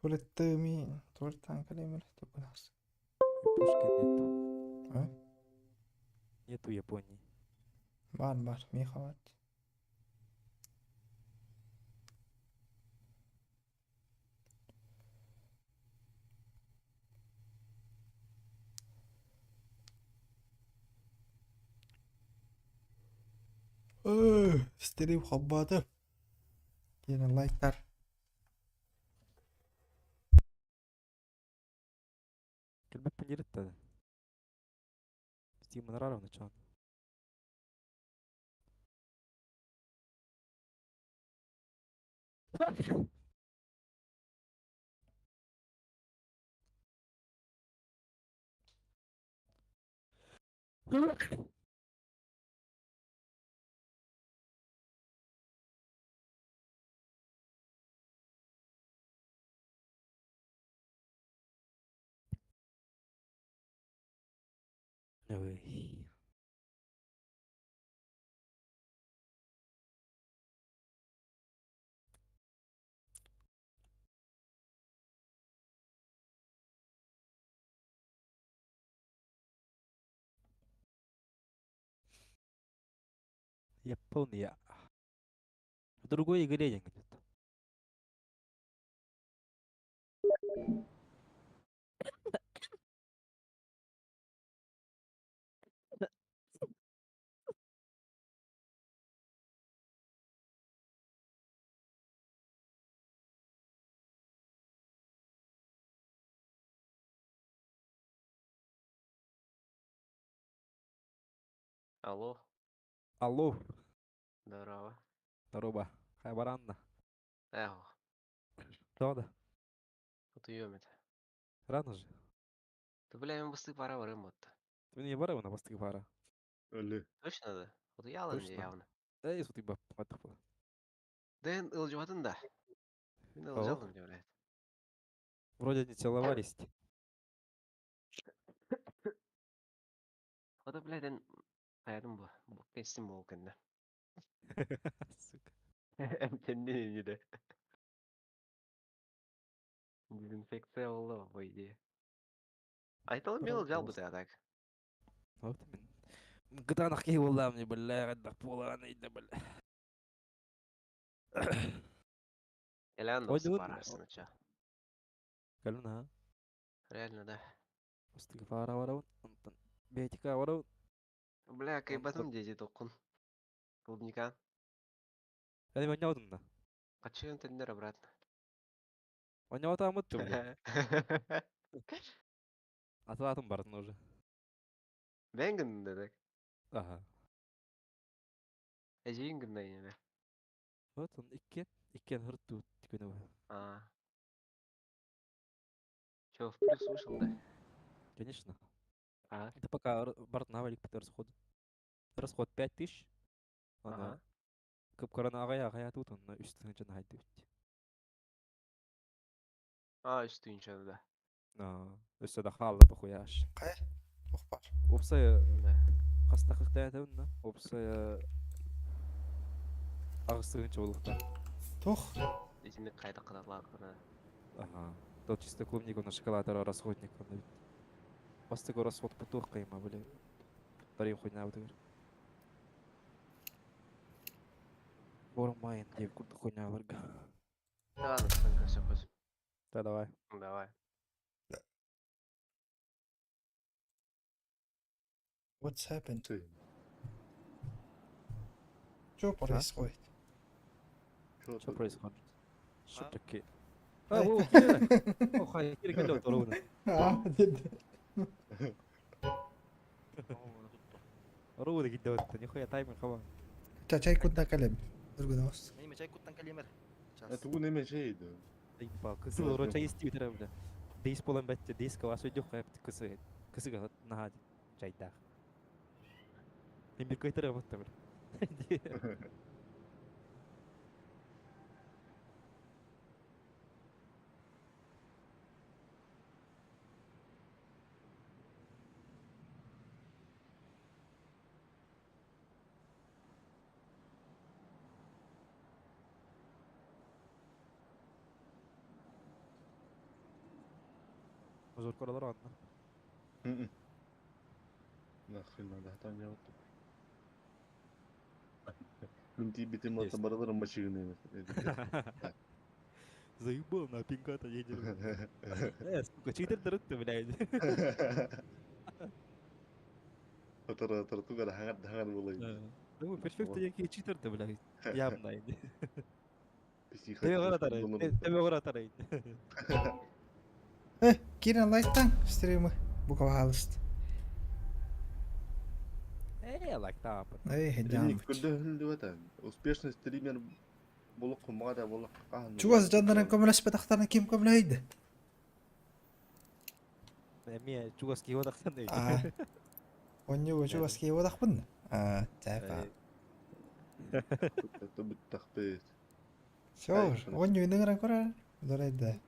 Tuoletaan Калимер, только нас. Япошки нету. А? Нету Японии. Бар, Михават. Стрим хаббаты. Yine like'lar. كلمة بنيرتا. ستيم من رارا ونشان. Ой. Япония. В другой игре не будет. Алло, Алло. здорово. Здорово. Хай баранна. Эго, Да. вот уйомит. Рано же. Да бля, я быстрый пора варымотта. Ты мне барай на бастык пара. Öyle. Точно да? Вот ялын Точно. явно. Эй, сутый бап. Хватит было. Да я ылжыватын да. Мен Ох. ылжалдым деп ойлайды. Вроде не целовались. Ода бляден каядым бу. Бу кестим бол кенде. Сука. Эмтенден эмнеде. Дезинфекция болду по идее. Айталым мен ылжалбы да так. Вот من قطع نحكي والله من بالله قد بولا انا يدا بالله Элянда быстрый ودون пара сыныча. قالونا Реально да. استغفار ورون انطن بيتك ورون Бля, انطن кайбатым деди токун. Клубника. يعني من يودنا Качын тендер обратно. من يوتا مت بلي اطلعتم برضنا уже Бенгін дедек. ага Эжейін гіндайын. вот он икен хырту тикенева А. Чё, в плюс вышел, да? конечно Ага. это пока бартна валик расход 5000 ана Ага. көп корона агая тут он үстүнө жана хайдып А, üstüyünçe да. өсө да халда похуяш Қай? Тоқпар. опсай Да. кастакыкта атабында опсай агыстыгынча болукта Тоқ. Изимек кайда кыдалакына. ага тот чисто клубнику на шоколад расходник он постыгы расход путух кайма бля тарим хуйня вот игр Вормайн деп курды хуйняларга Да ладно, станка все пусть. да давай Давай. What's happened? Ты. Что происходит? Чё что ты? происходит что таки Ай. о Кира о хай Кира келет ровно Деді. ровно кидет нихуя таймер хава Чай куда Калим? Durgun olsun. Neyme çay kuttan kalimer. Это у неме şeydi. Типа кысыл роча исти битер бля дейс полон бетте дейс кавас өйдөх кайып кысыга нахади чайдах мен бир кайтара батта бля зор коралар анна. Нахрен надо, там я вот. Күнти битем Есть. ата бараларым бачыгын эмес. Заебал на пинката едет. Сука, читер дырыкты, блядь. Атара тугара хангар болойду. Думаю, перфекто яки читерді, блядь. Явно енді. Психотик Тебе қаратарайды. Тебе қаратарайды. Кирен лайттан стримы. Бука халыст. Лайк тапы. Хеджам. Күлдө атан. Успешный стример болуп кумада болуп кан. Чугас жандаран көмөлөс петактарына ким көмөлөйдү? Мен чугаски одақтан дейді. Онню чугас ки одакпын. Тапа. Это бит тахпет. Всё, онню ингерен кора. Дорайда.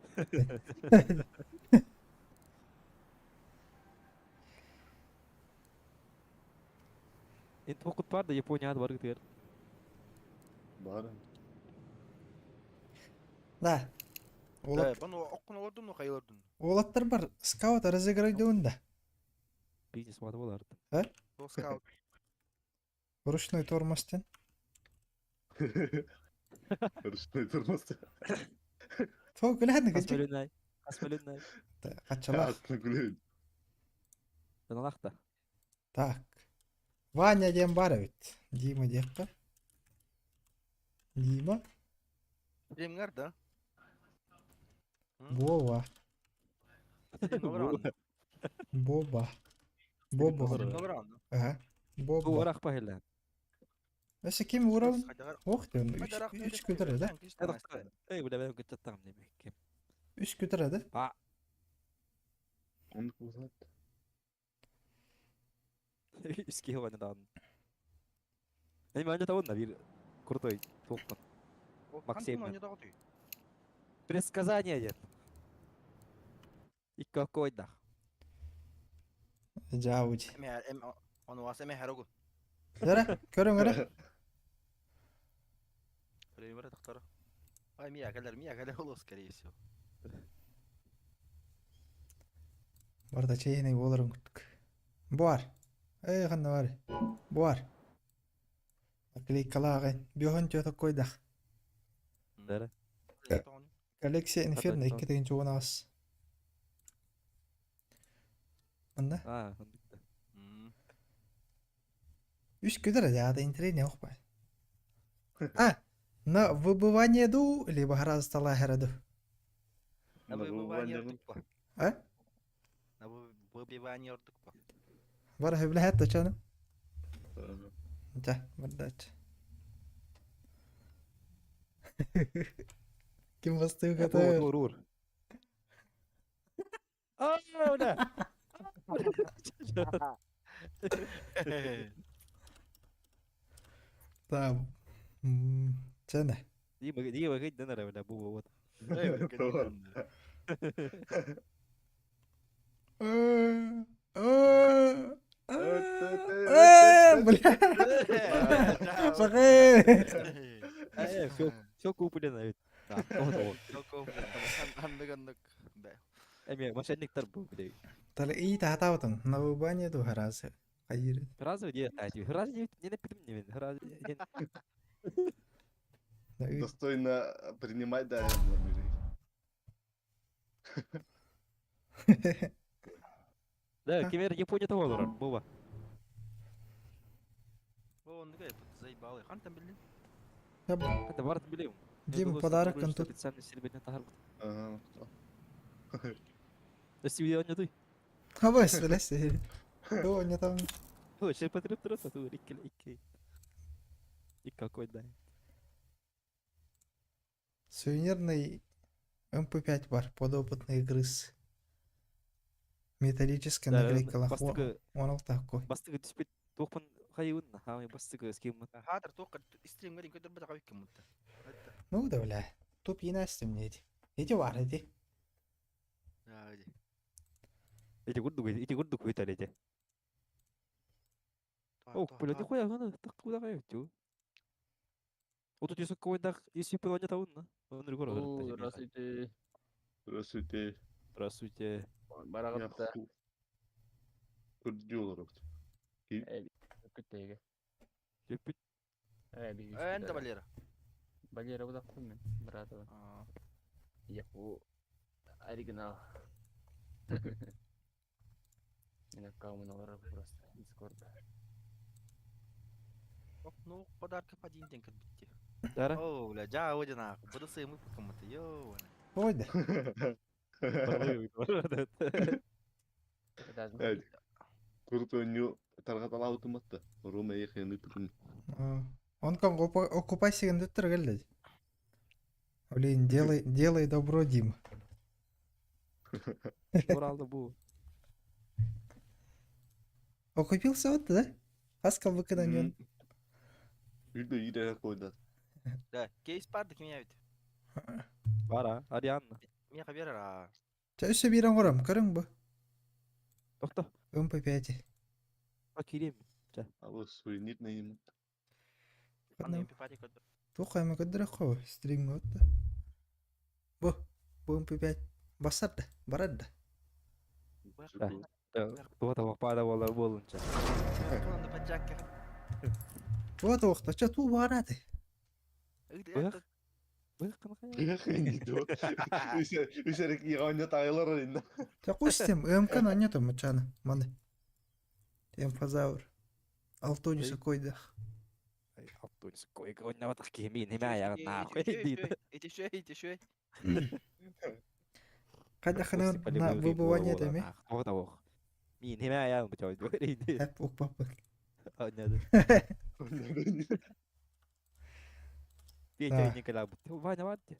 Енді оқыт бар да Японияда бар кетер. Бар. Да. Bunu okunu mu kayırdın? Олаттар бар. Скаут разыгрывауда. Бизнес маты болар. O scout. Ручной тормозтен. Ручной тормоз. Фо күләдин Қас кече. бөлінай. Қас бөлінай. Качалак. Атны күлөйн. Даналақта. Так. Ваня дем бар бит. Дима декка. Дима. Benim nerede? Вова. Боба. Боба. Ага. Бұл Боба. орақ па хелі. Эсе ким урабын? Ох ден. Үч көтөрө да. Эй, бұл әбән көттаттағым демек. Үч көтөрө да. Он кузат. Үске оғаны дағын. Әне мәне тауын да бір крутой тоқпын. Максим. Предсказание дед. И какой да. Жауж. Onu varsa me her ogu. Жара, көрөңөр. Пример доктора. Ай мия galer olur скорее всего. Барда чейни болорун күттүк. Бар. Эй, кандай бар? Бар. Клейкалагын. Бүйөн жото койдак. Дәрі. Коллекция Inferno 2 деген чогунабыз. Мында? Ондықта. Үч көтөрө да интернет окпай. На выбывание ду либо гораздо стала хераду. На выбивание тупо. На выбивание тупо. Бар хөбле хатта чана. Да, бардач. Ким бастыгы ката? Ур. Оля! Там. Чана. Дима гайд дэнара бля бу вот. Бля. Сакай. Все купили на вид. Да, вот. Anlık. Эми мошенниктер бу бля. Тала и татаутан. На выбывание ду гораздо. Кайыр. Разы не тати. Разы не напитым не вин. Разы Достойно принимать, да. Да, кемер Япония того олар. Буба. O onu da заебал. Хан там бildin? Это барт билем. Дима подарок тут. Специально серебряный тагар. Ага. Если видео не туй. Хабас белесе. О, не там. О, ще потреб трата ту икки. И какой да. Сувенирный МП5 бар. Подопытный грыз. Металлическая наклейка лахва. Он вот такой. Бастыгы түспет тоқпын хайуынна. Хамай бастыгы скеммы. Hadır toqqa stream'e götür bir dakika mutlu. Ну да, бля. Топ енастым неди. Эти бар эти. Hadi. Эти гурду куйтар эти. О, бля, нихуя гана. Так куда кайыпту. Вот тут если какой-то, если планета унна. Он регора. Здравствуйте. Здравствуйте. Здравствуйте. барагытта Көрдү олар. көттеге. Жөппүт. Энди Валера. Балера удактым мен, братова. Я у оригинал. Мен аккаунт алар просто Discord. Ну, подарки по один день как битти. Дара. О, бля, джа, вот она. Буду мы по кому-то, ёу. Қойды. Evet. Kurtonyu tarqatala automatta. Roma yaxını tutun. Он окупай сигенде тұргелді. Блин, делай добро, Дима. Оралды бу. Окупился вот, да? Аскал выкиданен. Үйдө ире койду. Да, кейс парды ким явит? Бара, Арианна. Меня хабера. Ча үсі бирен құрам, көрің бі? Токто. МП5. Акирем. Алы суйнит нейм. Аны пипати код. Тоқайма көдірек қой, стрим өтті. Бұ МП5 басарды, барады. Туата вапада болар болунча. Аны паджак. Вот оқты, ча ту барады. Бык кынакай. Үсерек иганья тайлар инде. Ча қостем, МК-ны анетім мұчаны, маны. Темфазаур. Алтонисы койды. Алтунис койга ойнаватық кемейін неме аяғын нахуй дейді. Иди. Қайда қана на выбывание деме? Тоқта оқ. Мен неме аяғын бұча ойды дейді. Әп оқпапын. Ойнады. Петя Николай бұтты. Ваня вадды.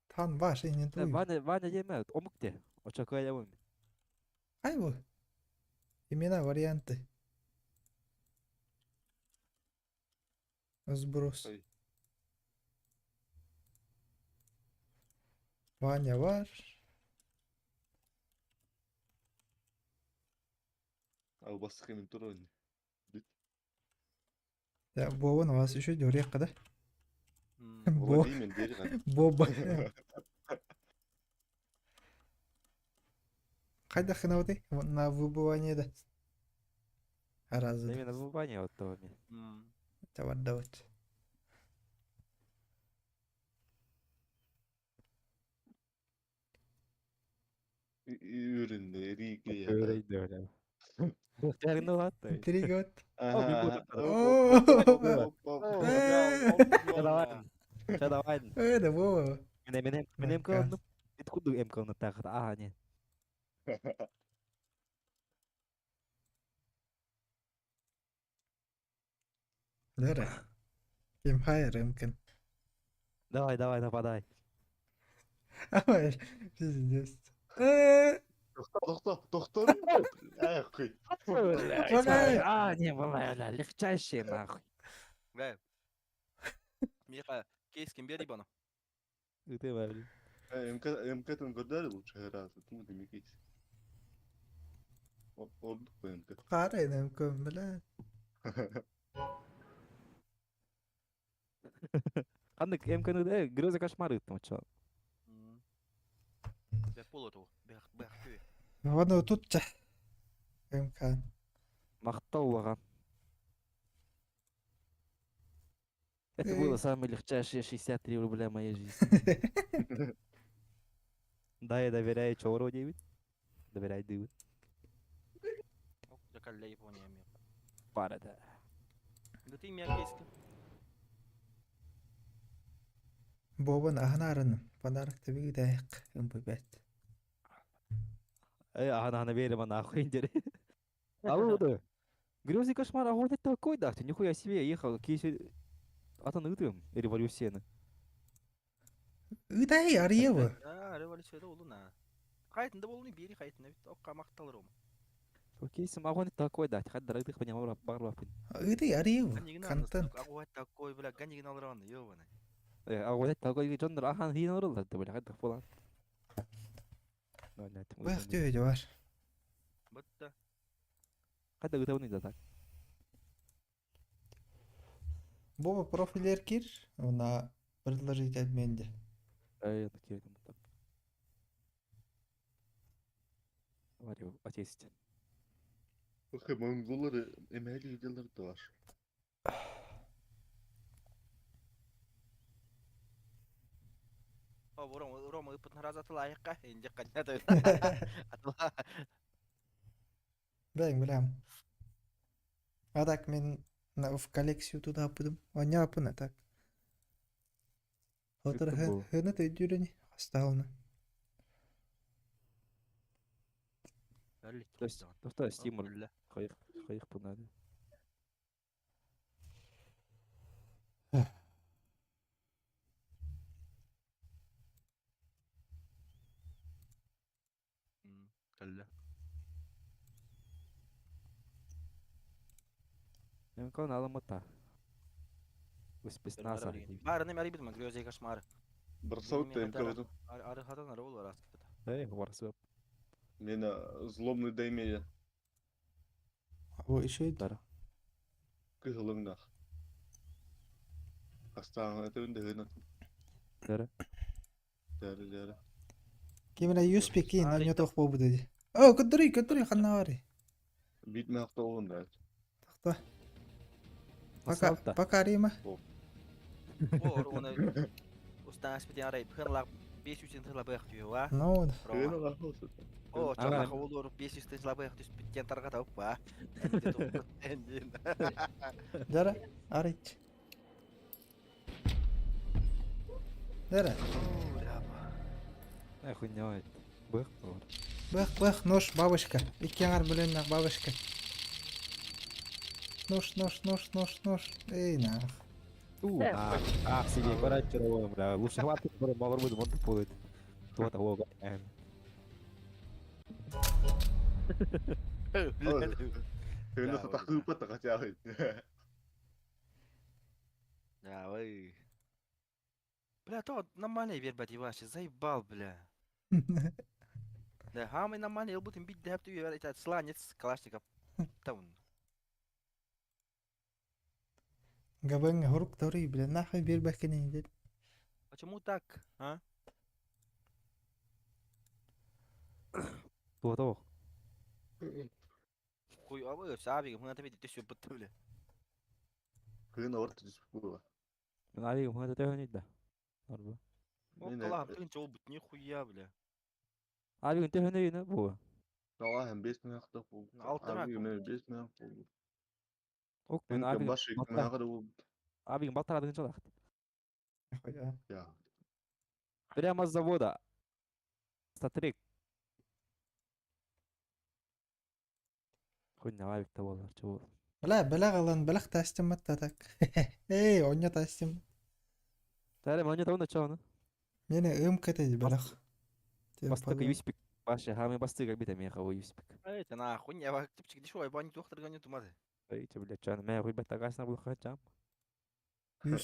Тан баш, енен туй. Ваня жеме, омық де. Оча көйде өм. Ай бұл. Имена варианты. Сброс. Ой. Ваня var. Ал басқа мен тұр ойны. Ya Bob'un havası şu oraya kadar. Оба Bo деймен дери ған. Bob. Қайда қинауды? На выбывание да. Разы. Именно в Ваня вот того мен. Таваддават. Үйренді, Риге. Öyleydi öyle. Muhtemelen o hatta. Перегод. Çadavayn. Это Боба. Мен эмкалным. Бит куду эмкалны тагы. Ага, не. Дара. Кем хайр эмкін. Давай, нападай. Ama пиздец. Тоқтар. Аяқ қой. А, не, бля, легчайшие нахуй. Бля. Миха, кейс ким бери бана. Ты бля. МК-тен көрдәрі бұл чағырасы. Тұмы демек ейсі. Олдық қой МК. Қарайын эмкін, бля. Қандық эмканы гроза кошмар ыттым чо. Бля, пол этого. Бля, түй. Ваны тут эмкан. Мақтаулаған. Это было самое легчайшие 63 рубля моей жизни. Да, я доверяю Чору 9. Доверяю Дывы. Я калля Япония мне. Пара, да. Да ты меня кейс. Бобын ағынарының. Подарок тебе гидайық. МП5. Ана верим, она охуенная. Алло, да. Грозный кошмар, а вот это такой, да, ты нихуя себе ехал, кейси... Атын ытым, революцияны. Гидай, Ариева. Революцияда болу на. Қайтында болуны бери қайтында бит. Оққа мақталыр ома. Кейсім ағуан такой, да, хад дырагдық бәне бағырлапын. Гидай, Ариева. Ганнигин Контент. Ағуат такой, бля, ганнигин алыр аны, ёбаны. Ағуан такой, жондыр ахан хейін ұрылды, бля, хаддық болан. Бәқ түйеді бар. Бұтта. Хадда ұтауын үйді так. Боба профилер кир. Она предложить обменде. Это кердім. Говорю, отец. Bakın Mongoları emeli yılları da var. О, Рома ыпытын раз атылайыққа, енді қадна да. Атыла. Білем. А так мен в коллекцию туда будем. Оня апына так. Отыр Үттім бұл. хыны түйдюрені. Астауны. То есть, то стимул. Хайх понадо. Кәлі. Мен калын аламата. Успес наса. Бәріні мәри бітім, грёзей кошмары. Bir saat da imkanı. Ары хатан ары болу арасы кіті. Эй, варсы. Meni zlomlu değmeye О, еще и Дара. kıhılınlar. Hastane ötüründe hıны. Дара. Deri. Кимера юспек кейін, оня тоқ болу деді. О, көттірі, қанна бари. Bitmekte olun da. Тақта. Масалта. Пока, Рима. О, оны ұстан әспетен арай, бұқынлақ 500 тыңла бұяқ түйі, ва? Ну, Hıны lafı olsun. О, Ага. чамақа олар 500 тыңла бұяқ түйі, біттен тарға тауып, ва? жара, арайч. Жара. Эй, хуйня это. Бэх, вот. Бэх, нож, бабушка. Иккеңар бүленнақ бабушка. Нож. Эй, нах. Ах, себе, пора вчера, бля. Лучше хватит, пора малор буду, вот будет. То-то, лого. Hıны takıp da kaçağı. Да, вы. Бля, то нормальный вербать ваши, заебал, бля. Да, хамы нормальный, елбутын бит дәп түйі, этот сланец, калашников. Таун. Габанга хурук тори, бля, нахуй бербәкенен дед. Почему так, а? То-то. Хуй, а вы, сабик, мы это видите, все подтули. Hıны orta düşüp bu. Мен авигім хыны тәхін еді. Арба. О, Мен калам, тыгын чол бут, нихуя, бля. Авигім тәхін еді, бұл. Dava hem 5 mekte bu. Altı mek Abi oldu. men 5 mekte bu. Ок, мен Ben авигім başı mekte bu. авигім балтарадың жалақ. Нихуя. Ya. Прямо с завода. Статрик. Хуйня авигта болар, че бол. Бля қалан, білақ тастым матта так. Эй, оня тастым. Тәрі, мен онда чауны. Мені ым кетеді білақ. Бастығы юспик. Башы, хамы бастығы біті мен қауы юспик. Это нахуй, я вам типчик дешевый, бани доктор гонит умады. Эйте, блядь, чаны, мен хуй бәтті ағасына бұл қачам. Ne.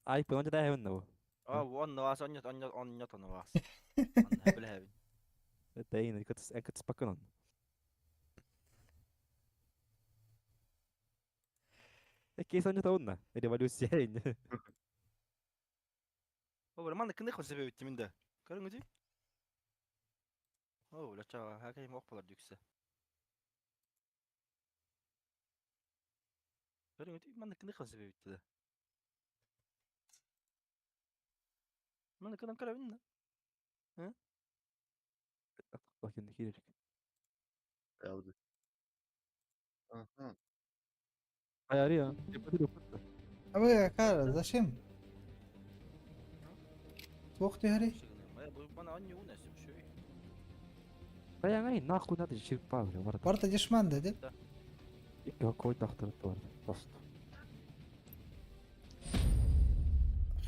Айпы, онда да әуінна бұл. А, он на вас, он нет на вас. Бля, Это әйін, әкіт спакын он. Кейс онда онда, революция әйін. о, роман кындық осы себебі өттімінде. Көрің өте? О, бля, чаға, әкейм оқпалар дүксі. Көрің өте, маңда кындық осы себебі өттіді. Маңда кындан көрәбін да. Bakın girecek. Geldi. Aha. Ayarı ya. Yapabilir. А вы, Кара, зачем? Ух ты, Гарри. Bu bana anne o nesi bir şey. Bayağı iyi. Nahkuy надо çirp bağırıyor. Var da. Барта дешман dedi. Какой доктор var. Dost.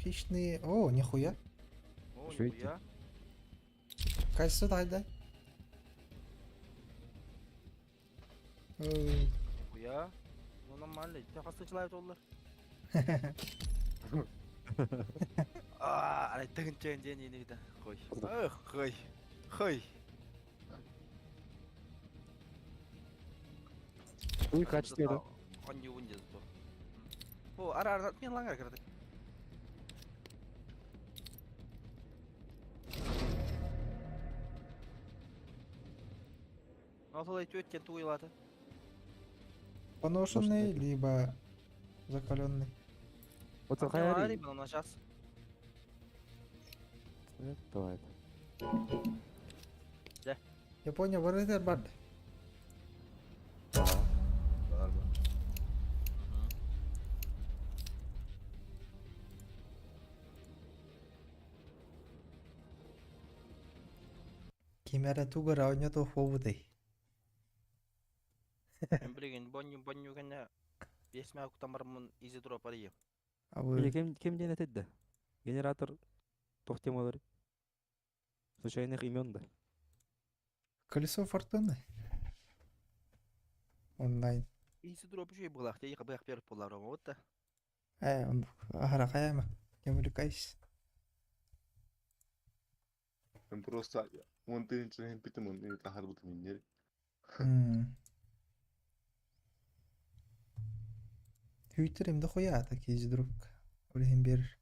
Хищные... О, нихуя. O Şey ne ya? Кайсы дайда. Bu ya. Bu normalde. Bir hasta çılayıp oldular. Aaa, alay tığın çayın çayın yeni bir de. Koy. Koy. Uy kaçtı ya da. Anne o nesi bu? O ara men lan kırdık. Нотолай өткен туйлаты. Поношенный, либо закаленный. Вот Антен какая ари bunu сейчас. Давай. Япония варыдер барды. Var mı? Кимера тугара ойня то ховудай. Мен билген боню гана 5 май кутамармын изи дроп ария. Абы Кем ден этеді? Генератор тоқтемалар. Случайных имен да. колесо фортуны. Онлайн. Изи дроп жүй булак, тей кабак берип болар вот да. Он ахара каяма. Кемуликайс. Ben просто он ты ничего питам он не тахар бут минер. Hüytürüm de koyata kezi druk. Oraya bir.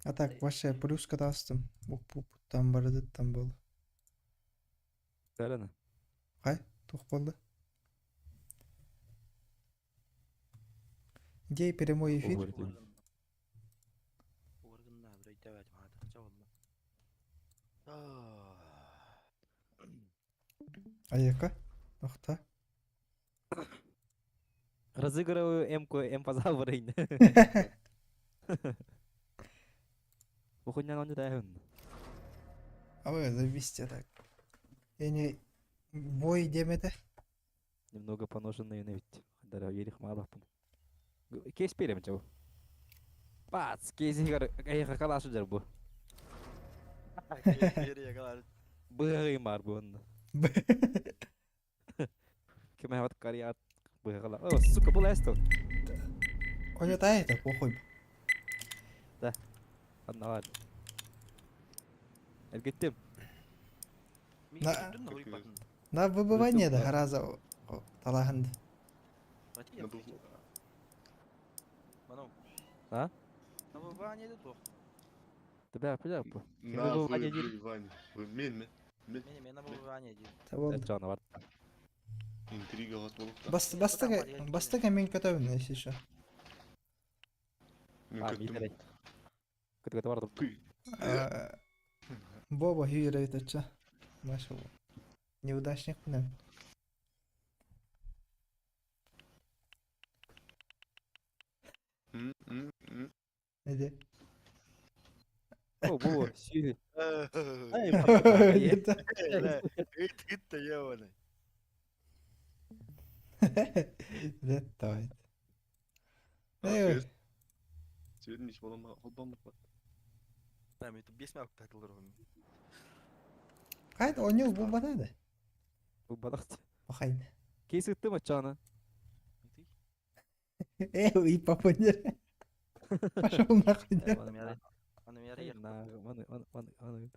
А так, ваше плюска тастым. Буп там барды там был. Дәріні. Кай, тух болды. Дей прямой эфир. Оргында бир айтабат мада. Жабылды. Аяка. Нокта. Разыгрываю эмпозаврын. Бухунян он не дайын. А вы зависите так. Я не бой демете. Немного поношенный ведь. Дара ерих малапын. Кейс берем чау. Пац, кейсигер аяққа қалашы жар бұл. Geriye kadar. Бұғығы мар бұл онда. Кем әват карият бұғы қала. О, сука, бұл әсті. Он это это, похуй. Анна var. Ergettim. На- Микрофон на вырыпатын. На выбывание да Ютуб, да. раза талаханды. Батия. Ману. А? На выбывание да то. Тебе апыда bu. На bu вы Ваня değil. Ваня. Вы мен. Мен на выбывание дейм. Tamam. Cana var. Интрига вас болуп та. Бастыга мен көтөбүн если что. Мен А, көттүм. мидерей. Көтө бар. Пый. Боба хүйрөй тача. Маша. Неудачник менен. Неде? О, bu şey. Ay, Где-то. Гыт ебаный. Давай. Сүйдім еш болама қолбам бақ. Там это 5 май кутатылыр оны. Кайда ойнау бұл батады. Bu balıktı. Бахайн. Кейс ытты mı cana? И попадер. Пошел нахуй. Аны мера ек. Onu.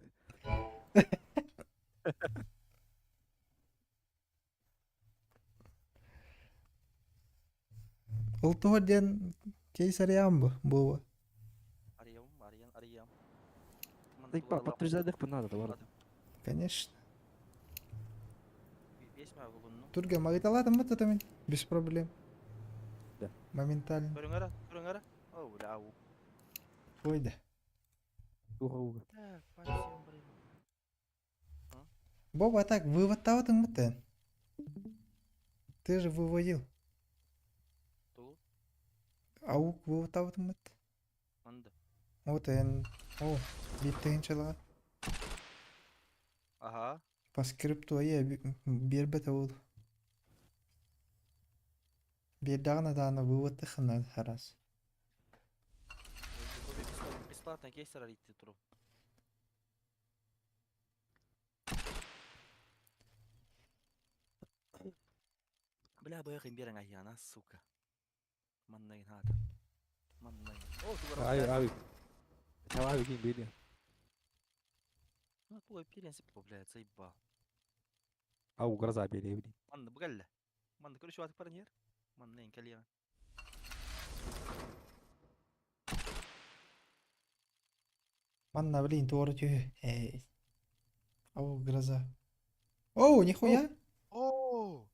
Ултугоден кейсариям бұл. Ариям. Так подтверждать бы надо, да, Конечно. 5 май бүгүннү. Турга магиталадым ба татамен? Без проблем. Да. Моментально. Көрүңөр. Оу, лау. Ойда. Уга. Так, пасем блин. Боба, так, выводтаватың ба тен? Ты же выводил. Ту, Аук выводтаватың ба? мында. Вот ен. О, биттеген чалага. Ага. По скрипту ая бербете ол. Бердагына даны выводты хына харас. Бесплатно кейсер аритти туру. Бля, бэхин берен аяна, сука. Маннайын хата. Маннайын. О, тугара. Çava abi kim biliyor. Ну, твой принцип, блядь, заебал. Au grazа bile bileyim. Манда, бгалля. Манда, көрүшүп атып баран ер. Маннен калира. Манна, блин, торчу. Эй. О, гроза. О, нихуя. О!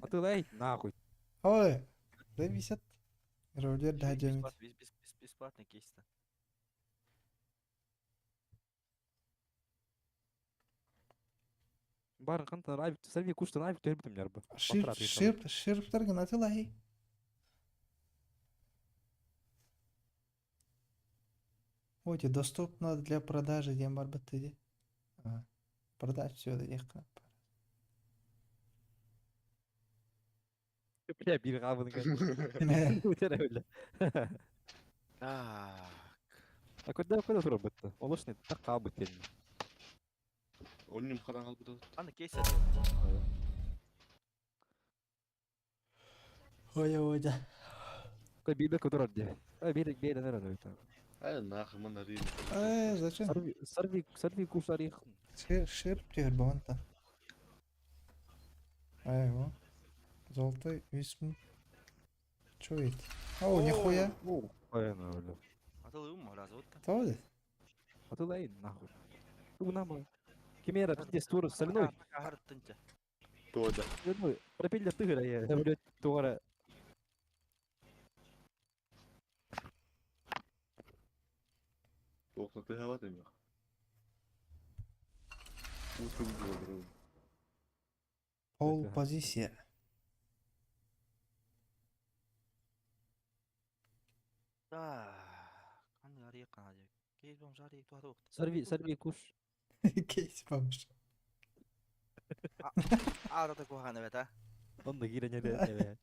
Атылай, нахуй. Ой, зависит. Ролер да жемит. Бесплатный кейс-то. Барын қантан айып, сәлме күштен айып төліп бітім ярбы. Ширптарган атылай. Ой, доступно для продажи, дем бар бітті. Продать все да яққа. Бля, бір қабының кәді. Өтер әулі. Так. А көдді тұры бітті? Олышны тақ қабы тені. Онним қараңғал бұда. Аны кейс еді. Ой, ой, да. Көй бейбе көдір орде. Бейді нәр әрі. Нахер man рим. Зачем? Сарви куш арих. Ширптер бонта. Айво. Золотой висм. Чё это? О, нихуя. Айна өлі. Атылы умма разы отта. Тоже? Атылай, нахуй. Угнама. Кемера, пиздец, туры, соляной. Ахарттынча. Тода. Соляной. Пропеллер тыгыра, я. Блядь, туғара. Тоқна ты хават емех. Утым добрый. Пол позиция. Так. Аны ария қанады. Кейс бом жария туады оқты. Сарви куш. Кейс помощь. Ағырда көғаны бәт, а? Онда кирен әлі.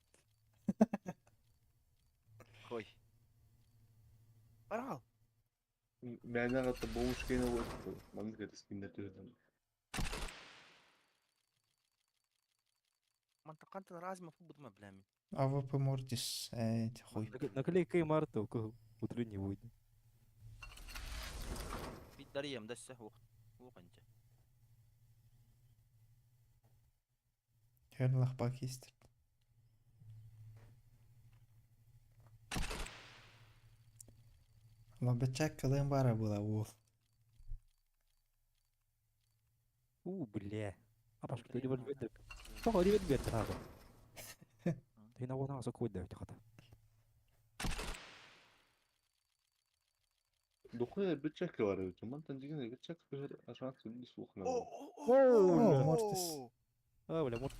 Қой. Барал. Мәне қатты болуш кейіне ойды. Маңыз кәді скиндер түреді. Манта қантын разима фубудыма біләмін. АВП Мортис. Хуй. Наклей кей марта, утры не будет. Бит дариям дәссі оғынча. Херлах бакистер. Ла бечак кылым бара була ол. Бля. А пашка, ты револьвер. Что, револьвер надо? Ты на вон нас окой даёт, хата. Докуя бітчәкі бар өте. Мантан дегенде бітчәк бір ашансы бір суқына. О, Мортис. А, бля, морти.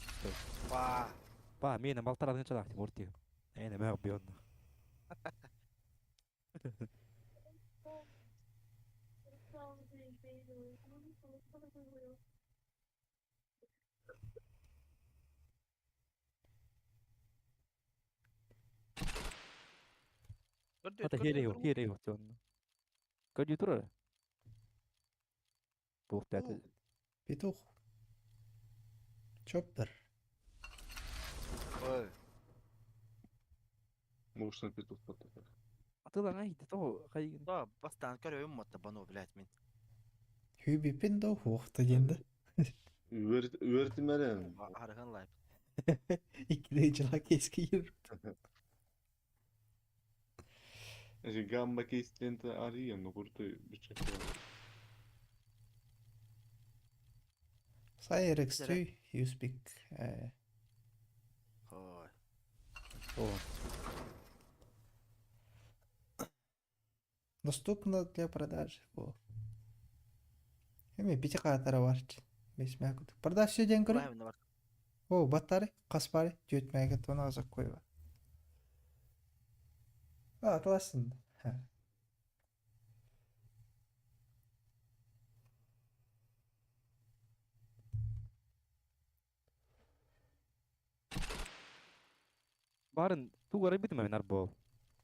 Ба. Па, мені малтарадың чадақ, морти. Әйне, мәғ бейонна. Хата хере yok тённа. Көді тұры? Бұл тәті. Петух. Чоппер. Ой. Мушна петух поток. Атылан айды, тоғы қайын. Да, бастан көрі өмматта бану, блядь, мен. Хюби пиндо хуқты енді. Үерті мәрен. Арыған лайп. İkide жылак ескі ер. Гамма кейстленті ария, но құрты бітчәкі бар. Сайрекс түй, юспик. Ой. Доступно для продажи. О. Эми бити катары бар. Бес мәгүт. Продаж все ден көрі. Лайвында бар. О, баттары, қаспары, жөт мәгүт, оны азақ қойба. Атыласын. Барын, туғары бітім әмін арбол.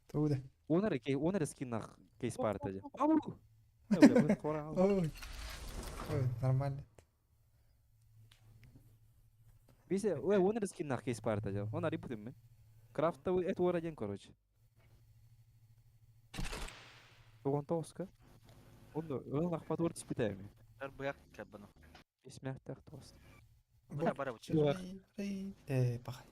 Туды. Онары скиннақ кейс партады. Ау! Бля, қора ал. Ой. Ой, нормально. Бесе, онары скиннақ кейс партады. Онары бітім мен. Крафтта это ураден, короче. Оған тоска. Оны лақпат орт іспетәйме. Әр бұяқ кәбіні. Бесмәқтәқ тост. Bara bu Yok. Bak.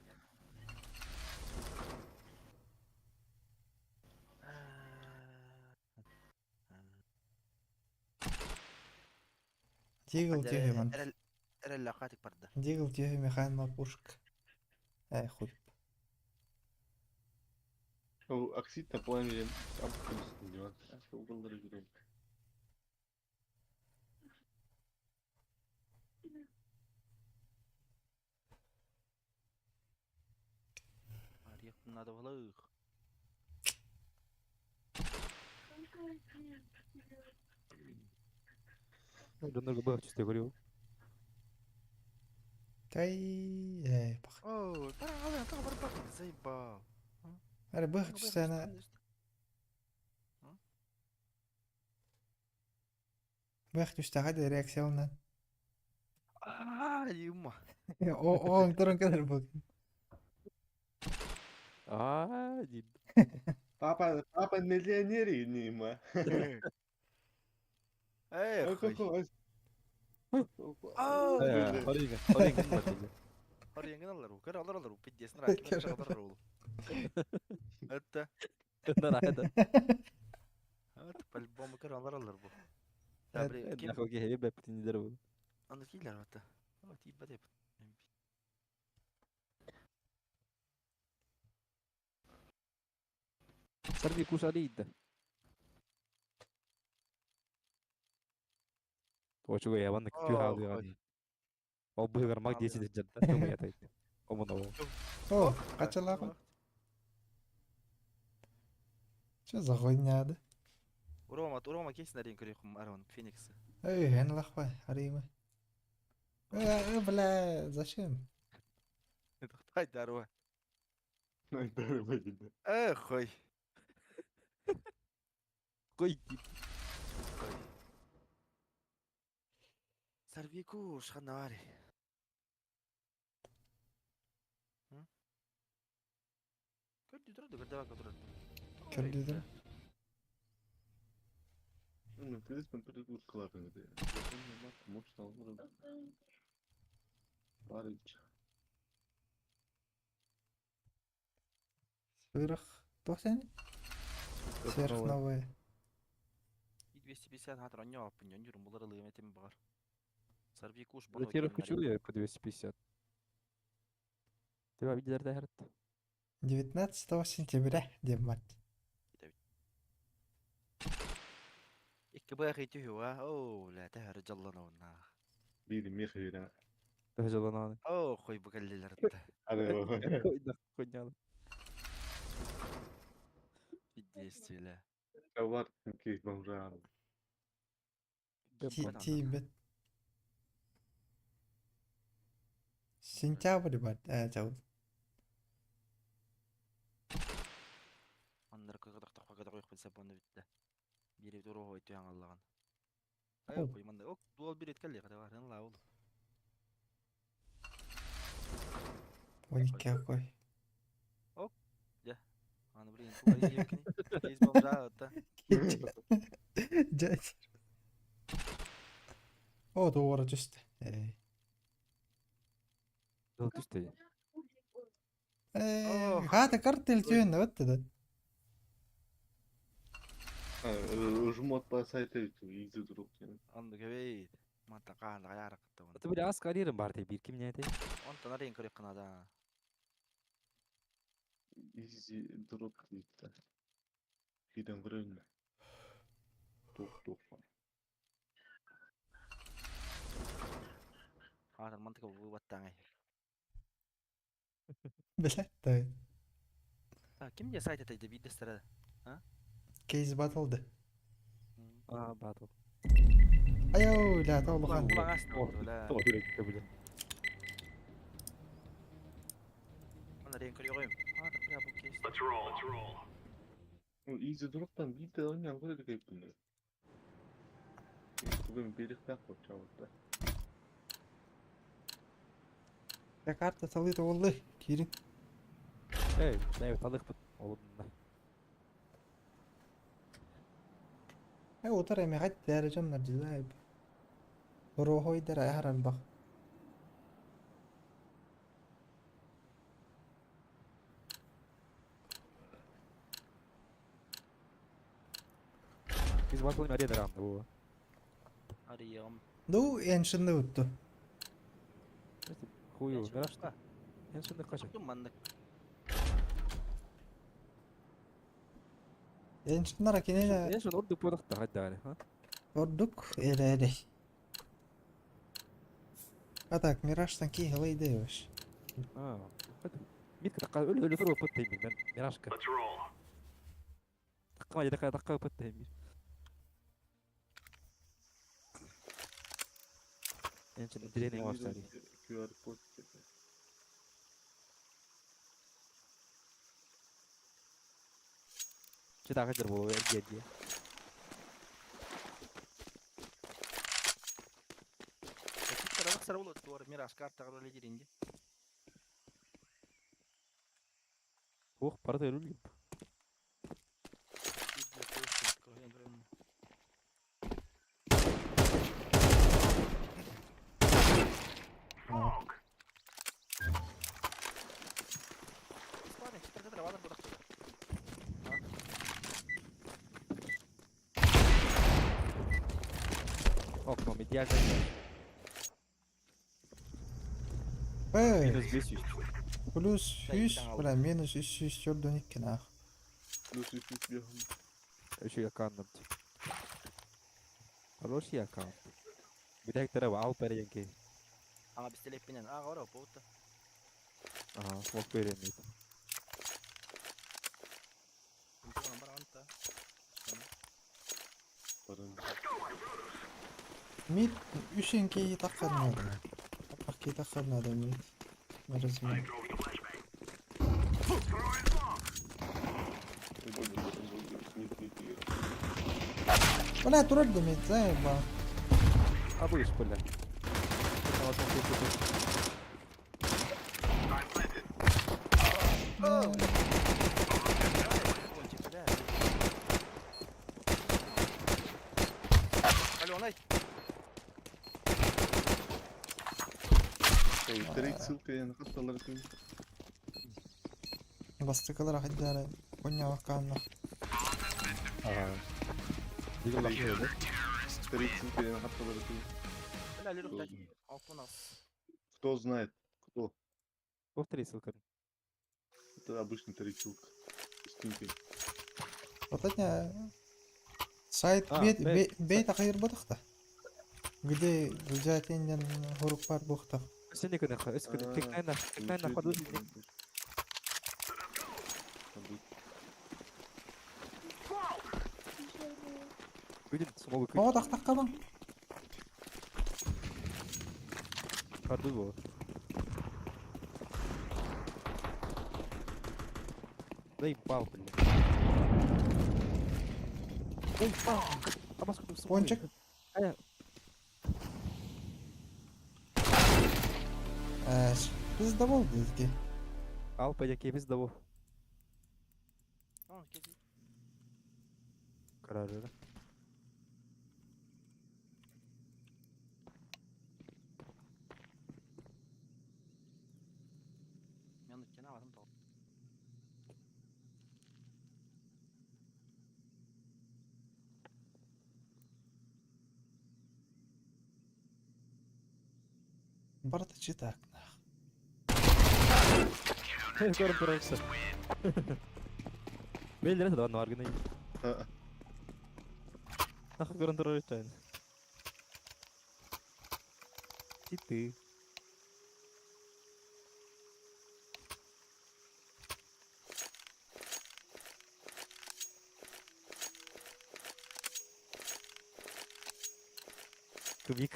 Дигл тюхеман. Era اللقاتك برده. Дигл тюхем механ ма пушка. Хуй. O Aksita планили абсолютно делать. Что угол регулируем. Arıyak bunlarda balık. Onlar da bak işte görüyor. Кай. Бак. Oh, para alın tak bara bak zay ba. Аре бах чустана. Бах чуста хада реакциялна. Yuma. О, турun kadar bak. Aa, ciddi. Папа миллионер и нима. Hey, Oraya gel bakayım. Oraya alır bu. Kır alır bu. Pidyesini rakip alır oğlum. Hatta. Onlar hadi. Hatta بالبوم kır alır bu. Evet, Tabii kim? Nak oke hebe betin der bu. Anlatıyla hatta. O tiba de. Servi kusalid. O çok ya bana kötü halde yani. O bu kadar mag diyesi de cidden çok iyi tabii. O mu o? О, качала. Что за хуйня, да? Урома кейс на ринг рихум Арон Феникс. Хен лахва, Арима. Бля, зачем? Хай дарва. Здорово. Хой. Koy. Сорвику шханавари. Көрдү турду, көрдү турду. Көрдү. Ну, в принципе, перегруз классный. Может, он парить. Сверхновая. И 250 хатыр оньо апын, оньюрум булар лыгыметим бар. Сорвикуш Ротировка хочу я по 250. Ты видишь да харт. 19 сентября, Демат. Ikke باغي تهوا او لا تهرج الله نونا. بيدي ميخينا. تهجلنا انا. او خوي بقلل رد. أنا Koy da koyalım. بديستي لا. كوارت كيف بمجال. Тибет. Сентябрь бат, жау. Аннар кыгыдак такка да койуп калса бону битте. Бири туру ойту аңаллаган. Ай кой мында ок дуал бир эткеле када бар ла ул. Ой, какой. Аны блин тугай екини. Кейс бомжа та. Дядь. О, doğru just. Yok işte. Hadi картель түйін, вот да. Жмот по сайту изи друг. Анды кебейт. Мата каанда каяра кыттыбын. Atı böyle az kariyerim var diye bir kim neydi? Онта нарен көрөк кына да. Изи друг дейді. Хиден врын. Тух. Атын мантыка бу баттаңай. Блядь, да. Ким де сайт этейди бидестер. Кейс батылды. Aa batıl. Аяу, ля, тоолухан. Улаң астын болду ла. O böyle gitti bile. Нарен көрөк коем. Атын я бу кейс. Изи другтан биде ойнан көрөк экен. Бүгүн бериктак болчу. Я карта салыты oldu. Kirin. Evet alık bu. Oğlum da. Otur emi hadi dereceğim nerede? Rohoy der ayar al bak. Biz bakalım araya da ramda bu. Arıyorum. Ду эншинде өттү. Хую, Gerçi Miraç'ta. başka. En sonunda kaçak. Tuttum bandık. Эншиндер акенене En son orada product da hadi hadi. Ha? ордук эле. Атак Мираштан ки хылай дейбиш. Ha. Hadi. Bir dakika öyle soru patlayayım ben. Miraç'ka. Dakika patlayayım bir. En son direğine başlar. QR код. Çeta kaçır bu gel. Таких сарабак сарабулот туар мираж карта кабыл лидеринде. Oh para da ölüm. Okno bir diğer Эй, minus 500. плюс Да, 100 икрен бля минус 300 чордон иккен ах. Плюс 300 бегом. Şu yakandım. Хороший аккаунт. Bir de tarafı al para yanki. Ага бистелеп менен. Ага ора болду. Aha, smoke verilmeydi. Бунтуган барганда. Баран. Мид үшенкеyi такырмады. Апакки такырмады мид. Мерзми. Бля, турат демет, заеба. Ha bu iş böyle. Tamam çok. Аленой. Треть ссылка я нахастал раком. Бастыкалар хаддары коня ваканна. Aha. Bir laf öyle. Треть ссылка я нахастал раком. Бля, лиру блядь. Алпу нас. Кто знает, кто? Повтори ссылку. Это обычный треть ссылка. С тимкой. Потатня сайт А, бет бет. бет ахыр бодахта. Где гүлжатенден хорук бар бохта. Sen ne kadar? Eskiden teknen kadar. Bugün smoke Ого тактаккабың. kardı bu. Дай пал, блин. Дай пал. Ama sıkıntı smoke. Пончик. Aya. Пизда болду бизге. Al payakemiz de bu. Ага, кези. Kararı. Мен өткені авадым тол. Барта читак. Görün durursa. Belli de var gene. Nah görün durursa. Ciddi. Kubik.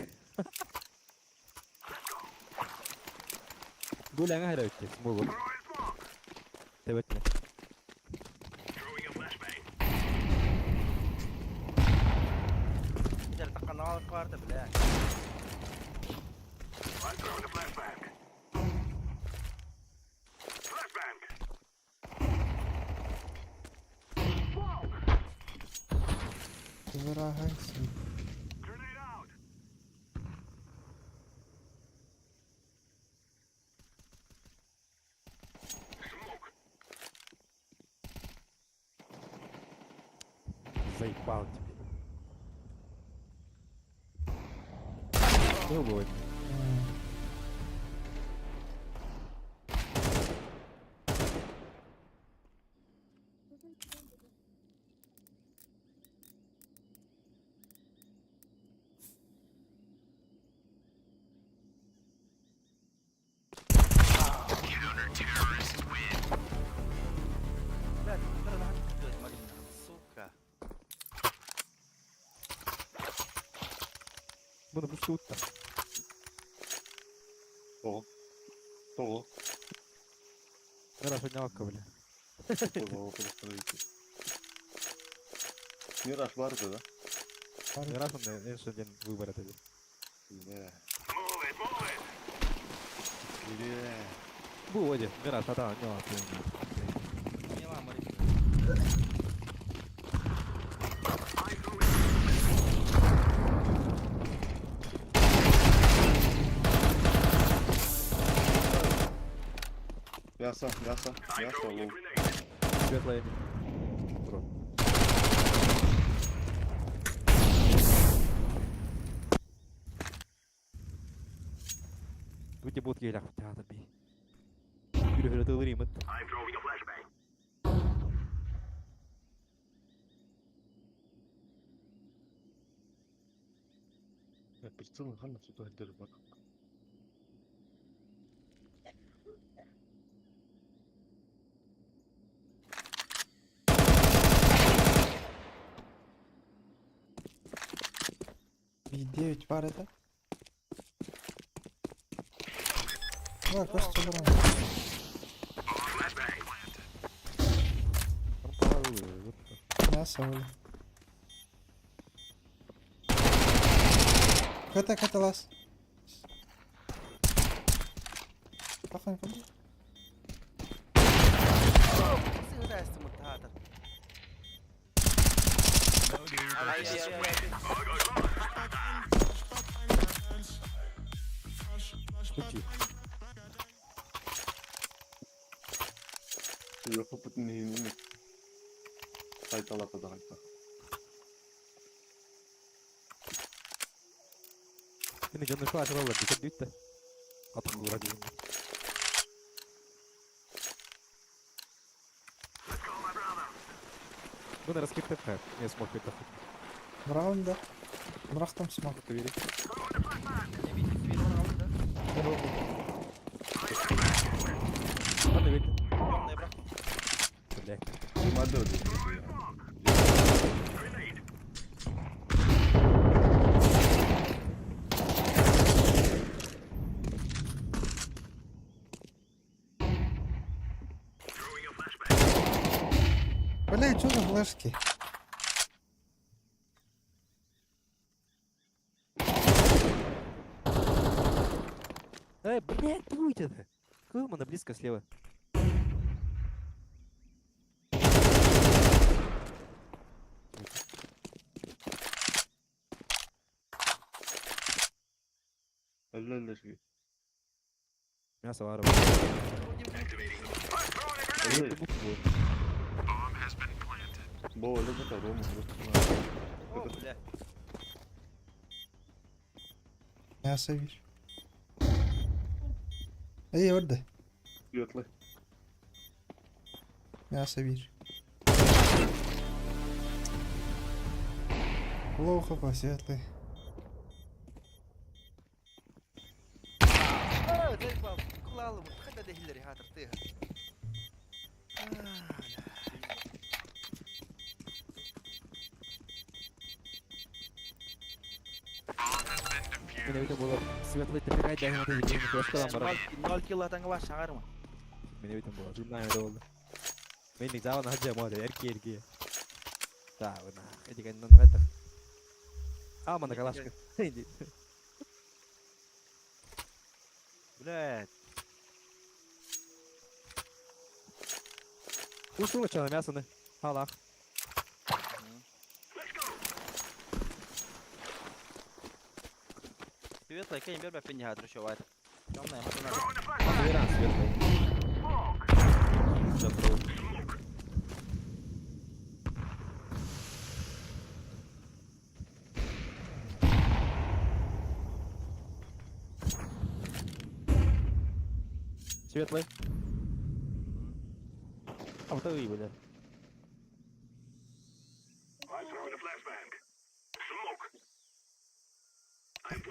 Gue lang ada itu semua gue. Tebetnya. Битер таккан алып барды, бля. Вырагайся. Заебал тебе. Його було. Блядь, надо нахуй делать, Марина, сука. Bunu bu şutта. Того. Того. Зараз однявка, бля. Того перестроїти. Міраж варто, да? Зараз он інший день вибере тоді. Бля. Бля. Був Оді, Міраж, а да, однявка. Поняла, Марина. М'ясо, м'ясо, м'ясо, лоу. Світла Емі. Бро. Тут будуть гелях втягати бій. Yürü tığırayım mı? Прицелный хан сюда держит бак. V9 var ede. Bak просто брал. Мясо вроде. Ката лас. Кафан кафан. Сыграй с мутатор. Ай, Пути. Yok kapatın neyini. Saytala kadar hatta. Senin canın şu aşağıda olur. Dikkat düt de. Atın uğra diyeyim. Bunu раскидать как? Я смог это. Браун да. Брах там смог. Проверить. Не видит дверь, он да? Ладно, ведь. Темная бра. Блядь. Madde ödedi. Блядь, что за флешки? Блядь, будь это. Кылмана близко слева. Öyle şey. Мясо вару. Öyle. Bu öyle bir kadar olmuş. О, бля. Мясо виж. Эй, orada. Yatlı. Мясо виж. Плохо по светлый. Дай баб, клал ему, хотя да хиллери хатер ты. Mine bitim булар. Светлый тепек дайын аты елден көшкалан барам. 0 кило атаңа баш шағарма. Mine bitim булар. Жумнан öyle oldu. Менник заван хajja мода эрки. Да, вона. Эти каннан гата. Амана калашка. Инди. Блядь. Ушула чана мясо не. Халах. Светлая, кем берба пенни хатер еще вайт. Темная, матуна. Веран светлый. Забыл. Светлый. А вот и, бля.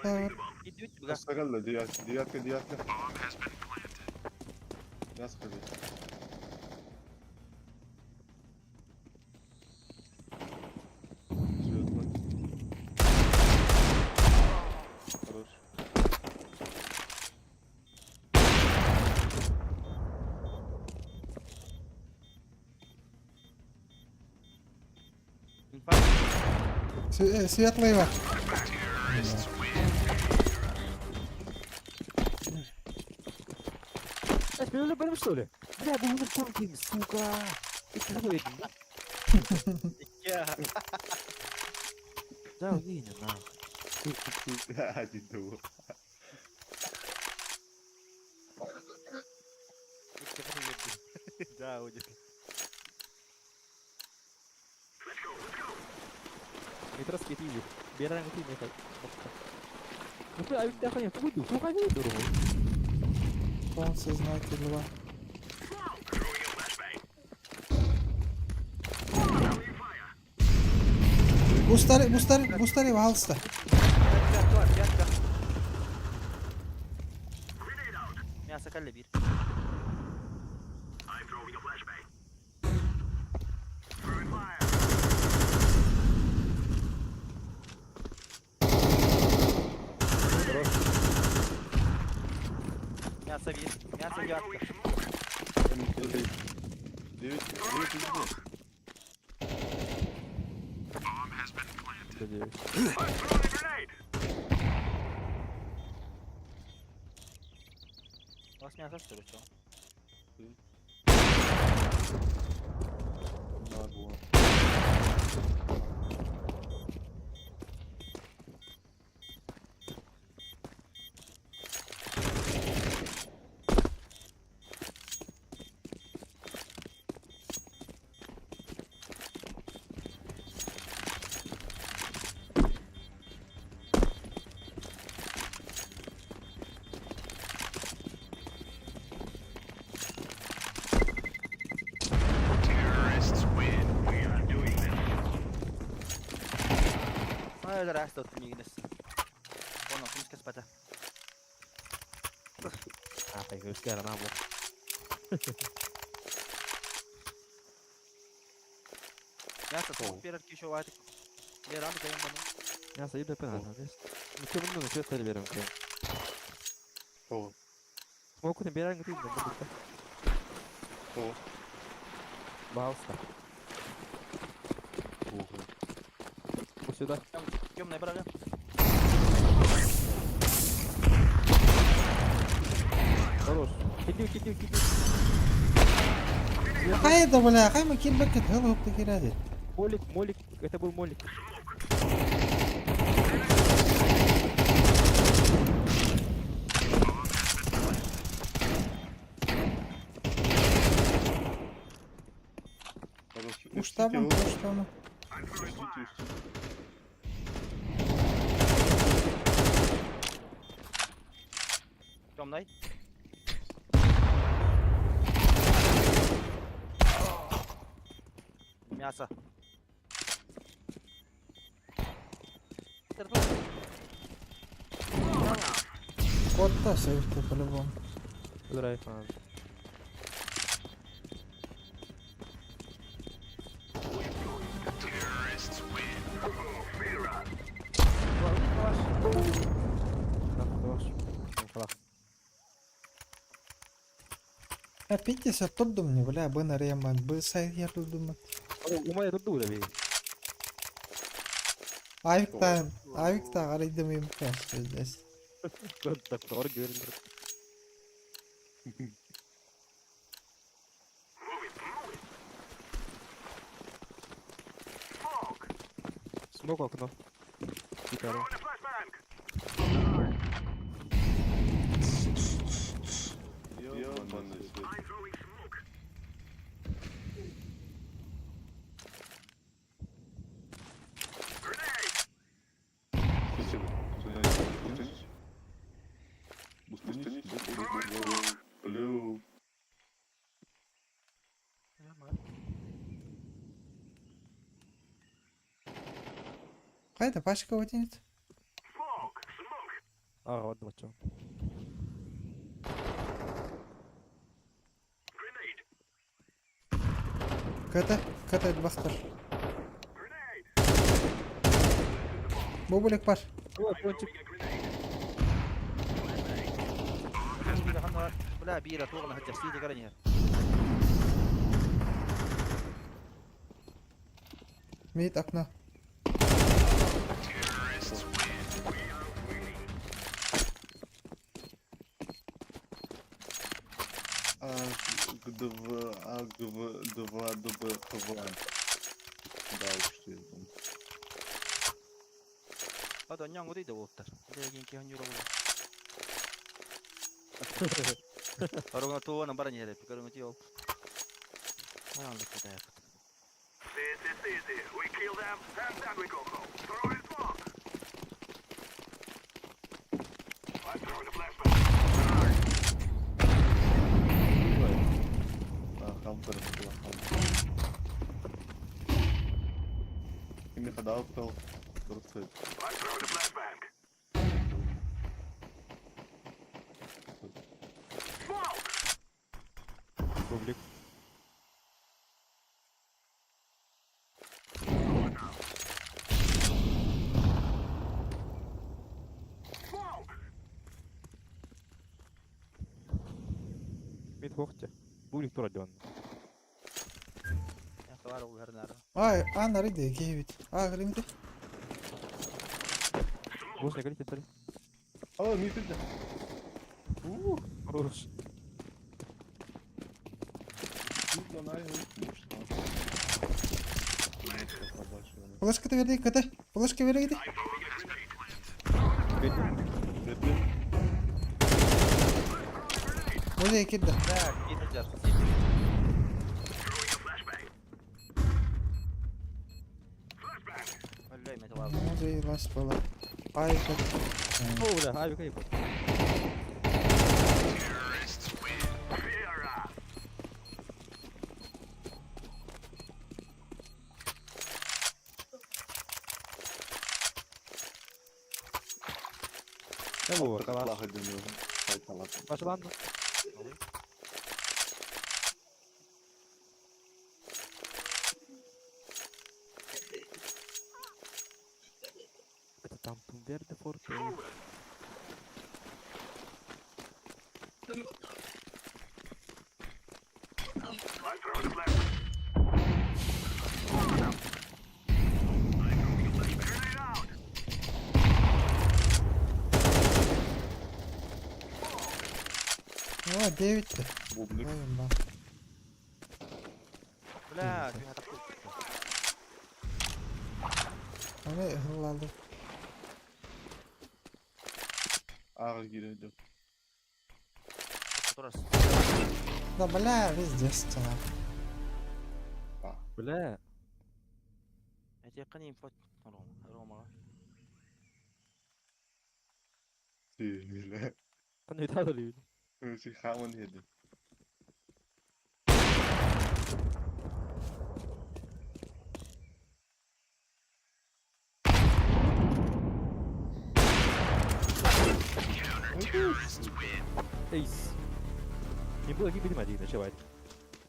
Та Идет, бля. Сагalla девятка. Я сходи. Светлый. Хорош. Инфа. Светлый его. А, ты любишь, что ли? Бля, был на конкинг, сука. Ты что, Я. да, увидел, нахуй. Один того. Да, уйдет. Метро скипили. Берем ты, метро. Ну ты, а ведь я конечно, выйду, сука, выйду. Он сознатель два. Бустари, алста. Пятка. Мясо калли бир. Мясо бир. Мясо ятка. Девять. Надеюсь. У вас мясо что ли, чё? Нагло. No, el resto of me this. Oh no, finish better. Ah, fai che schiera, no, Мясо, то перед еще ватик. Я рано даем бану. Я сойду до пена, знаешь. Ну, что мы на свет берем, окей. О. Смоку не берем, ты, да, О. Балста. Ого. Вот сюда. Темная брага. Хорош. Кидю. Хай это, бля, хай мы кильбекет, хэл ты киради. Молик, это был молик. Хорош. Уштабом, уштабом. Устите. Темной. Мясо. Котта сейфты по-любому. Драйв, а. А 50 топ мне, бля, бы на рема, бы сайт я тут думаю. У меня тут дура, видишь. Айвта арайдым имкан здесь. Доктор говорит. Смог окно. Гитару. Ёбаный свет. Пустынись. Плю. Қайда, пашка өтемеді? Аға вадды бачу. Ката бақтыр. Бобулек бар. О, пончик. بلا بيرة توغنا هالجسيدة قرنيها Мейт окно. АГВ2ДБХВ. Да, уж я думаю. هذا نيان ودي دوتر لكن كي هنجرو Karunga tuwa ng barang yere, karunga tiyo. Ayun, likod tayo. This is easy. We kill them, and then we go home. Throw in smoke. I'm throwing a flashbang. Хампер була хампер. І не гадав, хто просить. I'm throwing a flashbang. Smoke! Бублик. Smoke! Мид хохте. Бублик тура дён. Yan, kawaro ko harnara. Нарыгде, гейвит. Гримде. Бос не горите, дали. Але мій піде. Хорош. Світло найгорить. Флешката верди, ката. Флешка верди. Музей кидда. Так, kita jar. Wala, may tawag. Музей лас была. Айка. О, бля, ай, кайф. Ne bu kalas? Лаги до нього. Хай калаш. Başlandı. Это там Тумберде форте. I'm throwing a flashbang. Grenade out! О, 9-то. Бублик. Wala, may hatak ko. Вони глали. Ага, гірядю. Turas. Да, бля, везде стена. Бля. Ito yung kanin po. Aroma ka. Ти, міле. Kan du ta det lyd? Си хамон єде. Ace. Min bu gibi bilmedi yine şevayet.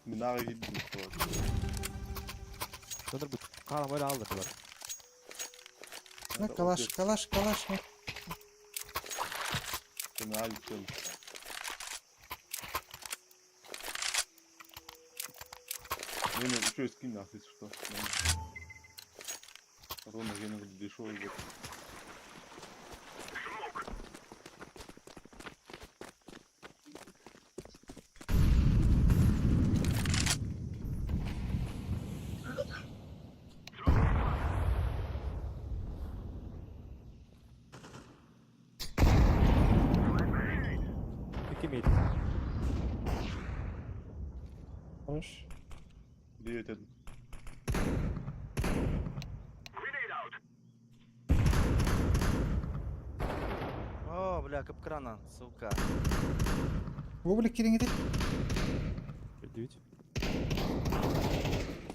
Мінара їде. Sanır bu kalam öyle aldırdılar. Ну, калаш. Ну. Ти на альцем. Не, еще и скин нахуй, если что. Рона, я не дешевый вот. İki miydi? Хорош. 9-1. Grenade out! Oh, bля, капкрана, сука. Бублик киринги. Ödüğüç.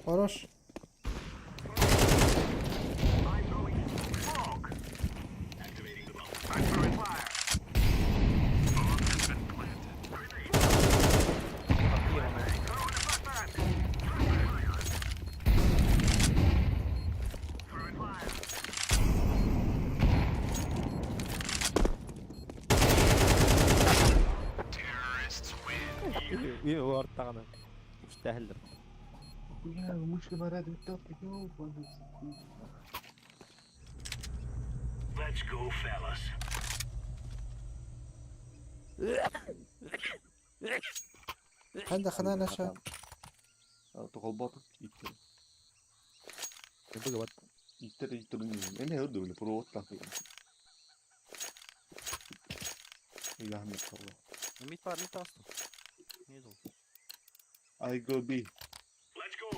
Хорош. I'm throwing Uyumu bu arttağını. Müstahildir. Ya مش مرة بتطلع يوم Let's go, fellas. هل دخلنا شا تقول باطل يتر Ne bu kadar? يتر أنا هرد من البرو طلع إلى هم الله Mid var mid astım. Niye oldu? I go B Let's go.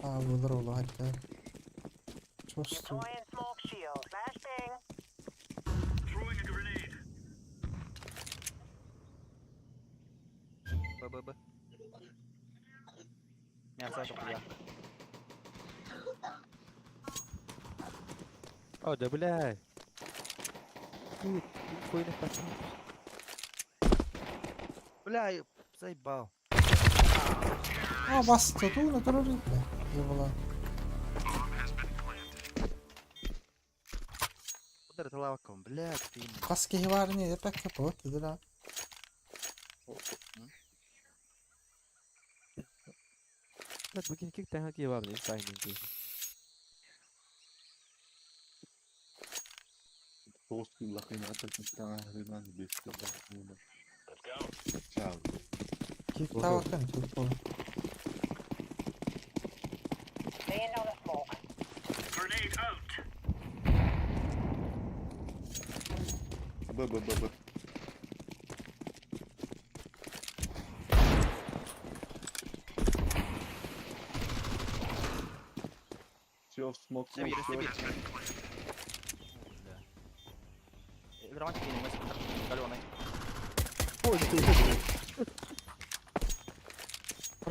olur ola hatta. Çostu. Deploying smoke shield. Flashbang. Throwing a grenade. Bı. Ya sen çok ya. Oh, double A. Foi na passada. Бля, заебал. Bastı dur ne kadar riple. Eyvallah. Удар это лавком, блядь, ты. Kaske var ne de pek kapot dedi la. Mas begini que tem aqui, vamos, nem sai nem. توست لقينا حتى كنت هرمان بيستخدم Let's go. ciao Kik tawakan tuttu. Laying down the smoke. Grenade out. ب شوف سموك Себе, себе. Играть не может, калёный.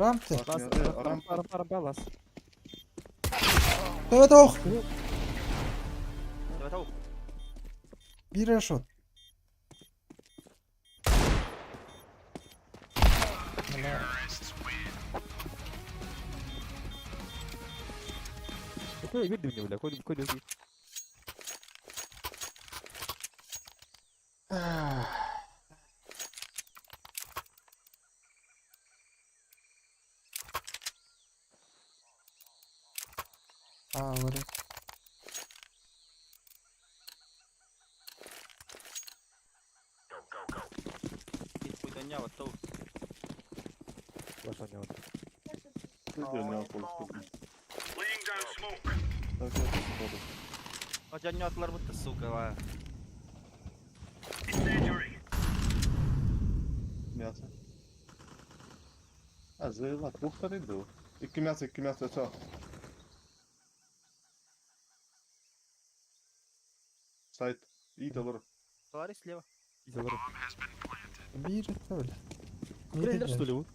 Ramtı. Balas. Evet oh. Давай тау. Bir reşot. Какой вид у него, бля, какой вид. Ağır. Хуйня, вот тау. Ваш он него. Laying down smoke. Хотя atlar bu da сука va. Incendiary. мясо зайла тухтар иду iki мясо çal сайт iyi de olur Товарищ слева. Изолор. Bir öyle. Трейлер, что ли, вот?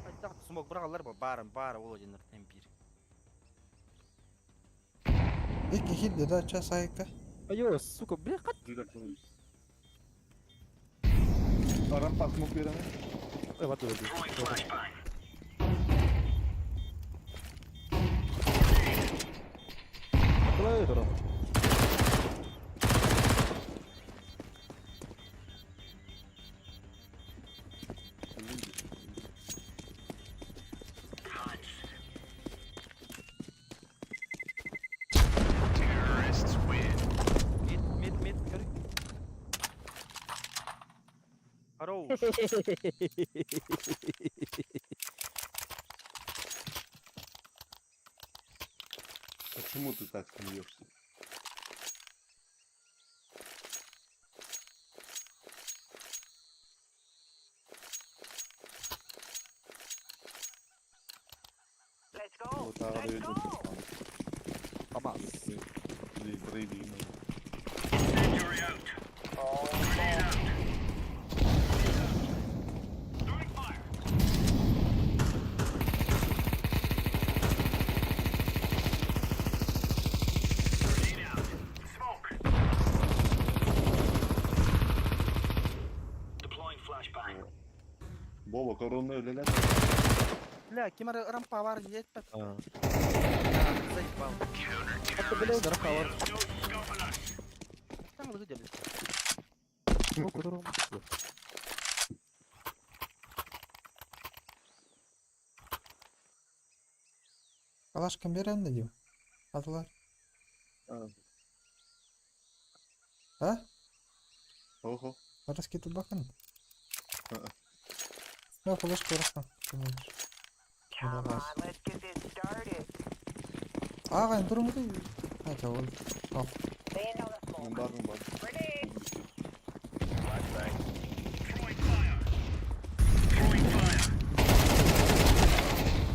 Айтак смог бралар ба бары Володинер темпир. İlk iki de açar sayıka. Айо, сука, бля, как? aram pasmok vereme Ой, вот это. Throwing flashbang. Давай это, Рома. Terrorists win. Mid. Körük. Хорош. почему ты так смеешься Let's go. вот так Let's идет go. Помаз. Incendiary out. Grenade out. Throwing fire. Grenade out. Smoke. Deploying flashbang. Baba korona öyleler Бля, кемер рампа var yetmez. А. Заебал. Это, бля, дорога. No scope on us. Там выйдет. O kadar olmuş bu. Калашкам берем de diyor. Adılar. Ha. Ha? Oho. Orası gidip bakın. Aa. Yok kılıçka uğraşmam. Kim bilir. Come Biraz. on, let's get this started. Ağayın durumu değil. Hadi oğlum. Al. Laying down the smoke. Bunlar var. Grenade.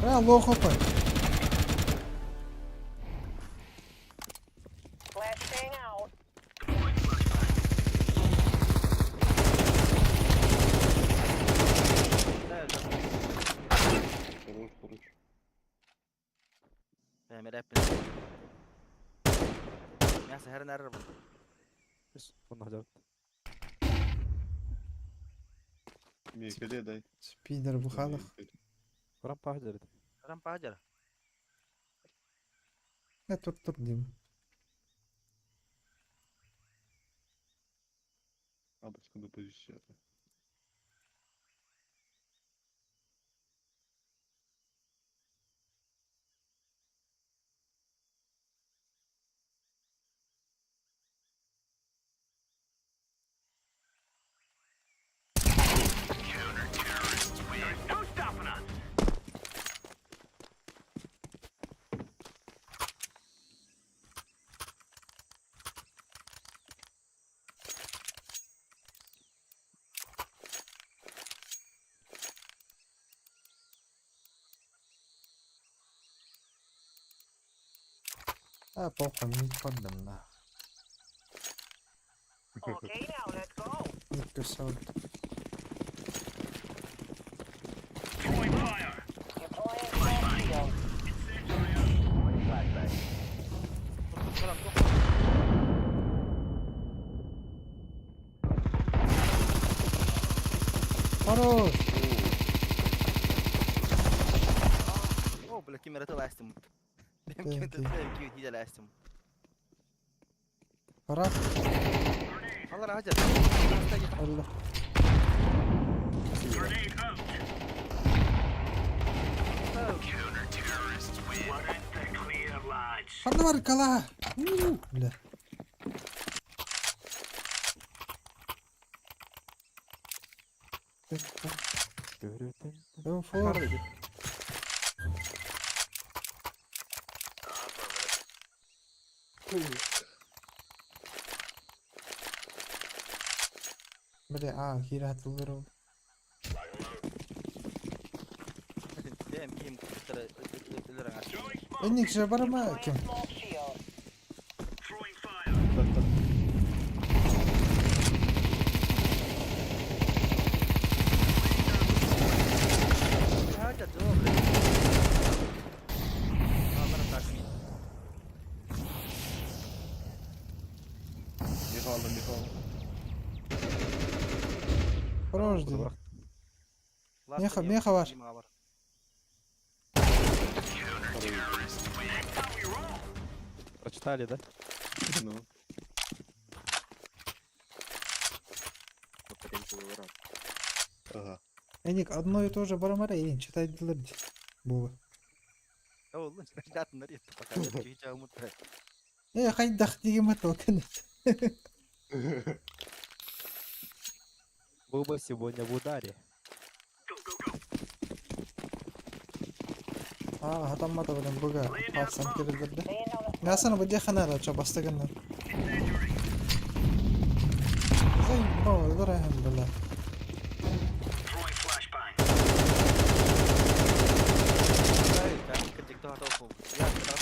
Ha low hopper. Flashbang out. Koruş. Ben merak ettim. Neyse her nerede bu? Biz bunu hadi. Miyekeli dayı. Speeder bu halık. Oran pahları. Ram pahajar. Ne tuttur diyeyim. Обычно позиция. No stopping us. Ha pokoj mi poddam na. Okay, now let's go. Nitto sold. Throwing fire. Deploying smoke shield. Хорош. Oh, böyle kim yaratı lastim. Benim Thank kim you. de kim hile lastim. Bırak. Allah hajar. Allah. Grenade out. Counter-terrorists win. What is the clear, lads? Hadi var kala. Bile. Görüyorsun. Ben for. Bile here hatırlıyorum. Benim kim kutlara ötüleren açtı. Throwing smoke. En yüksek var ama Deploying kim? smoke shield. Throwing fire. Hajar jawab. Allah takmin. Nihal. Хорош Burada değil. bırak. Meha var. Прочитали, да? Ну. Ага. Enik одно и то же барамара и читай дилерди. Буга. Oğlum sen nereye yaptın? Bak hiç umut yok. Хайдах деген это кенет. Был бы сегодня в ударе. Атаммата белән буга. Алсам кирелдерде. Laying down the Мясаны бу дехана ча бастыгыннан. Заебал, дурахым, бля. Throwing flashbang. Hayır, ben kırıcıkta hata okum. Ya, tamam.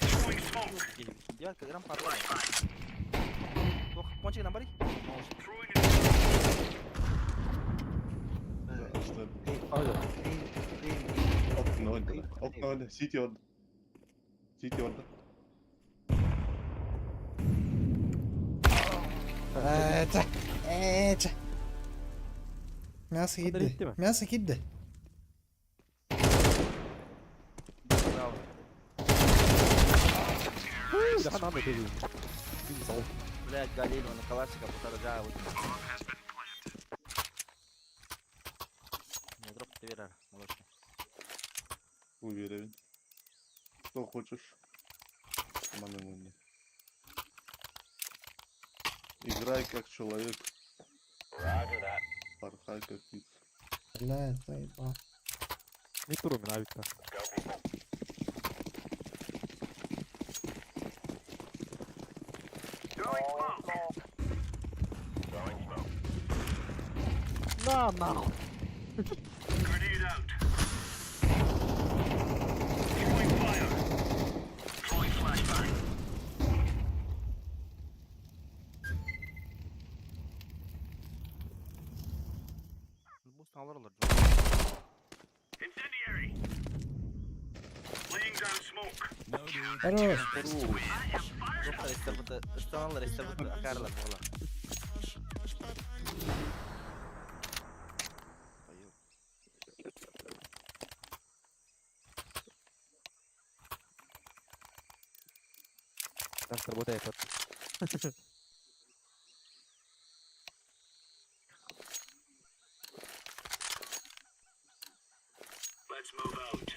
Throwing smoke. Dia ke dalam parah. Tuh, kunci nampak ni? Throwing İşte Hadi. okna orada. City orada. Эча. Мясо Подарить кидди. тебе? Мясо кидди. Bravo. Jahan anda dedi. Bir sol. Блядь, Галилева на калашика, полтора джа, вот. Не, дроп, ты верар, молочный. Уверен. Что хочешь? Маны. Играй как человек. Порхай как птица. Блядь, заебал. Bir turu min abi. Throwing smoke. Na nahуй. Grenade out. Throwing fire. Throwing flashbang. Boost alırlar. Incendiary. Laying down smoke. Хорош. Droplar istabıtı, ıstanarlar istabıtı, akarlar valla. Ayıl. Там сработает этот. Let's move out.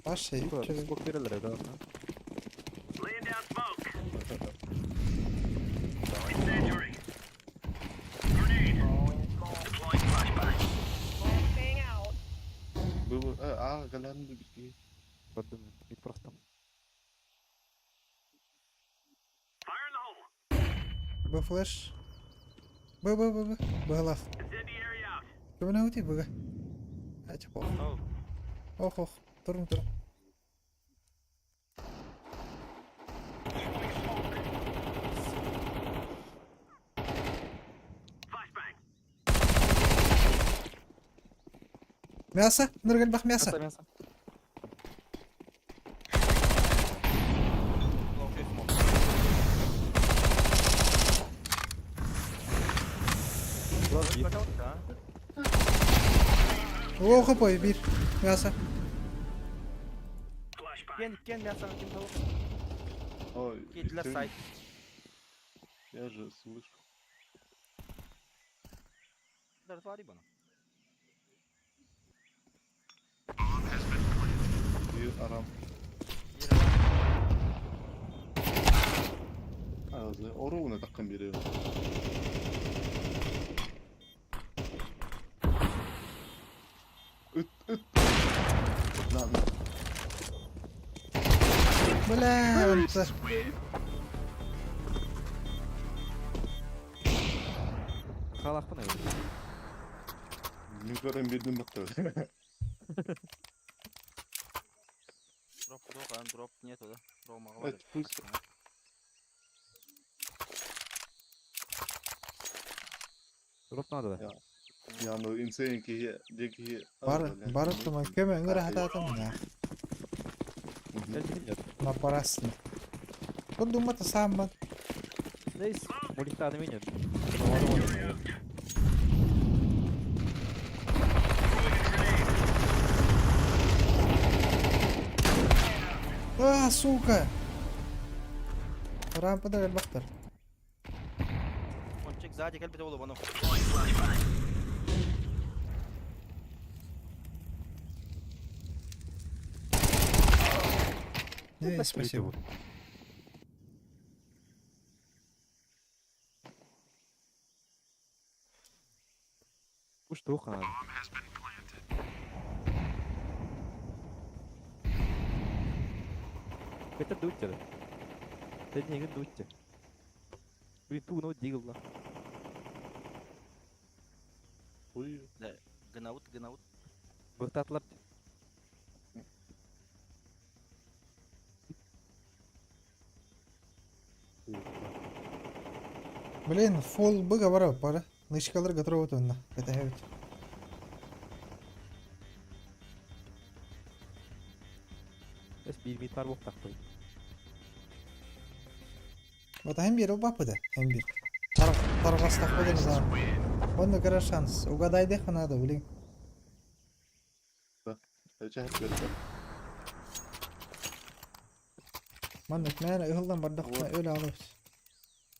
Başla yürü. Skok verirler evde. Laying down smoke. Incendiary. Grenade. Deploying flashbang. Flashbang out. Было... Галян беги. Подым. И просто. Fire in the hole. Bu flash. Bu. Bağla. Incendiary out. Kömene uti bu. Aç bak. Oh, Oh. Durun. Flashbang. Мясо. Ныргал бах мясо. Мясо. long face smoke. Bakalım da. O kapıyı bir. Мясо. Flashbang. Ken я сам kim tavuk. Ой, Кетлер Артём, сайт. я же слышу. Дар твари бана. И арам. Оруна таккан береби. Үт. На. Блядь. Халах bu ne? Микрофон бердим бактыр. Дроп нету, да? Рома говорит. Это пусть. Drop надо da. Я ну инсейн ки деки. Барып туман көмө ыңгыр хататым на. Gel gidin ya. Напарасны. Вот думата сам. Neyse. Molita adamı iniyor. Сука. Рампада гал бахтар. Он чек сзади, кальпи того вано. Спасибо. Уж туха надо. Это дутя да. Это не дутя. Блин, ту ну дигла. Ой, Гнаут. Бахтатлар. Блин, фул быга бара пара. Нычкалар готовы тонна. Это хевит. Эс bir mitar bok taktı. Вот хембир бапыда. Хембир. Таргас тахпыда да. Он гара шанс. Угадай дэх надо, блин. чай берди. Mandık mene ıhıldan bardak öyle alıyoruz.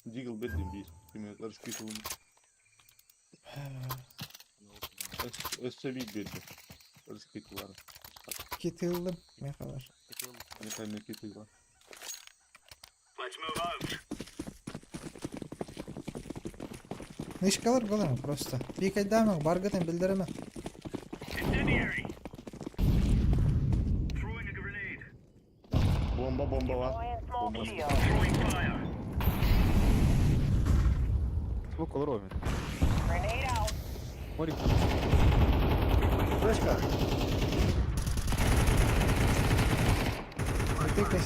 Jiggle bettim bir. Kime karış kesildim. Össe bir belli. Karış kesil var. Ketildim. Ne kadar? Hani kayma kesil var. Let's move out. Ne kalır bulamam prosta. Bir kay devam bargatın bildireme. Incendiary. Throwing a grenade. Bomba var. Deploying smoke Bomba. shield. Throwing fire. Smoke olur oyun. Grenade out. Mori. Başka. Tek şey.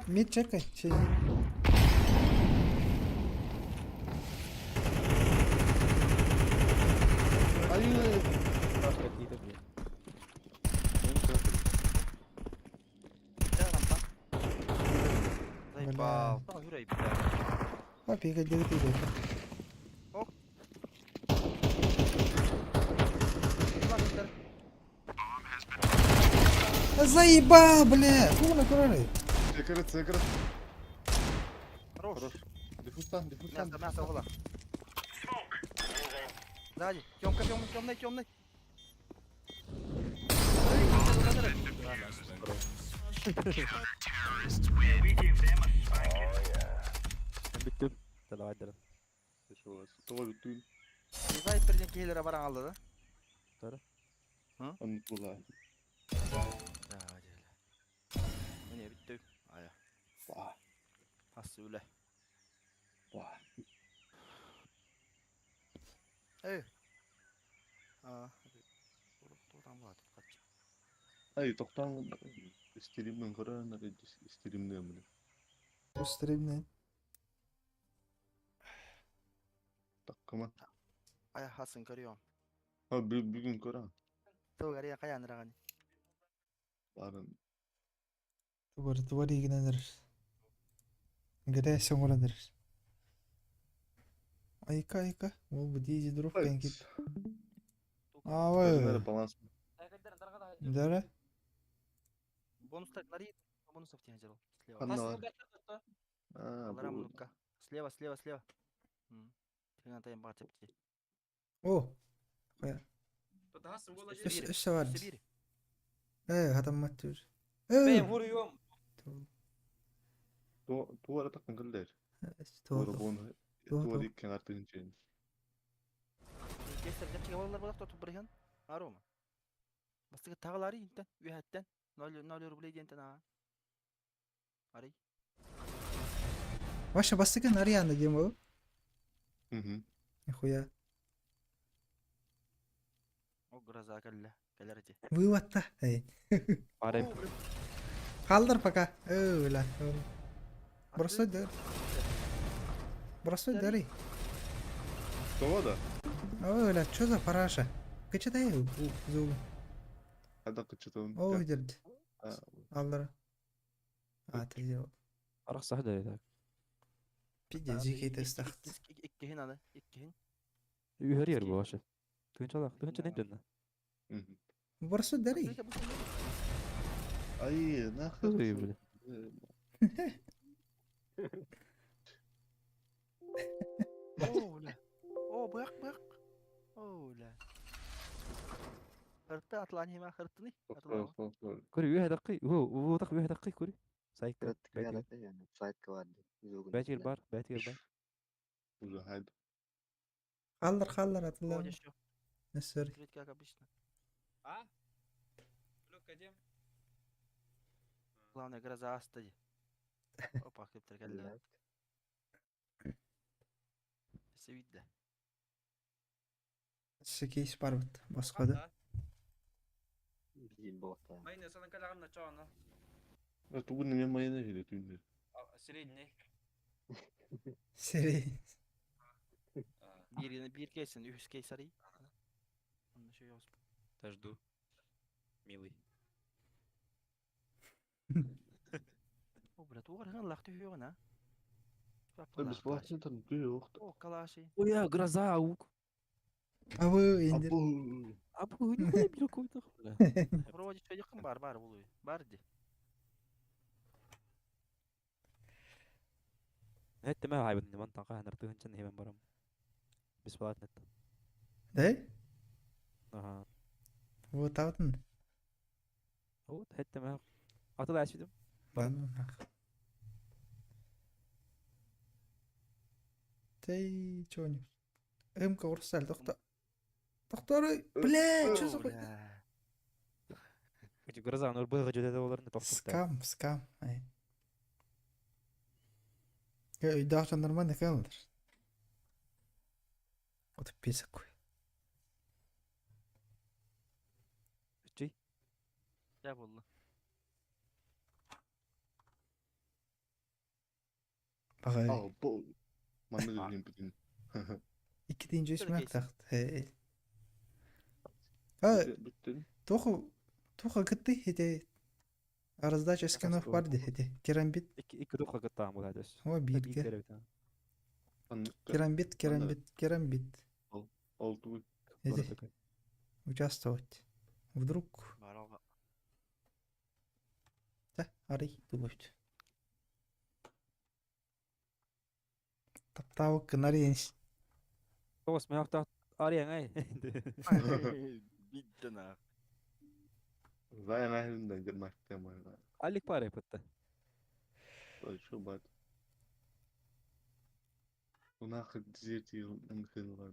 Mid çekay. Şey. Hayır. Başka iyi de bir. Заебал. Tamam yüreği bir daha. Ha bir kay dedi değil. Заебал, бля! Фу, на курары. Секрет. Хорош. Хорош. Дефустан. Мясо, угла. Сзади. Темный. We gave them a spanking. Ben bittim. Devam edelim. Doğru bütün. Zayıf birden kehilere varan aldı da. Anlattılar. Ya hadi hele. Bu ne bitti? Aya. Vah. Hası öyle. Vah. Ey. Aa. Doğrudan var. Kaç. Ay toktan streamden koran ada streamden mi? Bu stream ne? Takkaman. Aya hasın görüyorum. Ha bir gün koran. Tuh gari kayan rangan. Barın. Tuvar ilgilenir. Gede songulanır. Ayka. O bu dizi durup ben git. Aa vay. Balans. Dere. Бонус так, нари. Бонусов тебе взял. Слева. Anna var. Ha Лара bu. минутка. Слева. Тринадцать тайм бат тепти. O. Koyar. İşte var. Сибирь. Adam matıyor. Ben vuruyorum. Duvara takın kıldır. Doğru. Duvara bunu. Doğru. Duvara ikken artık için. Кестер жапчыга балалар болак тотуп барган. Арома. Бастыгы тагылары интен. Үһәттен. 0 рублей дентен а. Арый. Ваша bastıkın arayanda diyeyim o. Hı. Nихуя. О гроза келле. Келерди. Вывод-то. Hey. Arayım. Kaldır paka. Öyle. Burası der. Burası deri. Duvara. Öyle çöze paraşa. Kaçı da bu zul. Hadi kaçalım. O giderdi. Ha. Aldır. Atıyor. Arak sahada ya. Pide zikey testaht. İki hin adı. İki hin. Üher yer bu aşı. Kınç alak. Kınç ne dönne? Hı. Burası deri. Ay ne Kız iyi böyle. Оля. О, бык. Оля. Hırttı atılan hemen hırttını. Kuri üher dakika. Bu tak üher dakika kuri. Sayık. Betir bar. Уже haydi. Kaldır atılır. Оля şu. Ne sır. Крит как обычно. А? Лукадем. Главное гроза астади. Опа, криптер geldi. Все видно. Sikey sparvat. Басқада. Майна sana kalan na чана. Ya tu bunu ne mayına hele tünde. Средний. Seri. Bir kesin, üç keysari. Onu şey yaz. Жду. Милый. O brat, o arhan lahtı hüyor na. Biz bu açıdan yok. O kalaşı. Oya graza avuk. Avı indir. Abu ne kadar bir koyduk. Проводить çocuk bar buluyor. Bardi. Hette mä haibun niin monta kahden tyhjän sen hieman param. Bis palat net. Đấy, Aha. vô tao tin. Oo, hette mä. Ata da asvidim. Lan. Тей, чё не... М-ка урсаль, Доктор, бля, чё за... Бля. Эти гроза, но было жөдеді оларын тоқтықта. Скам. Ай. Үйдегі жандар ма не қалдыр? Отып бесік қой. Үтчей. Ya buldu. Бағай, 아, 뭐 만나주님 분인. екі дейін жөйсі ме Келгейсің. ақтақты. Хей. Бүттен. Туха гытты хеде. Раздача скинов бар де хеде. Керамбит. İki dokka gıtta mı hades? О, битке. Керамбит. Oldu. Хеде. Участвовать. Вдруг. Баралга. Да, арай, думаешь. Таптау кынарыйынш. Toos me hafta arayan ay. Bitti ha. Zaten ahlinden girmekten var. Alik para yapıttı. Şu bak. Buna hak dizeti mümkün var.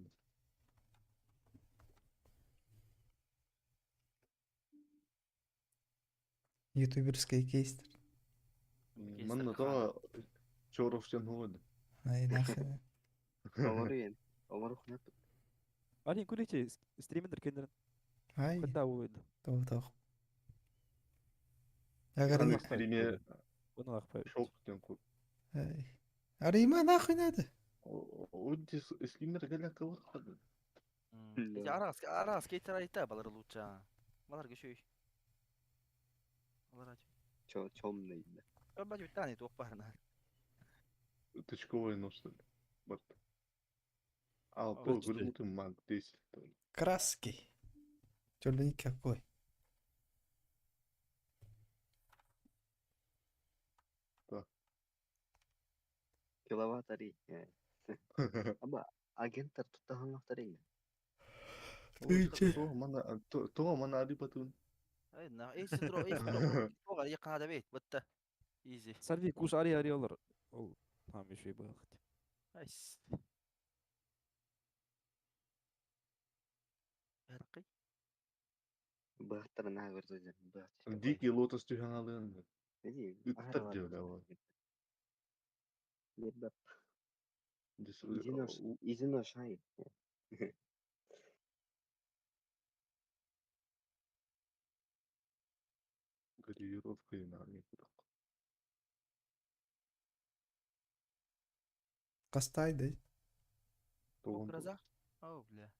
Ютуберский кейстер. Манна то Чоровчан oldu. Ай, нахрен. Говори, Омар хунат. Arayan kuliçi streamer kendirin. Ай, Kıtta uydu. тоқ. Агарин. Hani stream'e Bunu akpa. çok can kur. Ай. Арыйма нахуй надо. O streamer gelen kıvır kaldı. İşte aras getir ayta balar lucha. Balar göşüy. Balar acı. Çom neydi? Ben bacı bir tane top var lan. Тычковый нож, что ли? Вот. А, вот по что ли? груду маг 10. Краски. Чё-то никакой. Киловатт ари. Ama agentler tuttahanlıkları iyi. То мана ари батун. Ay na eş sidro. O kadar yakın hada beyt. Bitti. Easy. Sarvi kuş arıyorlar. Ol. Tamam bir şey bak. Nice. Erqi. Bıhtırına göreceğim. Дикий лотос тюхан алын. Ne Üttür diyor da o. İzin aşağı. Гравировка и на никуда. Қастайды. Гроза. Ау бля.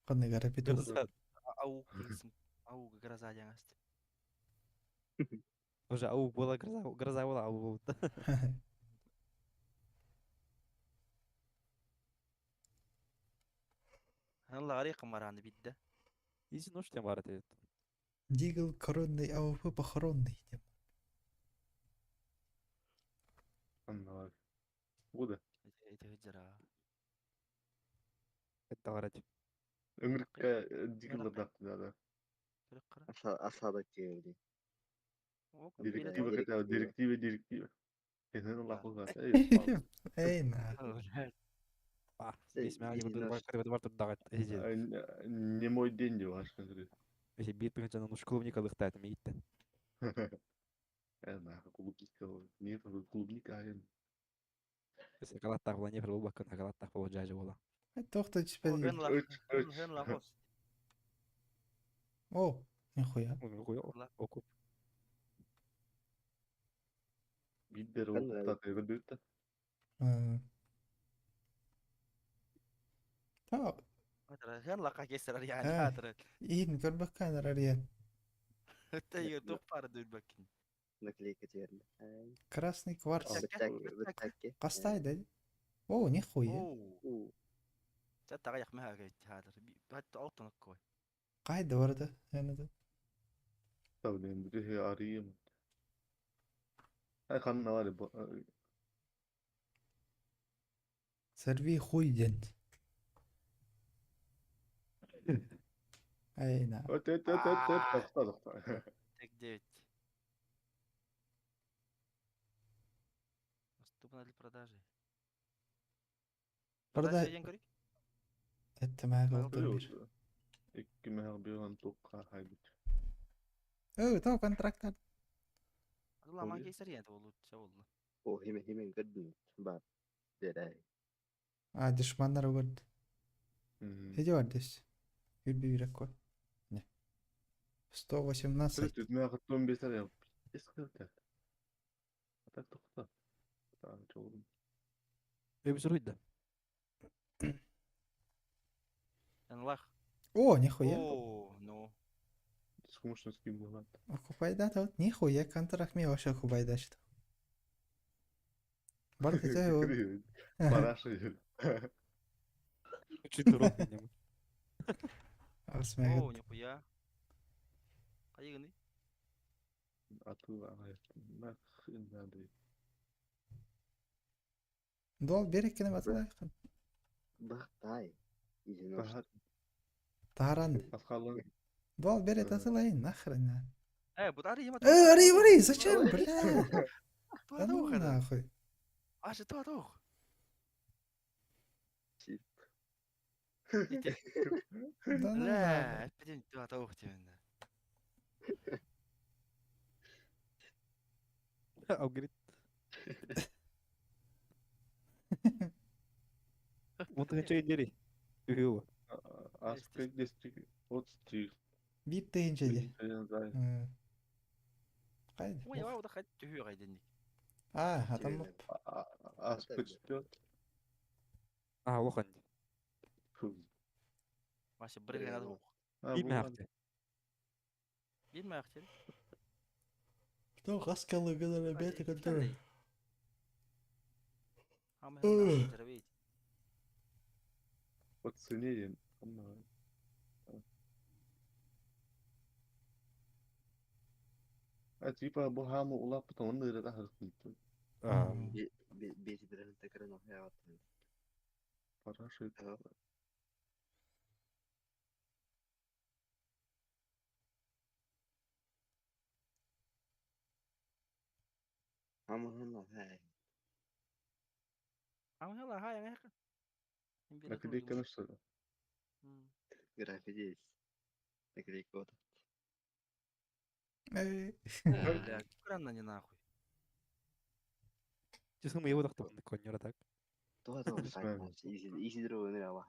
Қандай гарапит. Ау кылсın. Ау гроза жаңаст. Уже аук была гроза была аук болду. Allah arayı маранды бидде. Изи нож тем бар evet. Дигл коронный, а ОФ похоронный. Анна. Года. Эти хыджара. Kıtta var hadi. Ömürke dikil adaktı da. Kırık kırık. Aşağıdaki evde. Директива. Kesin Allah korusun. Эй, на. Ah, Şey, ismi hadi izin burada nож. var dagat. Не мой день diyor aşkına. Если бит пинчана ну школовника лыхтает мейте. Клубника. Нет, клубника. Если галаттах была не был бакан, а галаттах был джажи была. Тоқта чпеди. Хен лахос. О, нихуя. Ну, хуё. Оку. Бидер Ben de- так öldü. Та, Хен лака кесер yani Ha. hatırı. иин көрбөккөн арария. Тайгер топ пар дөлбөккин. Наклейка жерinde. Красный кварц. Бıttaki. Қастайды. О, нихуя. Oo. Çatta yak meha gayet hatır. Hatta altın koy. Қайда барды? Яныда. Tabii ben bir şey arayayım. Ay kanına var ya. Сорви хуй дент. Айна. Öt. Toxta. Тек 9. Доступно для продажи. Продажи деген көрейік. Это моя Мал голда Yok. bir. 2 megal bir toqqa haygut. То контракт. Adıl aman Oluyor. keser yani oldu. Şey oldu. O hemen kadın. Bak. Deray. Düşmanlar öldü. Иди здесь. Юрби Виракой. Не. 118. Сөйтіп мен қатты бесер я. Ескілді. Ата тоқта. Жолым. Öbür oyunda. Yanlах. О, нихуя. О, ну. Скучно с кем было. Кубайда тут. Нихуя контракт мне вообще кубайда что. Барка тебя. Параши. Üçüncü rol benim. О, Асмегат. нихуя. Кайгыны. Ату ағай. Нахрен надо. Дол берек кене батылайкын. Bak tay. İzin olsun. Таранды. Асқалың. Дол берет атылайын. Нахрен. Bu da arayayım. Ари, зачем, бля? Да Туа ну тух это. нахуй. Аж туа тух. Чип. Да ну нахуй. Ля, пойдем туа тух тебе. Upgrade. Muntahın çayı nereye? Yok. Аспект 10 33. Бип deyince de. Кайда? Ой, я вот хоть тюрю гайденник. Адам Тюрю. Аспект 4. Aa, okan. Вообще брыгай надо ух. İyi mi yaptı? Bilme актер. Что раскалы гадали бета который. Ама я тервейт. Оценили. Типа bu hamı ulap tutan da da hırkıntı. Aa, Bezi bir tekrar o hayatım. Paraşüt. Ama hınla hay. Ама я лахай, я хэ. Nakide kanıştı. Grafideyiz. Tekrar kod. Бля, крана не нахуй. честно, мы его так там конёра так. Doğa doğa Biz sayma. İyi drone ne var?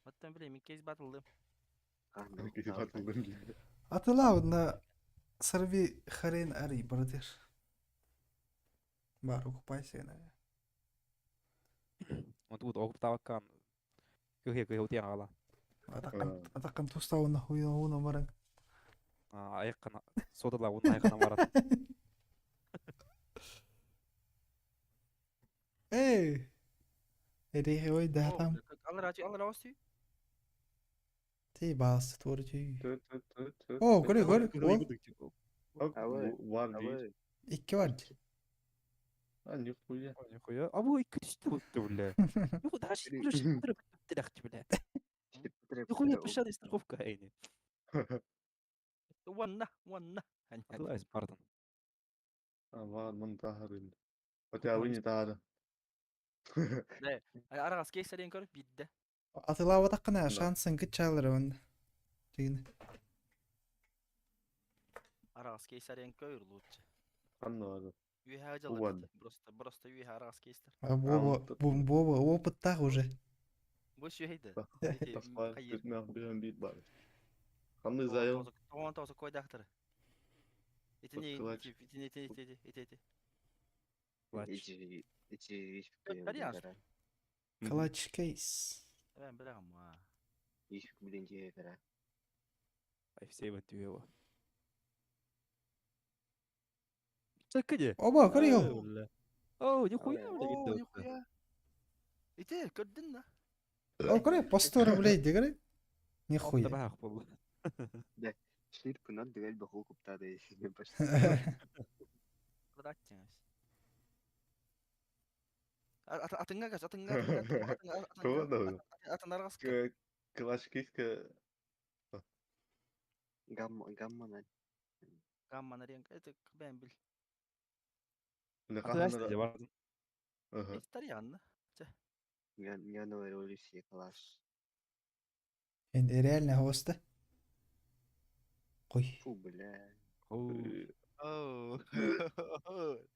Вот там, бля, микейс батлды. Nakide batıldım gibi. Атылау на сорви хрен ари, братиш. Бар, окупайся на. On tuut okup tavakkaan. Kyllä tien ala. Атакан тустау на хуй на маран. Ayakkana sodalla on aikana varat. Эй! Эри ой да там. Алла расти. Ти бас творчу. Tüt. О, göre. Var değil. İki var. Ha nihуя. Nихуя. А вы кричите вот бля. Ну даже ключ трахти, бля. Нихуя пошла страховка айни. Ванна. Класс, pardon. Var mı taharın. Ötevini taharı. Арагас кейсерин көрүп бидде. Атылау атакана шансын кычалыр он. Тигин. Арагас кейсерин көрүр лучше. Kanlı var. Юха Ладно. жала. Просто юха арагас кейстер. Боба опыт уже. Бош юхейде. Tasma tutmayan bir bit var. Kanlı zayo. Тоон тоосо койдактыр. Итини Кылач. ити. Клач. İçi Алианс. Калач кейс. Ben bilagam ha. hiç bilince kadar. Ай, все вот его. Так где? Оба, көрüyor. О, нихуя, О, бля. нихуя. Ите, көрдүн да. О, көрüyor. Постор блейд дигээр. Хуя. Нихуя. Бах был. Şirk bundan düvel bir hukukta da yaşıyor. Квадратчыңыз. Atınga kaç, atınga, atınga, Doğru da. atınlar kaskı. Класс кейска. Gamma lan. Gamma renk, ben bil. Atı versin vardın. Aha. İster yanına. Я на революции класс. Endi реально hosta. Koy. Фу, бля. Oo. Oo.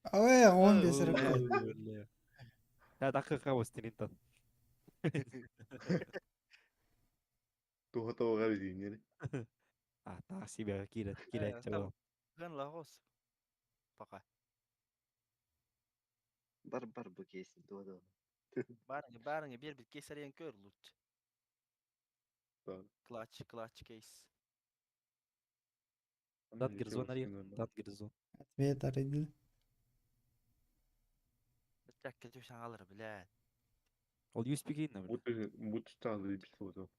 Aa 15 rekord. Ya dakika was Tintan. Tuh tahu kali ini nih. Ah, taksi biar kira coba. Gan la hos. Paka. Бар bu kesin doğru. Barınge bir keser yen kör lut. Tamam. Clutch case. Dan girzon arıyor. Dan girzon. Ответ araydı. Çakke tuşan alır bile. Ol USB giyin ne böyle? Мут стал эпизоду.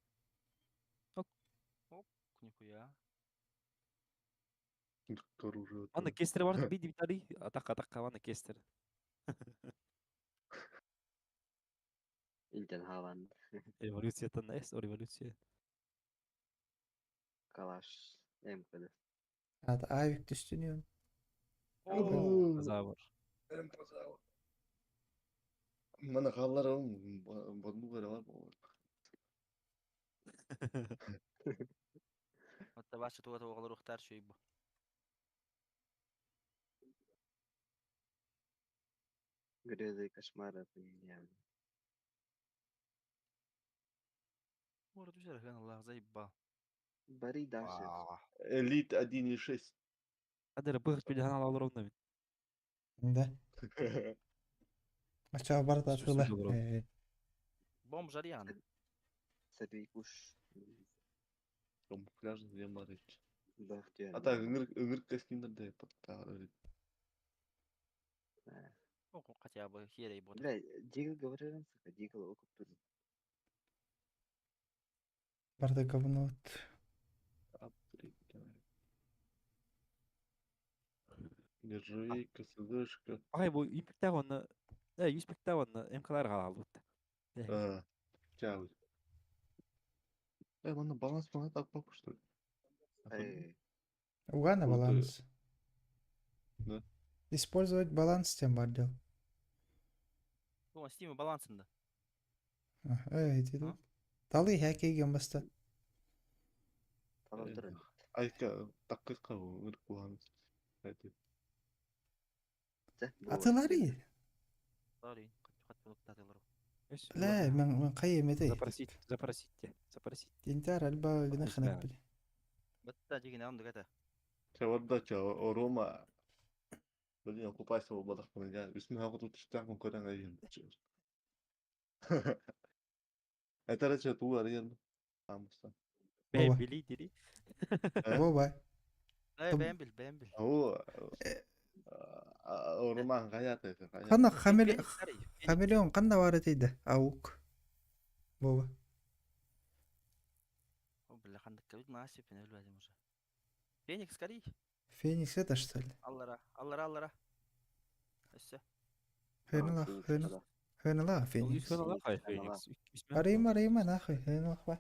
Nikuya. Доктор уже. Anne kestere vardı bir tane atak anne kestere. İlten havan. Evolüsiyatan es o revolüsiya. Kalaş. Em kadar. Hadi ayık düştünüyor. Oo, kaza var. Em pasal. Mana kallarım. Bunu kadar var mı? Hatta başta tuğa olur uktar şey bu. Грязые кошмары yani. Bu arada güzel gan Allah zayıbba. Bari дальше. Элит 1.6. Hadi bıht bir tane alır onu. Da. Aşağı barda Şu atıla. suyu olur. Bom жарян. Садый kuş. Камуфляжный ямарыч. Бахтияр. А так, ыңгыр кескиндер де патта. O хотя бы херей будет. Бля, Дигл говорил, сука, Дигл окуп тур. Barda говно. Нержавейка, СЗшка. Ay bu ipikte onu. 100 pikte onu. Emkalar kaldı. А, тягу. Мана баланс мана так похуй, что ли? Эй, Угана Вот, баланс. да. Использовать баланс тем бардел. Bu Steam balansında. Evet dedi. Dalı hacke'e bastı. tamam durun. Ayka, takıska o, ыңгыр куланыс. Hadi. Atılar iyi. Sorry. Kat bunu tatılır. لا من قيم يدي. Zaprosite. انت البا نخنق بلي. Batta jigine andı kata. Чаварда ча, Орома. Блин, окупайся в обладах понедельник. Весьма тут штангом коден один. Это речь ту арен. Амста. Ben bili dili. بابا. Ay ben bil. О, Орома гаята. خنا خمليون قنا وارديده اوك. بابا. O bile kandık kabit nasip ne öyle lazım. Phoenix kari. فينيكس это что ли? Allara. Esse. هنا لا O فينيكس. 100 kan Allah kay Phoenix. ريما ناخي هنا اخوة.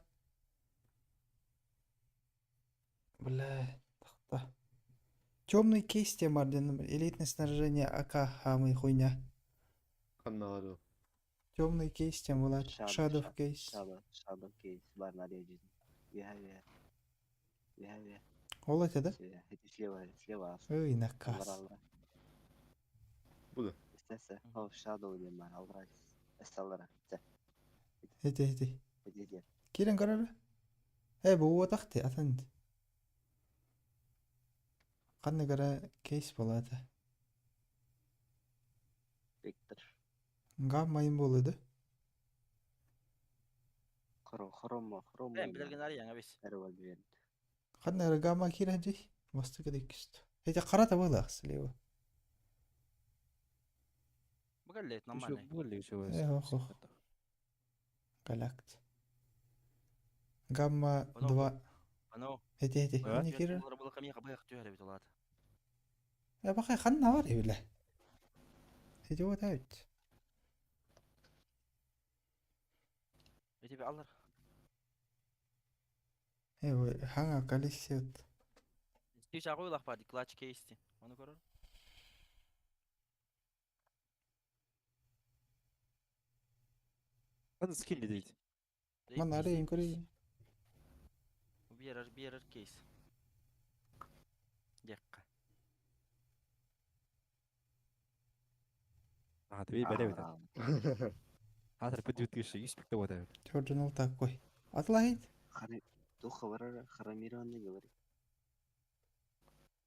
Бля, тахта. Темный кейс тем орден. Элитное снаряжение АК хамый хуйня. Канаду. Темный кейс тем влад. Shadow кейс. Shadow case var nereye ciddi. We have. Ол это да? Слева. Ой, наказ. Bu da. İsterse. Oh, Shadow diyeyim ben. Allah razı. Esallara. هدي. Hadi. كيرن قرر. بو تختي أثنت. قلنا قرا كيس بلاته. Victor. قام ما ينبول ده. Xorom. Ben bilirgen arayan abis. Erval bir. قلنا رقام ما كيره جي. مستقد كست. هي قرأت ولا أخسليه. Bu gallet Şu namane. bu öyle şu. أخو. قلقت. قام 2. Ano. هدي. هني كيره. Bu kamiye kabaya kıtıyor hele bitolat. بقى خلنا وري ولا. هدي هو تاوت. Эти алар. Ой, ханга колесет. Стив шагойлах барды клатч кейсти. Onu көрөр. Аны скин не дейді. Ман арайын көрейін. Bir кейс. Декка. Ады бәле өтеді. Хатыр бүт өткіші еспекті өтеді. Jordan ол так қой. Атлайын. Духа варара харамированный говорит.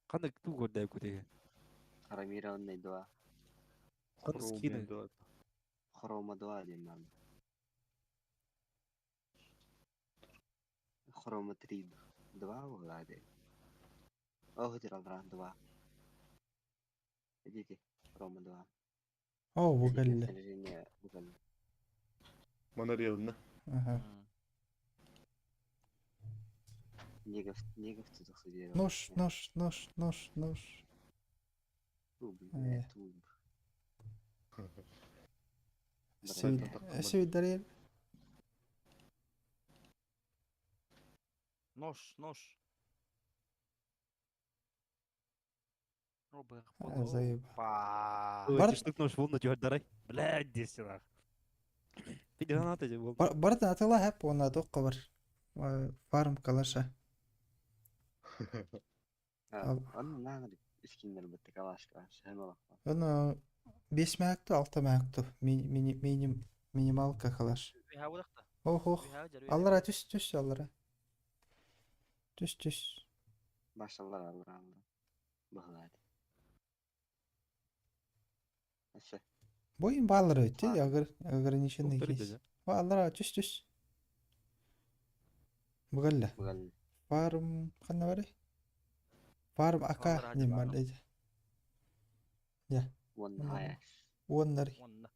Қандай ту көрді көтеге. Харамированный 2. Аны скины. Хрома 2 дем надо. Хрома 3 2 вроде. Ох, тиралдра 2. Идите. Хрома 2. О, бұғылы. Снаряжение выгодно. Моноревно. Ага. Негов тут ходил. Нож. Әсі дарер. Нож. Заеб. Бар штук нож волны жөрдарай. Блядь, десін ақ. Ты граната же бол. Барды атыла хәп, оны тоққа бар. Фарм калаша. Оны нағыр eskинler bitti kavaşka. Şema bak. Оны 5 мәкту, 6 мәкту. Минималка калаш. Bir havudakta. Ох. Bir havucar. Аллара түс, аллара. Түс. Başlarlar alır. Bağladı. Aşağı. Бойын балыр өтті, ограниченный кейс. Аллара түс. Бұғылы. Bağladı. Фарм, қанна бары? Фарм ака не бар дейді. One high. Оннары. Onunla.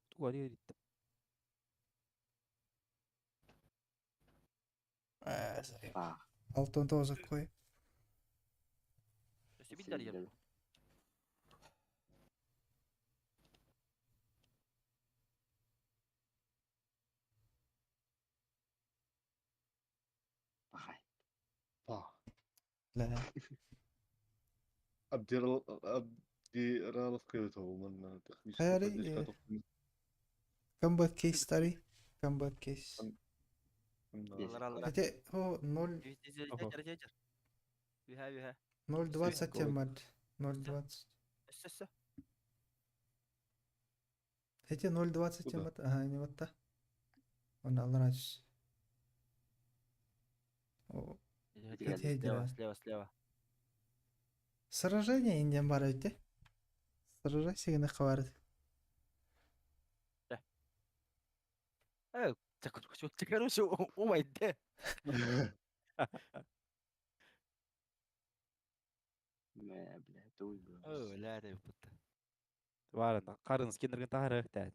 Ту ария дейді. Ah. 6-9 қой. İşte bir der yapı. Bakay. لا Abdiralov كيف هو من تخميس خياري. كمبات كيس تاري. كمبات كيس. هتي هو 0 Yeter. Ühe. 0.20 темад. 0.20. Össe. Хети 0.20 Куда? темад. Ага, не вот та. Он алрач. О, Слева. сражение инден бар өйте. Сражай сегені қаварды. Короче, умайды. Бля, туй. Öyle de yapıttı. Барында қарын скинерген тағыр өтті.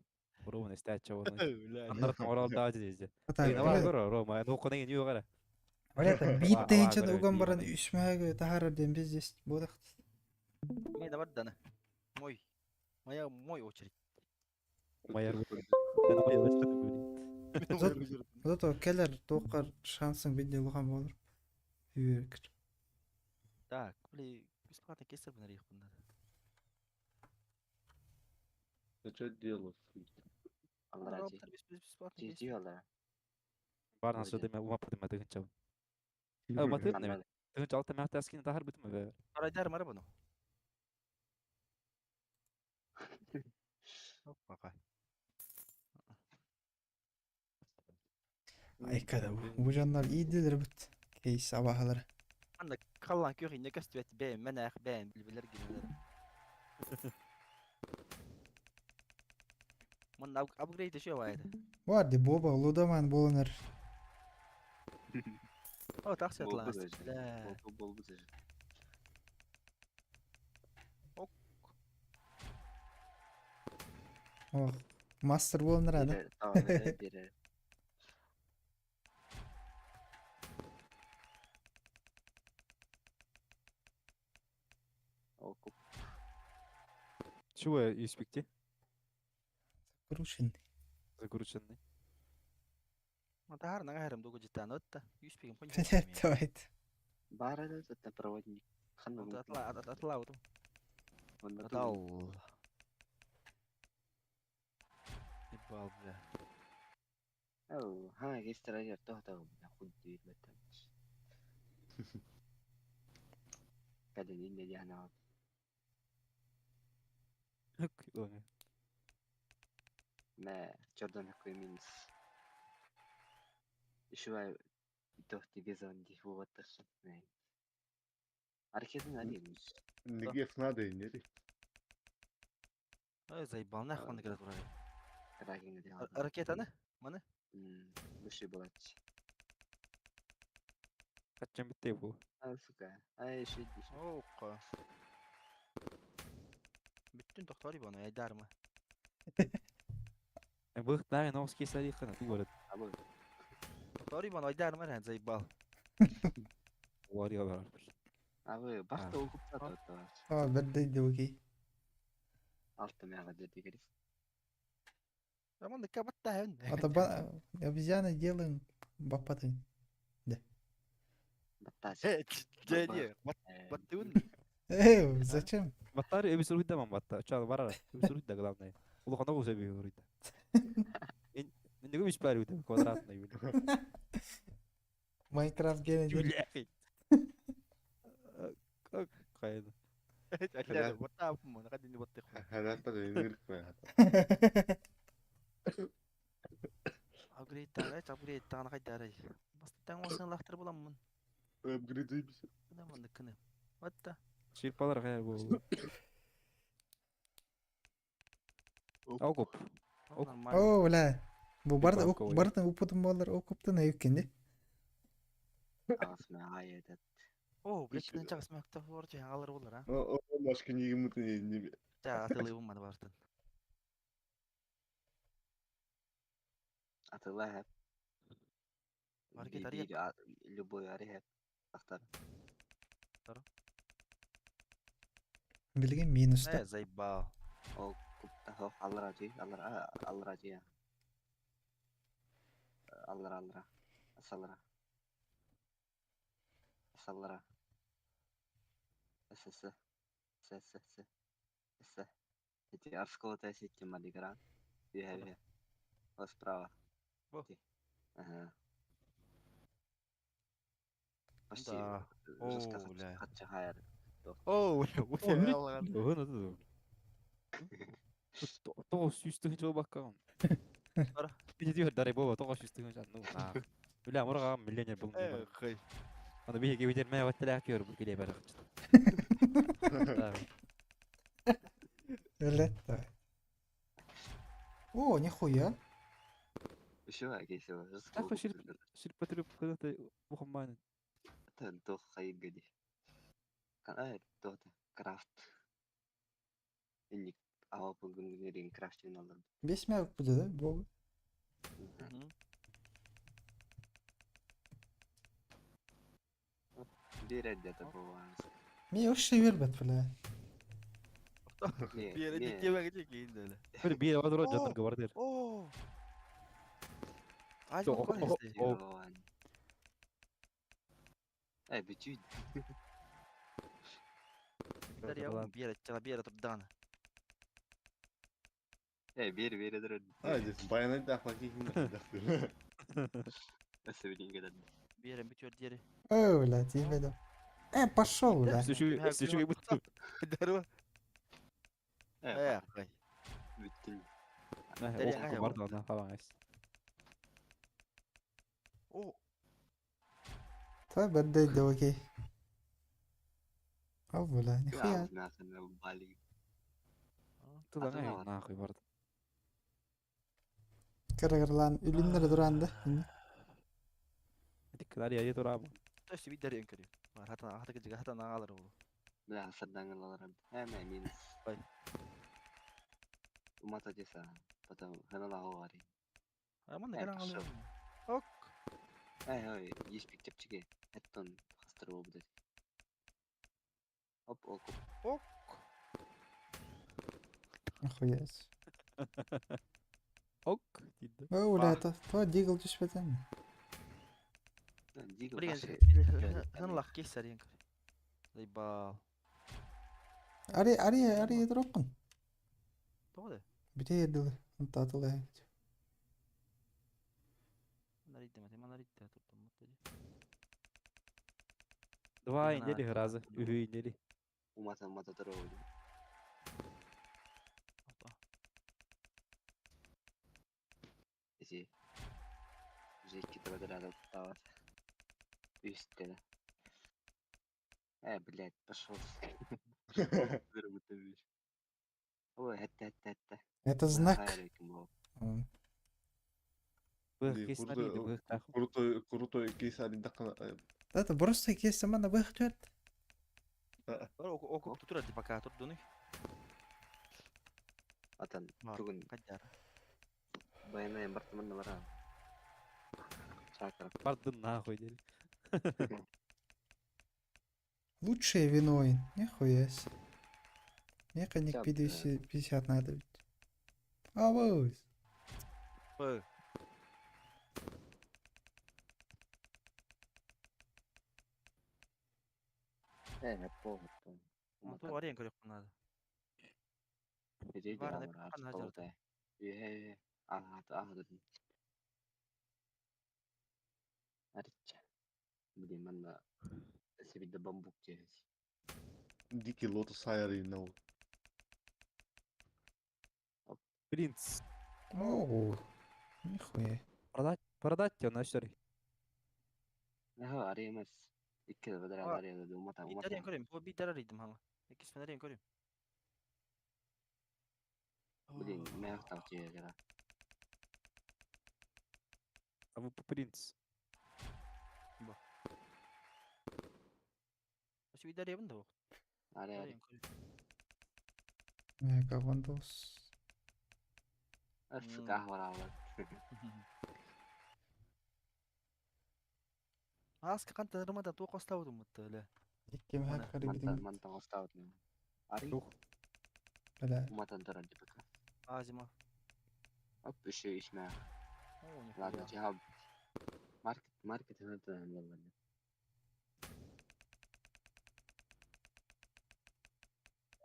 Ұруын істәтші оны. Öyle. Андардың орал дағды дейді. Ата, Ейна бар көрі, Рома, оқынан ең еу қара. Валята, бит дейінчен Ага, уган ага, баран ага. үсмәгі тахарырден біз дес. Бодақ. Мейда бар дана. Мой очередь. Майар бұл. Яны майар өтті. Зато келер тоқар шансың бенде ұлған болыр. Үйеркір. Так, бесплатно кесар бін рейх бұнда. Что делать? Алради. Бесплатно кесар. Ciddiyorlar. Барна сөдеме, умапыдыма дығынча. Батыр не? Дығынча алты мәқті әскені тағыр бүтімі бе? Parayдар mı bunu? Hoppa. Айкада, bu canlar iyidir büt. Кейс абахалары. Anda kallan köy ne gösteret beğen menak beğen bilbiler gibiler. Mun upgrade şey vardı. Vardı boba, ludaman bolunur. O taksiyat Bol lan. bu da. Bol bu da. Oh, master bolunur hadi. Biri tavada biri. Okup. Чего еспекте? Закрученный. Закрученный. Ата харна гайрам дугу житан отта. Юспигин пон. Блядь, давай. Бара да это проводник. Ханна Ата атла уту. он Атал. Ебал, бля. أو ها يستريح تهته ياخد مثلا كذا إن دي أنا Ой, ما جوردن هكويمينس شوية تهتي جزان دي هو التخن يعني أركيدنا عليه مش Негев надо и нери. Ой, заебал, нахуй он играет вроде. راجعين دي Ракета, не? Мане? مش بلاتش Kaçacağım bitti bu. сука أي شيء دي Оқа. Bütün doktori bana eder mi? Быхт на нос кисари хана тugorad. أبو Doktori bana eder mi? Ben zaybal. Wari var. أبو بحث وقف تطور اه بدي دوكي. ألت ما غدا دي كده Ama ne kapatta hen. Ата обезьяны делаем бапаты. بطاش Jadi, batun. Зачем? Battari öbür sürü demem batta. Çal var ara. Öbür sürü de главное. Ulu kana bu seviyor orada. Ne gibi ispari bu kvadratna gibi. Майнкрафт гены делаем. Бляхи. Как кайда. Acayip batta mı? Ne kadar batta. Hayatta da yenildik be. Upgrade tane, upgrade tane kadar. Bas tane olsan lahtır bulam mı? Upgrade bir şey. Ne man kını? Batta. Çırpalar kayar bu. Okup. Normal. О, бля. Bu barda Бабка barda upudum bollar okuptu ne yükkende. خلاص معايا ده Oo, bilekten çakas mekta orca alır olur ha. O başka niye mutlu ne Ta atılığı bulmadı bardan. أطلعها Hareket arayıp. любой أريها أختار Bilgin minusta. Ne zaybal. أو كنت أهو الله راجي الله راجي الله أصلرا اس эти арскота сети мадигран вия о справа Во. ага почти Да. жестко О, бля. хатча хайр Oo, Allah. Öyle de. То süstü жол bakkan. Ara. Bir diyor dare baba to süstü jan no na. Bile amora milyoner bulun. Ey, Ana bir gibi der me vattela akıyor bu gele barak. Öyle. Давай. О, нихуя. شو هيك شو جستك Так şirpatırıp kızı bu hamman. تدوخ خيق دي كان دوتا كرافت إني أو بقول كرافتين الله Besmeyek bu da bu. دي ردة هو Mi o şey verbet bile. Bir yere dikye bakacak ki öyle. Böyle bir yere var canlar var der. Oo. Aç Yo, bak o- işte. o- اي بتجود Der ya bir yere turdana. اي بيري درد Hadi bayanı da fakir بس بدين كده Bir yere bitiyor diğeri. Öyle demedim. Пошел, бля. Şu gibi bu. Der o. اي Kay. بتجود Ne o var da ona falan es. Oo. Tabii بدي دوكي. О, бля, нихуя. عاوز ناخذ بالي Tulan ne na koy var. Kırgırlan ürünleri durandı. Dikkat ya yeter abi. Taşı bir der yankırıyor. Var hatta gıcık hatta nağalır o. لا صدقني الله رب ما مين طيب. وما تجسا потом هنا لا هو غري Ama ne Evet, kadar alıyor. şu. Ok. اي هاي يشبك تبتشكي هتون خسر وبدت هوب اوك Ok. Нихуя. ولا تو ديجل تشبتن ديجل بريغن قاشي هنلق كيسر ينكر ليبال أري يدرقن توده بتيدل أنت أطلع نريد ما نريد تطلع متجي Два Именно недели это, раза, ну. үһү недели. وما تضرب إيه زي كده بدل هذا الطاوات يستنى блядь пошел ضرب التبيش هو هتا Это знак. عليك مو Бых Или кесін арийді, бых таху. крутой кейс арендаққа Это просто если мана выхтет. окуп турар ди пока турдуны атан бар бүгін кадяр баянайын бартымында бара шакыр Бардын нахуй дели. Лучшее вино. Нихуя себе. Мне коньяк Сейчас, 50 надо ведь. Авось. Ой, похуй ту арен көрөк надо Jadi Var, dia ne amar kapan artikel ajar teh. Iya, ahad. Арича. Блин, man себе до бамбук тягать. Дикий лотос арендау. Принц. О, нихуя. Продать тебя на сёрі. Ага, ари эмес. Икки бедер Aa, ари да умата bir arayın göreyim. Bu bir araydım ama. İkisini arayın göreyim. Блин, мягко так тягать. А вы по принц. Şu bir arayın da o. Ари. Arayın göreyim. Мега Windows. Арсыках варалат. Aska kan tanırmadan tu kostavudum muhtemelen. Дикий мега Mana? харибдин. Мантан остават. Ари. Тух. Бля. Уматан таран типа. Azima. Оп, еще ишмя. Oo, ne Ладно, ya. тихо. Маркет это нормально.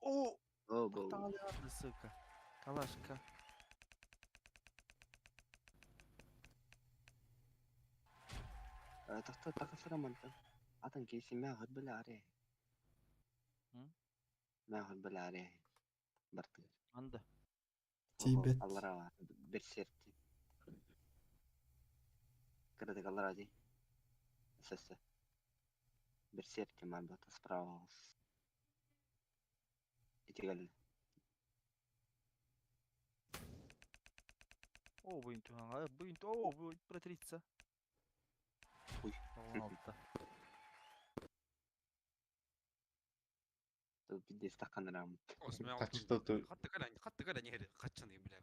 Oo, О, был. hatalı sıka. Kalaşka. تختار تخسر منطقة عطن كيسي ما غد بلا عليه ما غد بلا عليه برتر Anda. Тибет. الله روعة برسيرتي كردك الله راضي أساسا برسيرتي مع بطا سبراو يتقل Oo, bu intu ha. Bu intu. Oo, bu imperatrica. Uy. Altta. بدي استقن رام Качеството. қатты қара не қатшаны бля.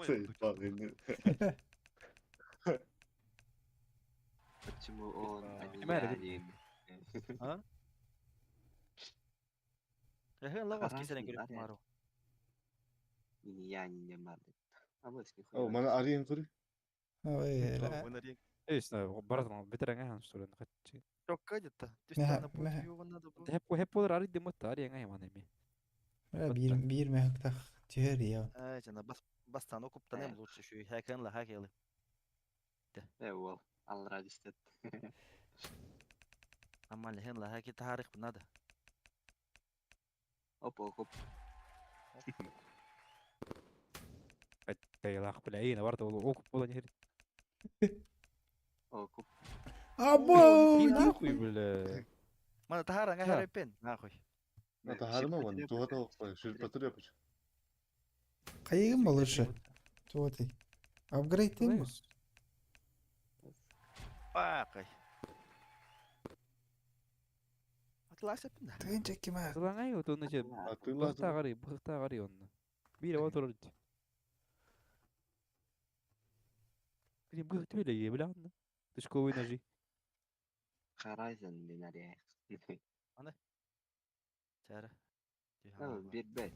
Заебал, почему он а не Кемер, я видно. один Ha?Ehen lavas Хороший, keseren görüp hadi. maro. не я не мады а вот О, мана ариен көрі. Ой, Ees, baradama veteran ähän sulle katsi. Çok kaydıtta. Mehe- Düstana bu mehe. yuvana da bu. Hep olur ariddi mutta arien ähman emi. bir мега так теория. Cana bastan okup da ne bulursa şu hakanla hakalı. ايوه الله راضي استد Ama lehen la haki tarih bu nada. اوب Teillä on kyllä iina varta ollut ukuppulla niin heri. اوب Abo! Nahkuy bile. Mana taharan Ha. pen. Nakoy. Ата харма вон, туғата оқпай, шүрпатыр япыш. Қайығым болыршы. Туғатай. Апгрейд дейм ба? Bakay. Atlas pen. Тыгын чекке ма. Sılan ay otu onu şey. Bıhta gari onu. Bir de oturur. Benim bıhtı bile iyi bile anla. Dış kovu enerji. Horizon بنادي Cara. бербет.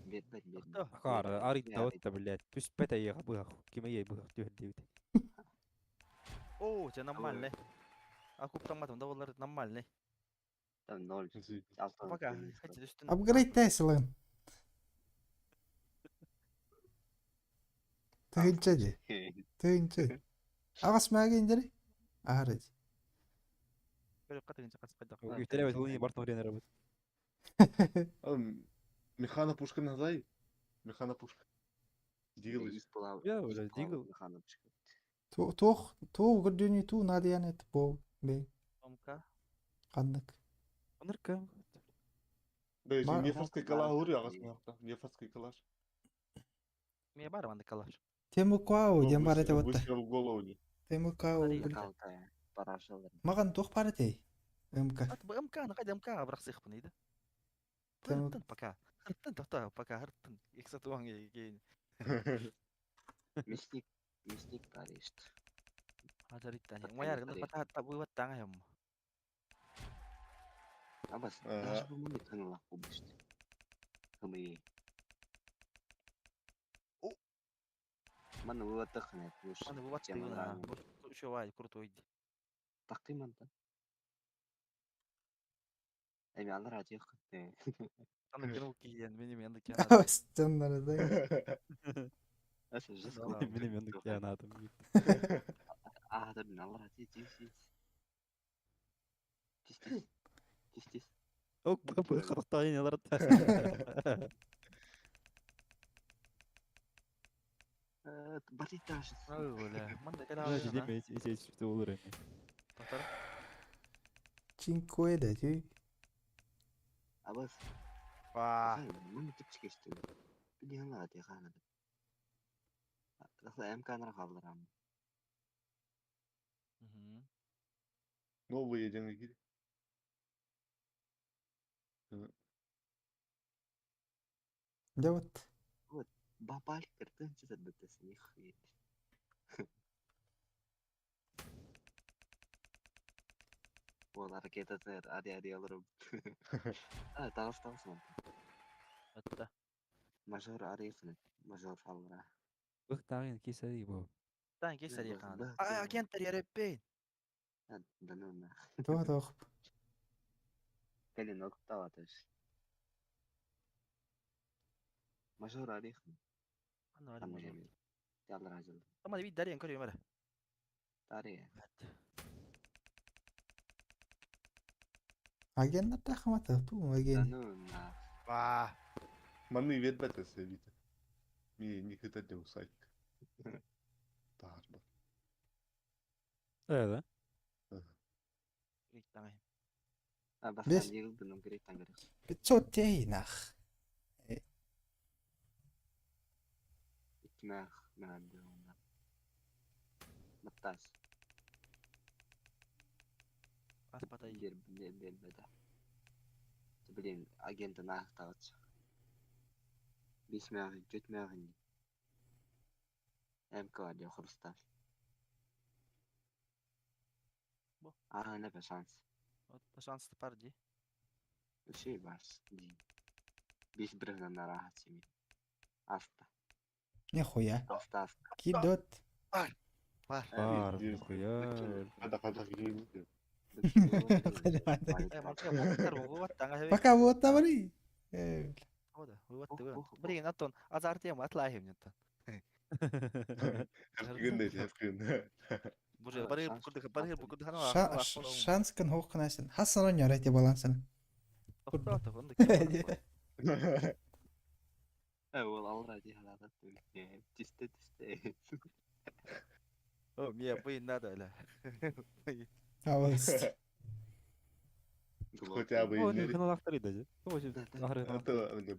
Акаар арит таватта блядь. Түспет аяга быах. Кимeye быах түйдебит. О, це нормальне. А куптан матым да болар нормальне. Там 0. Извините. Пока. Хотя үстүн. Апгрейд тайсылын. Тыгынча. Тыгынча. Агас мәген жери. Арыж. Көрөп катыгынча катып кайдак. Үтелебет лыни бартын ренер бит. Механа пушка назай. Механа пушка. Дигл. Я, блядь, дигл. Тух гүрдүнү ту надиянет бо. Бе. Томка. Кандык. Анырка. Бейси Бар- неферский калаш ури агас мехта. Неферский калаш. Мне бар манда калар. Темукау дем бар эте отта. Выстрел в голову не. Темукау. Маган тух бар эте. МК. Ат бу МК-ны кайда МК-га бирак сыйкпын иде. Тем- Хырттын пока. Хырттын тота пока хырттын. Эксат уан кейин. Мясник паришт. Ажариттан. Патка Мояр не гында пари. пата бу ваттан ям. Абас, даже bu мыны тыңлап кубышт. Кымый. Маны вываттык хнет. Аны бу ватты гына. Ушо вай крутой. Тактыйман. Эми алар ажык. Аны кыну кийен мени менде кен. Авас жаннары да. Аса жыс. Менин мендик янадым. Ада мен алар ажык. Тис. Ок бу кырыктайын алар. Бариташ. Öyle. Manda kela Hadi alıyor deme hiç işte olur yani. Tahtar. Cinque да жүй. Абас. Ваа. Маны типчик эшти. Билген ала де хана. Раса МК-нара калдырам. Новые деньги. Да вот. Бабаль кертен чизет бетесин их. Олар кететер, ади алырым. Тагыстабысың. Hatta. Мажор арифны, мажор алыра. Бык тагын кесари бу. Tan keser yakan. Бах, Ay бах. agentler yarabbeyn. Данона. Тух тух. Келин октава теш. Мажор арифны. Ana var Канна mı? гемил. Ялыр ажыл. Ama bir darıyan körüyor mera. Тари. Агендар тахмата ту аген. Данона. Vaa. Маны вет бетес вита. Ми не хитат не усайт. Тарба. Evet. Git tamam. Абасан Бес. йылдын керек таңгыры. 500 тейнах. Итмах мәнде онда. Маттас. Aspata iyi. Бер. Блин, агенты нақтағыч. 5 мағын, 4 мағын. МК де құрыстар. Bu. Ne be şans. O şanslı pardi. Şey var. 5 бірінен раhat семей. Аста. Нихуя. Аста. Кидот. Var. Var. Хуя. Када гейм. Montar bu vattan ha. Пока вот таври. O da. Bu vattı. Birin atton azartıya mı atla hem netta. Хефкен дейт, хефкен. Bu же barı bu kudu hana. Шанс кан хокнасен. Хасан он ярайте балансын. Topta onu. Ол алра ди халада. Тисте. O miye bu inna da öyle. Авас. Хотя бы O и ne не. kanal aktarıydı. O şey ahırı. Это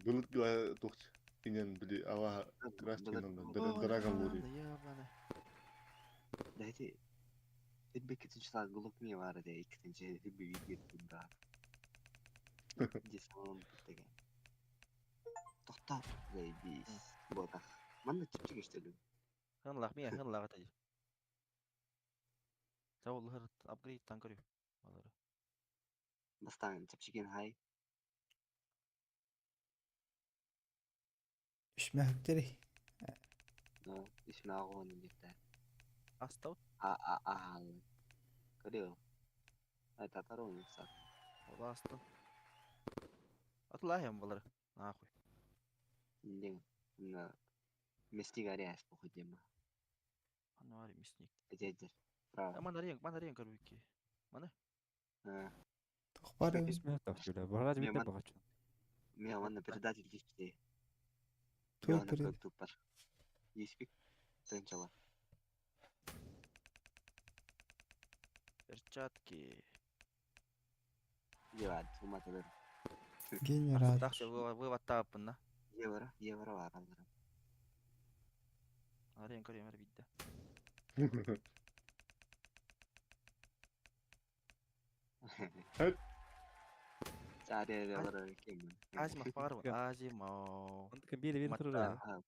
было гла тухч. Инен били ава крастин драгон лури. Дайте. Фидбэк için çılar glok niye var diye ikinci bir video da. Десалон деген. Тохта заебись. Вот так. Манда типчик иштелди. Hınlak miye hınlak atayı. Savul hır upgrade tan körüyor. Vallahi. Бастан типчиген хай. Пишмәктери. Но исме агуны дипте. Астау. А. Кырыл. Ай татару не сат. Астау. Атлахем болар. Нахуй. Дин. На мести горяш походимо. Анвари мясник. Дедер. Право. Мана ренг корбуки. Мана. Тохпары. Исме тахтуля. Барад бите Меман- багачу. Мен ванна предатель дипте. Той Бёна перед. көп тупар. Еспик. Тынчала. Перчатки. Евад. Уматылыр. Генерал. Тахты вывод тапын на. Евро var alırım. Ренг коремер бидде. Sadece evro kim? Азимов бар Кем? Азимов. Онда кем били Мата. турла.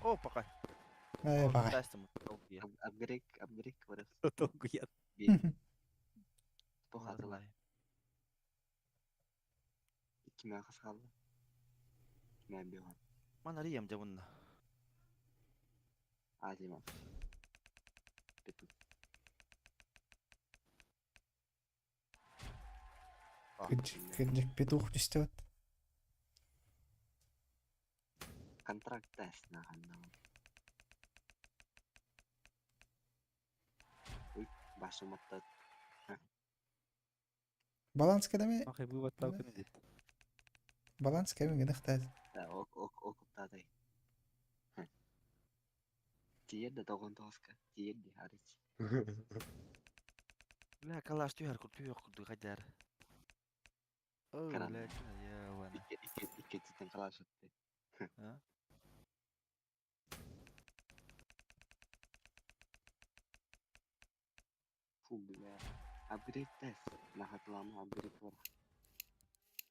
О, пока. Бага. Тастым. Upgrade var. Толку я. Bu hazırlar. 2 mağaz kaldı. Ben bir var. Мана рием жабынна. Azimov. Bitti. Кыджик петух истет. Kontrakt test nahanda. Uy, başım attı. Баланс кадаме? Ахай вывод талкын дит. Баланс кеме генехтаз. Da okup taday. Diğer de 99'ka. Diğer de hariç. لا كلاش تيهر كل تيهر كل غجر. أوه Karan. لا يا وانا. İki cidden kalaş etti. ها. Full bile. Upgrade test. Nahatlama upgrade var.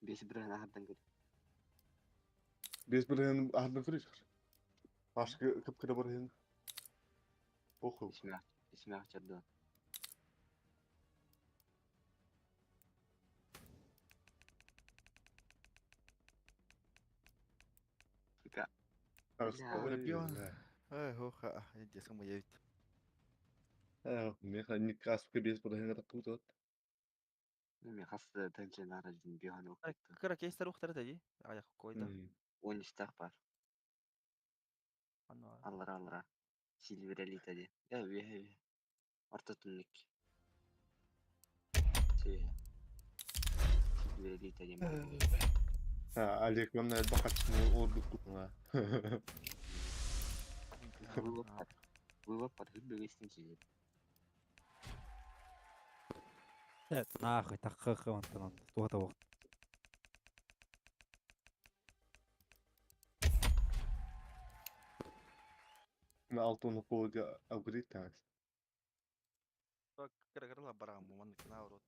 Besi bir nahattan gir. Biz buraya ahırda kırıyoruz. Başka kıpkıra buraya. Oku. İsmi açırdı. Fika. Ребён. Ай, хоха. Я сам я. Ne kasıpka biz buraya kadar kutut. Мен хас тэнчэн аражин бихан окт. كرا كيستر وقت تجي. عيا كويدا. Он истах бар. أنا. Allara. Silvereli tadi. Ya bir. Orta tunnik. Şey. Silvereli tadi. Ha, Alekman'la bakatçını orduk kutuna. Вывод под хыбы вестинчи. Нахуй тахха вантан. Туата вакт. Ne altın okuğu upgrade tanesi. كرا لا برام من كناورو.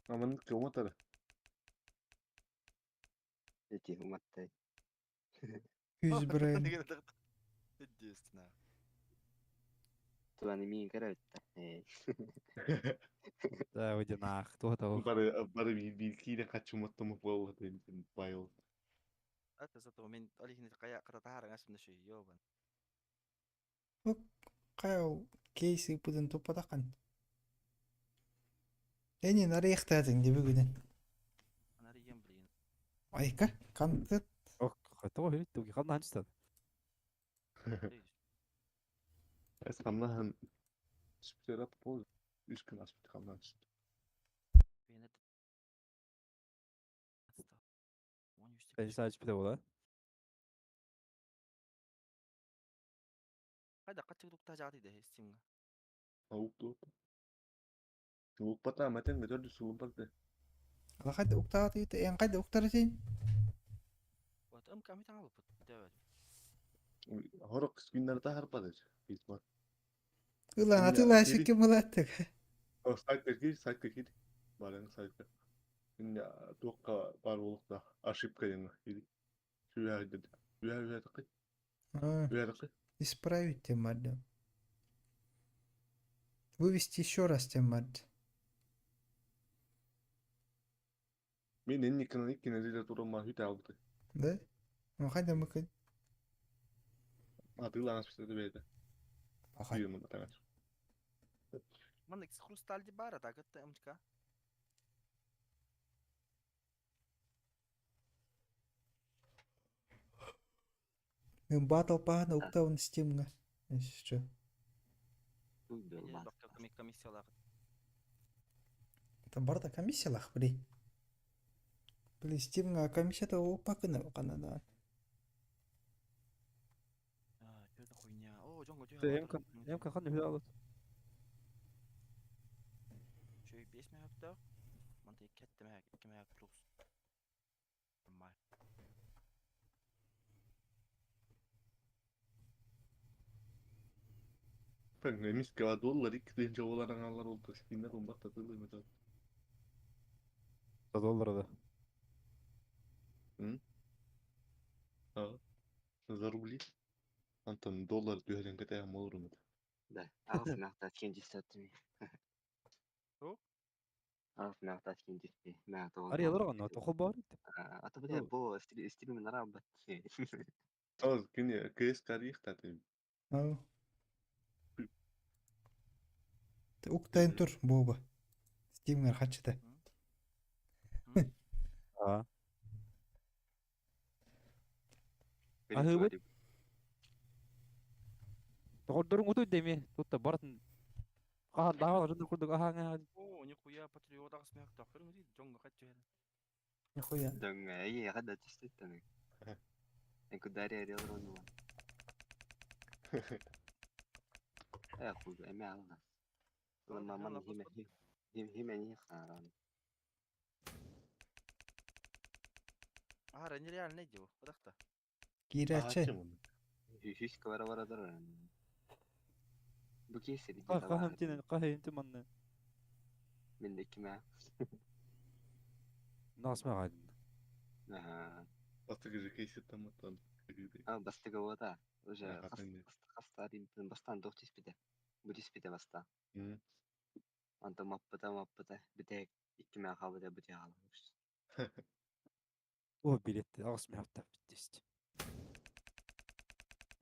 Aman kıvama tarı. Эти уматтай. 100 брен. Единственно. Туаны мин каратта. Да, уйди нах. Туата вакт. Barı bir kine kaçımattı mı bu oldu. Bayıl. Это зато мен алихни кая кратахар гасмна ши ёбан. Каяу кейси пуден топатакан. Эни нарыяқтадың деп бүгүнен. Ана рием блин. Айка, канты. Ох, хатоо хэрэг түг хана ханчтаа. Es kamdan spider up pol. Üç gün aspit kamdan çıktı. Бенет. Отстал. Он юстик. Ben sadece bir de ola. Хайда качык тажаати де стимга. Avuk da oldu. Avuk pata maten götürdü sulun baktı. Лахад уктаати эн кайда уктаратин? Вот ам ками таңал бут. Дәвәт. Horok günlerde harpadır. Biz var. Ulan Ya, atıla geri- şekim ulattık. O sayt kekir. Baren sayt. Ya dokka var olup da aşıp kayın. Şu yerde. Şu yerde. Şu yerde. Исправить тем надо. Вывести еще раз тем надо. Benim en yakın ilk yine de durum var. Hüte aldı. Да? Ну, қайда мүмкін? Атыылаңас бистеде бейді. Ахай. Бүйімін атаңас. Мында кис хрустальди бар ата гытта МЧК. Мен батл пағаны ұқтауын істеймін. Еще. Тут был Эне бас. бакка комиссиялар. Там барда комиссиялах, бли. Бли, істеймін, комиссияда опақыны қанада. Жөді хуйня. О, жоңго يمكن خلني في الأرض. Жөй 5 мегакта. Мында кетті мегак, 2 мегак плюс. Нормально. Ben emis ki $2 deyince oğlan ağlar oldu. Skinler olmak da tığılıyor mesela. $100 ده. Ha. Зарубли. Антон доллар дүйәден кетәйім olur mu? Да. Алф мақта ткен жестатты. О? Алф мақта ткен жестатты. أري يضرب إنه تأخذ بارد. Ата бля бо стримин работает. Az kini KS kariyik tatım. Ау. Уктайын тұр, боба. Істеймін қачыда. آه. أهبط. تقول دورن وتو دمي. توت بارد. دعوة جدا كل دقة هاي. О, нихуя патриот ағыс мегакта. Көріңіз жоңго қачы еді. Нихуя. Дон ей хада тестеттен. Энку дарья релрону. Хуй, эме алга. Маман химе харан. Ара, нереально иди, одақта. Кирячы. Хиш квара дара. Bu keseri قهوة أنت من من الكما. ناس ما قاعد. Bastık gece KS tamam. بس تقوى وجه خاطرني. خاص تارين بستان دوتي سبيده. بودي سبيده بستا. أنت مبتة بتاعك الكما خابده بتاعي على وش. هو بيلت أغصب حتى في التست.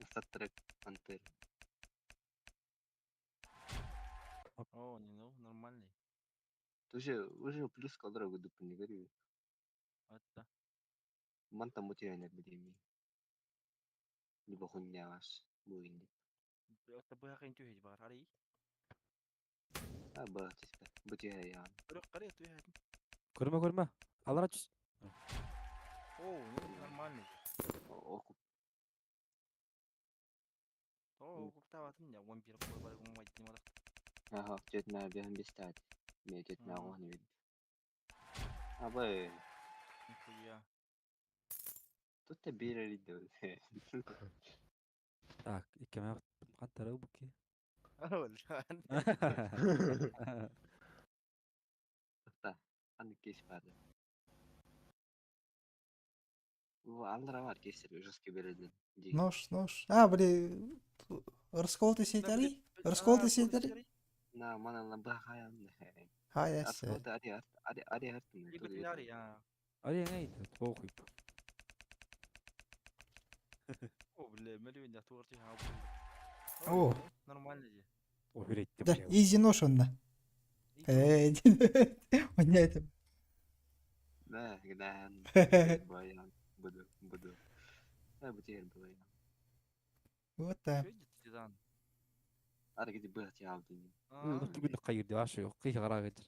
نسترك أنت. О, ну, нормальный. Уже плюс колора году не говорю. Это. Man там мутиранер будеми. Либо хуйня ваш буинди. Это бы хакин тюхич бар, ари. Ба тиспе. Бутия Қария тюхич. كرمة على رجس. О, ну, нормальный. Окуп. О, оқтаватын я, 11 қой бар, оңмайды не одақ. Ага, жетмә бәһәм бестәд. Мен жетмә гыны бит. Абай, Нихуя. тут та бирер иде. Так, كمان حتى لو بكي. Валжан. Та, аны кеш барды. Bu aldıra var kesir жесткий береден. Нож. Бли, расколты сейтари? Расколты сейтари? На манала бахаян. Хай, ясы. Асколта ари хартын. Ибетин ари, я. أري عيد توقف. О, бля, миллион я туарти хау. О. Нормально же. وفريت. Да, изи нож онна. Понятно. Да, гдан. Баян. Буду. Да, бутер баян. Вот так. Что это тидан? Ара гиди бахти авдын. تقول نقير دي عشرة وقيه غراقد.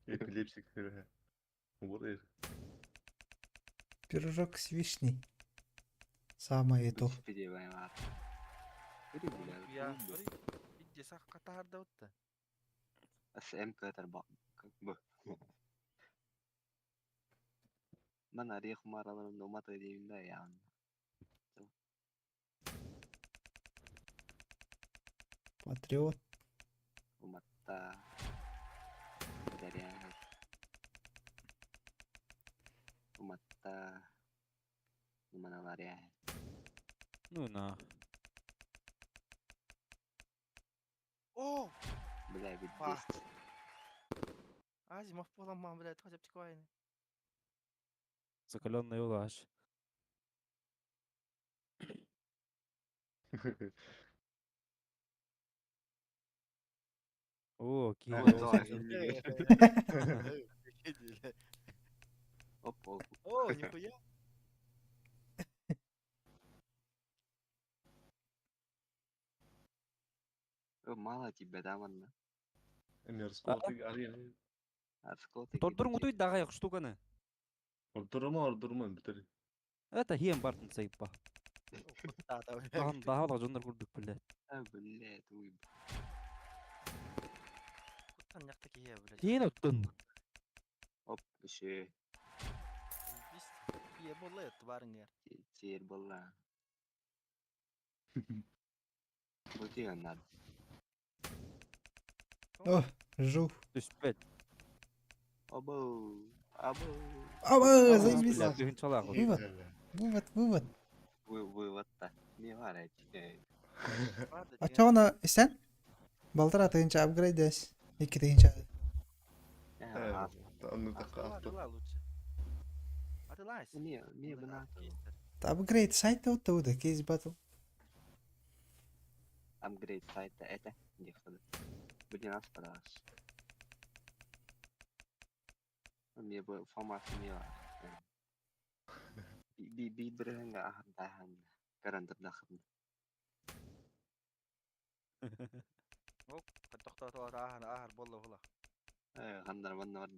Epilepsik kırı. Olur. Пирожок с вишней. Самое то. Спиди баян. Я, ари. Иди сах катар да отта. СМ катар ба. Бу. Мен арих мараларын номата деймин да ян. Патриот. Уматта. Дарья. Уматта. Mana Дарья. Ну на. О! Бля, ведь Ба. 10. Азимов поломал, блядь, хотя бы такое. Закаленный улаш. О, Ой, кейл. давай, Эмиль. Оп, оп. О, нихуя. Мало тебя, да, манна? Энергоскопик ария. Арскоты Тордурун утуй дагаяк штуканы. Ордурма битер. Это хием бартын сайпа. Тата, Дахан дахала жондар курдук биле. Блядь, уй. Куттан яктаки хия, блядь. Тиен оттун. Оп, еще Бист хия болла ет барыңер. тер была. Бути надо. О, жух. Түспет. Або. Або. Аба, заебись. Бля, тыгын чалак. Вывод. Вывод-то. Не варать. Ачоғана исән? Балтыр атыгынча апгрейд дәс. 2 тыгынча. Анны такка авто. Атыла лучше. Атыла айс. Не бына. Апгрейд сайта утта уда, кейс батл. Апгрейд сайта это. Где кто-то. Будет нас продаж. Мне бы формация не var. Bir nggak akan tahan karena terdahulu. Оп, тоқтатып ахар болла хула. Kanдар bana var.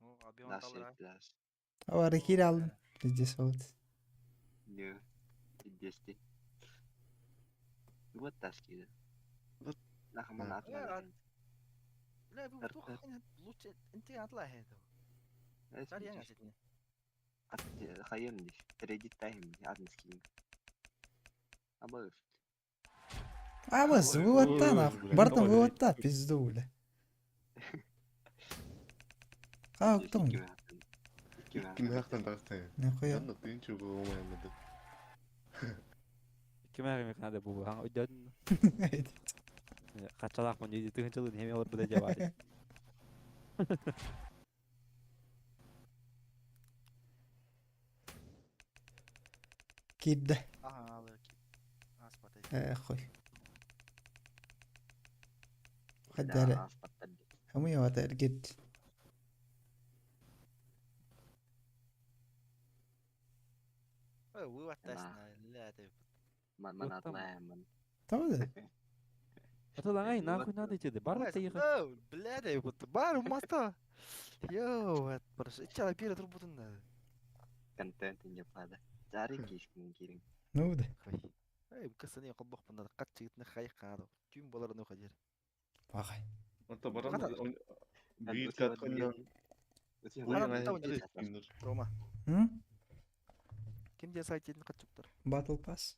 О, абион талра. Biraz. Авары кире алдым. Бізде соғыт. Ne? Desti. Вот таски. Nah mana atla. لا بيفتوخ لوتش انت اطلع هذا. صار يعني عشتني. خيرني. Reddit time admin. Або. Абыз, выводта нахуй. Бартын выводта, пизду, бля. Қалықтың. Ким хактан тагыстан. Нахуя. Янда тыйынчу болмаймады. Ким әрі меканада бұл хан өйдәдін. Қатшалақ мұн еді тыгын чылын хеме олар бұда жабады. Кидді. Ага, алır ki. Аспатай. Қой. Қаддары. Хамы явата әргет. Ой, выводтасына. Ля, ты. Mana atlayan. Тауды. Аталан ай нахуй надо еді. Барлы тайығы. Оу, бля, да вот бар моста. Йоу, это просто чала перед работында. Контент не пада. Cari kişinin kirin. Нуды. Эй, кысыны колбок бunda кат жигитне хайк каады. Түйм боларын окажер. Бағай. Ата баран Ката- бит каткандан. Рома, М? кимде сайтын катчуктар? Батл пас.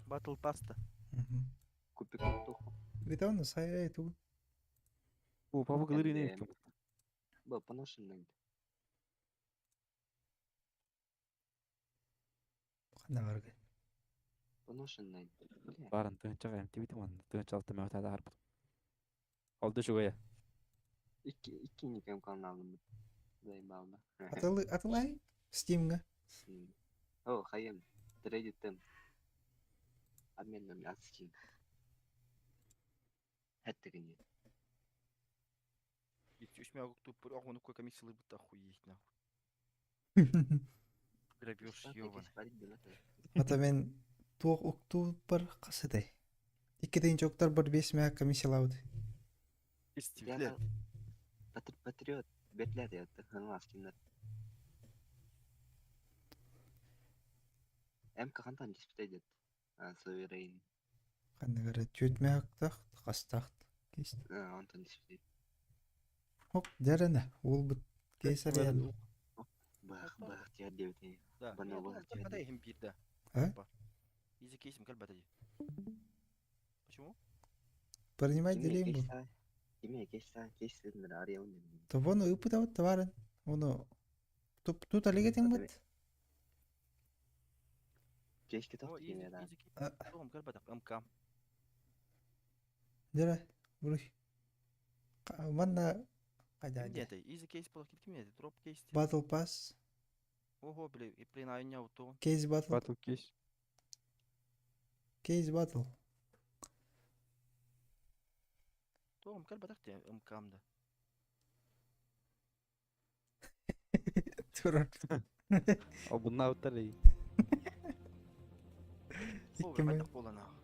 Battle Pass'ta. Купи картоху. Витауны сайрай ту. О, папа говори не. Был поношенный. Қана барғы. Поношенный. Бля. Барын тыгын чаға әмті бітім аны. Тыгын чалты мәуәтәді арбы. Олды шугая. İki nikem kanalım. Zaybalda. Атылай. Стимға. О, хайым. Reddit'ten. Admin'den yazayım. Hatta gene. 3 мягок тупо, ох, ну какой комиссия лыбут охуеть нахуй. Грабеж ёбаный. Ата мен туық ұқту бір қасыдай. 2 тыгынча оқтар бір 5 мәк комиссиялауды. Истивлет. Патриот. Бетлер ya. Ханмас кинер. Эм кахантан диспетедет. Суверейн. Қаны ғары 4 мәк тақ, қастақ. Кейсті. Антон диспетедет. Оқ, дәріні. Ол бұт кейсір ян. Бах, тебя девять. Да. Бана была тебя. Подай им пить, да. А? Изи кейсим кальбатади. Почему? Принимай делейм бұл. Кеме кейстерін ария он. Топ оны ұпыда бұтты барын. Оны тут алигетен бұт. Кейшке О, тоқты кеме да. изи кейсим. Тоғым кальбатак, мкам. Дәрі. Бұрыш. Манна қайда Кимде это? Изи кейс было кимде это? Дроп кейс. Батл пас. Ого, бля, и при на меня вот то. Кейс батл. Батл кеш. Кейс батл. Тоғым кәл батақ МКМ'да. Турар. О bunlar ötler iyi. Ол Икки миң. қайтақ болан ағы.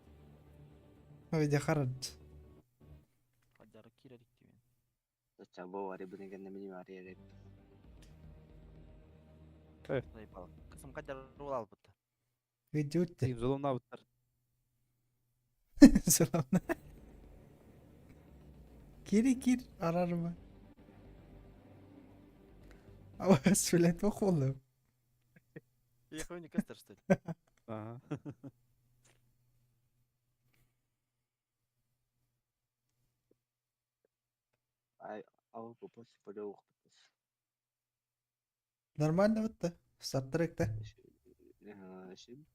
Ойде қарад. Қадары керерік деймен. Зачем бовари будем мини мари. Зайпалық. Қысым қадары ол алып бұтты. Видео өтті. Deyim zolumlar ötler. Selamlar. Kir arar mı? Ama söyletme oğlum. Екі ойны кәстір істеді. Aha. Ау попос полеух попос. Нормально өтті. Старт-тректе. Шим.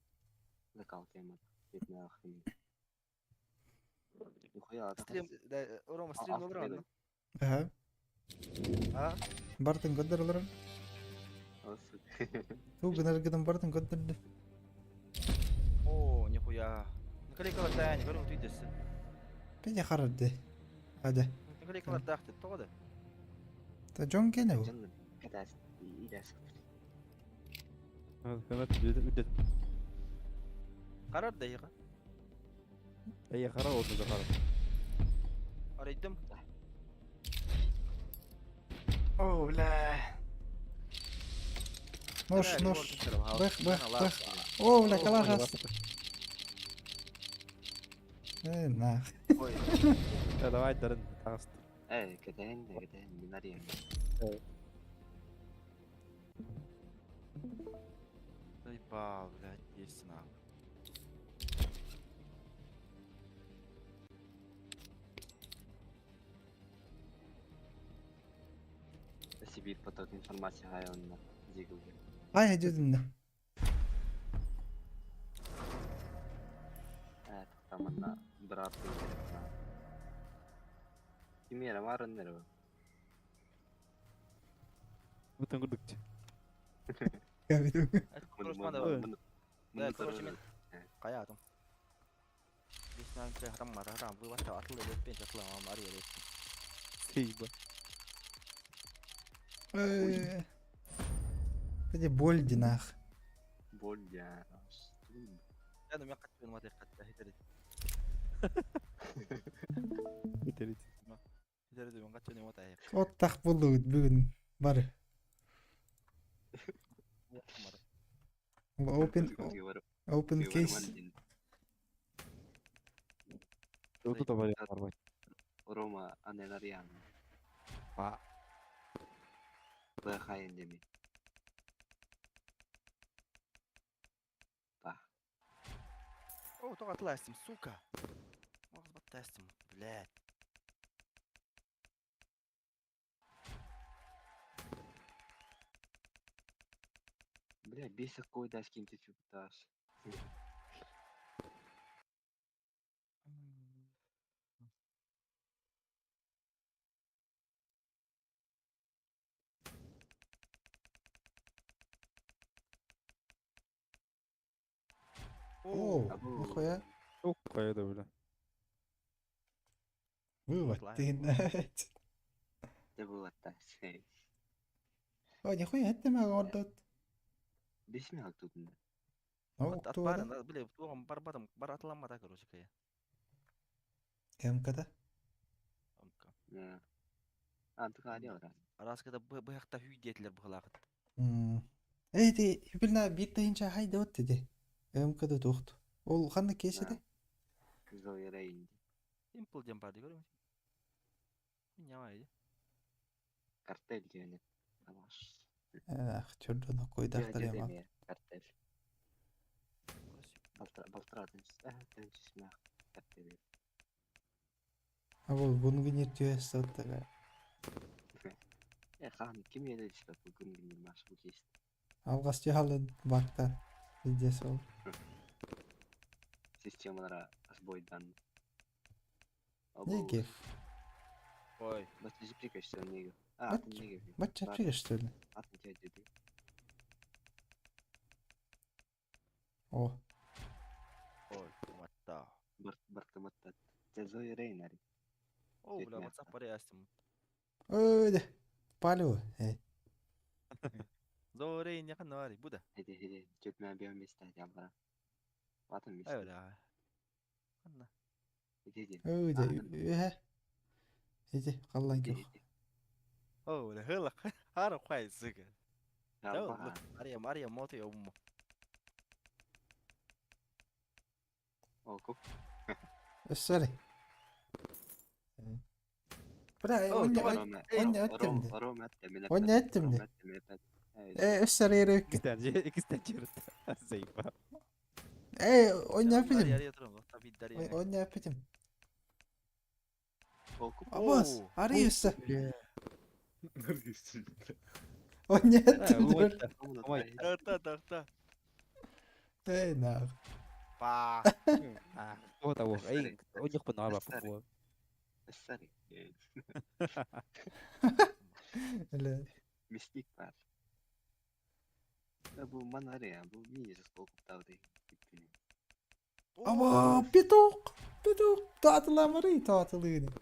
Закал тема. Бетіне ақым. Нихуя Стрим, Орома стрим olur mu? Ага. Ha? Бартын көндір олар. Ту гынар бартын көндірді. О, нихуя. Николай Калатаян, көрім түйдесі. Пене қарады. Hadi. Николай Калатаяқ деді, тоғады. Та Джон кені bu. Canım. Kadar iyi ders. Hükümet ücret. Қарар дайыға. İyi kara oldu da kara. Арайдым. О, бля. Нож. Бэх. О, бля, калашас. Нах. Ой, Ya давай darın tağıst. Kadar minari yani. заебал, блядь, есть нахуй. Сибирь поток информации районна. Зигуге. Ay hacı Evet, tamamla. Bıraktım. Kim yere var onları? Bütün kurdukça. Ya bir dur. Да, короче, мен қаядым. Беснан че храм мара храм вы вата атылы өтпен жатыламам ары ерек. Сейба. Hadi boldi nах. Боль я. Я мен қатпен мата қатта хетерет. Biterit. Хетерет мен қатпен мата аяқ. Ottaq buldu bugün var. Open case. Oldu da var ya var. Рома Анелариан. Ба. Бхайн деми. О, тоға атыластым, сука. Мағыз баттастым, блядь. Бля, бесит кой да скиньте чуташ. О, нихуя. Çok kaya da böyle. Вывод ты. Да было так. О, нихуя это мы ордот. Бесмяк тут. О, кто это? Атпарын, блядь, тоғам барбадым, бар атыламада, короче, кая. МК-да? Антық али ора. Араскада бұяқта хүйдетілер бұғылағыд. Эй, ты, юбилна биттейінше хайда өтті де. МК-да тоқты. Ол қанды кешеді? Зояра инди. Импл дем барды, көрі мүсін? Не авайды. Картель гене. Тамаш. Ах, чордоны қойдақтар ема. Картель. Балтырадың. Тәнчі смәқ. Картель. А ол бұнғы нерті өсті өттіға. Хан, ким еді ішті бүгін генер машы бұл кесті. Алғас жағалын бақтар. Бізде сол. Системалара сбойдан. Неге? Ой, Бачы жіприка ішті неге. Атын неге. Бача прига, что ли? Атын тя деді. О, ой, работает. Это Зои Рейнер. О, Чуть бля, мягко. WhatsApp парястым. Öyle. Палю. Зорейн яқан навари, буда. Хеде, чуть меня бьем места, я бра. Ватан Ай, места. бля. Қанна. Хеде. Öyle. Ühe. Hadi kallan yok. О, бля, хылық. Харам қай зыгы. Тау, Жалба. Мария, моты я уммо. О, куп. Sorry. Bırak Oh, onu tamam. onu ettim de. Rome ettim. Onu ettim de. Sorry yere yok. İkisinden çırıttı. Zayıf. Onu yapayım. Ария тұрым, таби дария. Onu yapayım. O kup. Abbas arıyorsa. Neredesin? Onu ettim de. Та. Ne ne? Па. هو توه اي وجه قلنا على فوق Sari. Öyle. Mistik var. Ya bu man var ya, bu niye okup da değil. Ama pitok. Pitok. Tatılan var ya tatılıydı.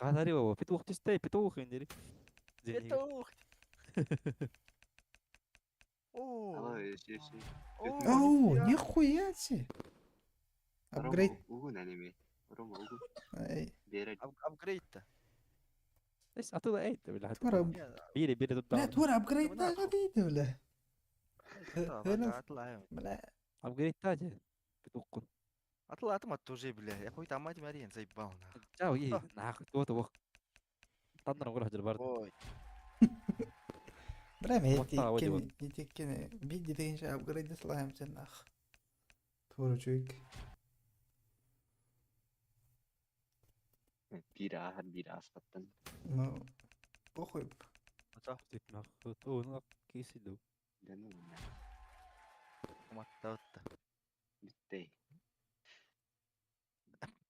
قاعد هو في توخ تستاي في توخ نديري Это О. Ama şey. Оу, нихуя себе. Апгрейд. Угу анime. Рома угу. Ай, Берет. Апгрейд-то. ايش اعطوه اي بالله تورا بيري لا ضد تورا ابجريد ده غبي ولا؟ هنا Атлаем. لا ابجريد تاجه في توخ Атлат мат уже, бля. Я хуй там мать Мариен заебал нахуй. جاو ايه ناخ تو طنر نروح البرد Ой. بلا ما وطا وجه يتكن بيجي تنش ابجريد سلاهم سنخ تورا çocuk. Bira aspattan. No. Похуй. تتنخ تو نخ كيسي دو Denu na. Маттаутта. Bitti.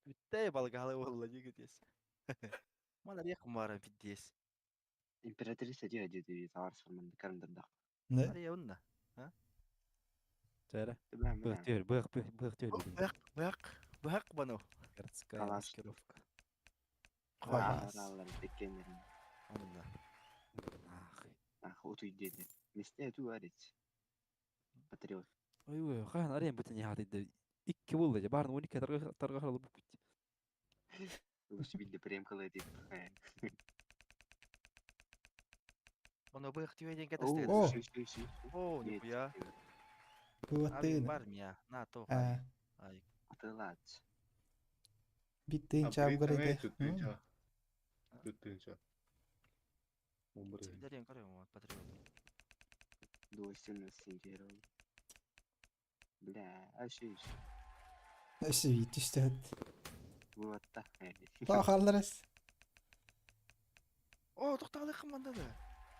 Биттей балгалы болла жигитес. Мана реком бара биддес. İmparatrice diyor dedi savaş sormanı karındırdı. Ne? Ария унна. ترى Ben بغتير Бак бано. كرتسكايا خلاص. маскировка Ağlarım tekkenlerim. Унна. اخي Ah otu dedi. Mesleğe tu adet. Patriot. ايوه خان اريم بتني هاتي اكي والله جبارن وني ترغى خلص بوكيت Usu bildi prem kılıdı. Оно бы хотел один О. катастроф. О, нихуя. Bu Армия, attığını. армия. На то. Ha. Ай. Hatırlat. Bittiğince Upgrade upgrade. tuttuğunca. Tuttuğunca. Bomba Дариен корем, патриот. Doğuşunu sincerom. Bля, aşış. Nasıl yetişti? Bu hatta. Bakarlarız. О, тоқтағалы қымбанда да.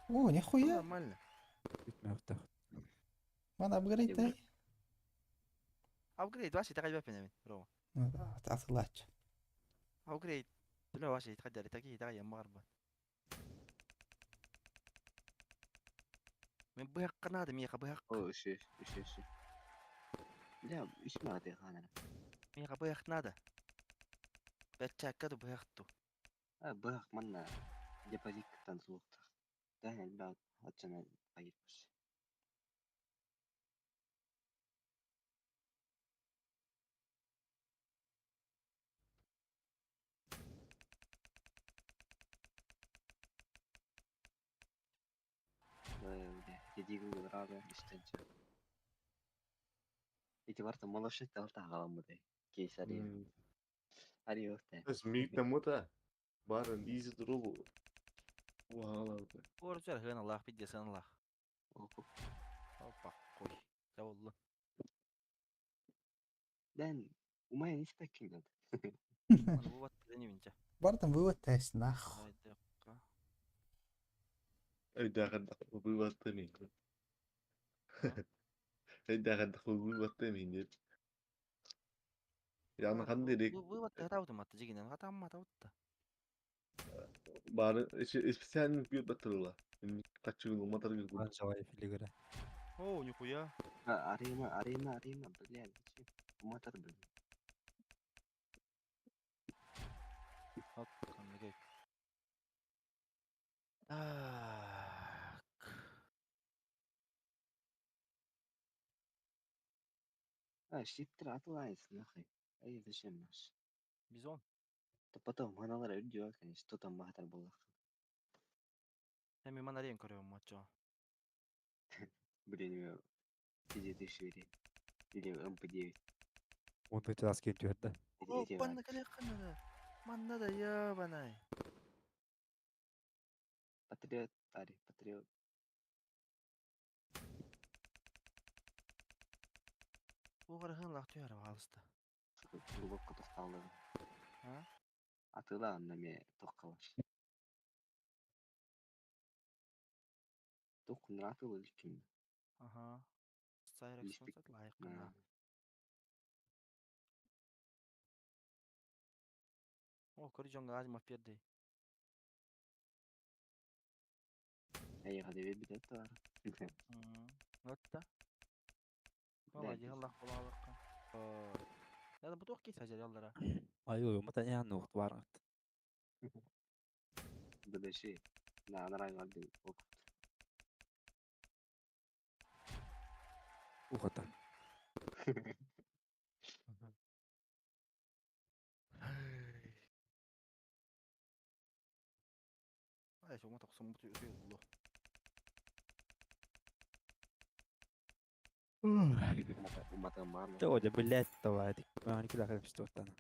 О, нихуя. Нормально. ما افتح Bana upgrade day. Апгрейд, ваши тагай бапен мен, Рома. Атылач. Апгрейд. Бля, ваши тагай таги тагай ямарба. Мен быяк қанады, меха быяк. O ışış. Bля, işim adı hanım. Меха быяк надо. Бәтчәккәді быяқту. Bırak manna. Депозиттан soğukta. Dahil bля, açana ayırmış. Böyle dediğim gibi abi üstünce. İtibarta молодший талта қаламыды. Кейсари. Ариохте. Biz miyikten muta. Baren easy duru. Уағалады. Орып жар, хан Аллах, бидде сан Аллах. Оқып. Опа, қой. Жауылы. Ben umayın hiç beklemiyordum. Аны бұл батты не менше. Bardın bu test nah. Айда. Öydağında bu battı mıyım? Öydağında bu battı mıyım? Yani kandı direkt Бұл батты атауды матты жегенен атам матауды. bari специальный bir batırla. Kaç yıl motor bir وان جواي في اللي قرا О, нихуя. Arayma, блядь. Motor блядь. Так. Шиттер атылайсың, нахуй. Ай, зачем наш? Бизон. То потом маналар өддү, конечно, что там махтар боллак. Эми мана рен көрөм матчо. Блин, пиздец шире. Или МП9. Онда час кент жіберді. О, банна кале канада. Манна да ябанай. Патриот, Тари, патриот. Бугар хын лак түйөр алыста. Глубоко тосталды. А? Атыла аннаме токкалаш. Токкун атылы үлким. Ага. Сайрекс Лиспик. сонсат лайык кана. О, корижонга азимов берди. Аяга да бебит бар. Отта. Вала жыгылак болалыкка. Я да бутук кейс ажар ялдара. Айой, ұмыта яны оқты барыңыз. Bu da şey. Nanar vardı. Ұғыта. Ай, шома токсон буту өтөй болду. Umatan var mı? Тоодя, блядь, давай. Маған екі дақы пішті оттаны.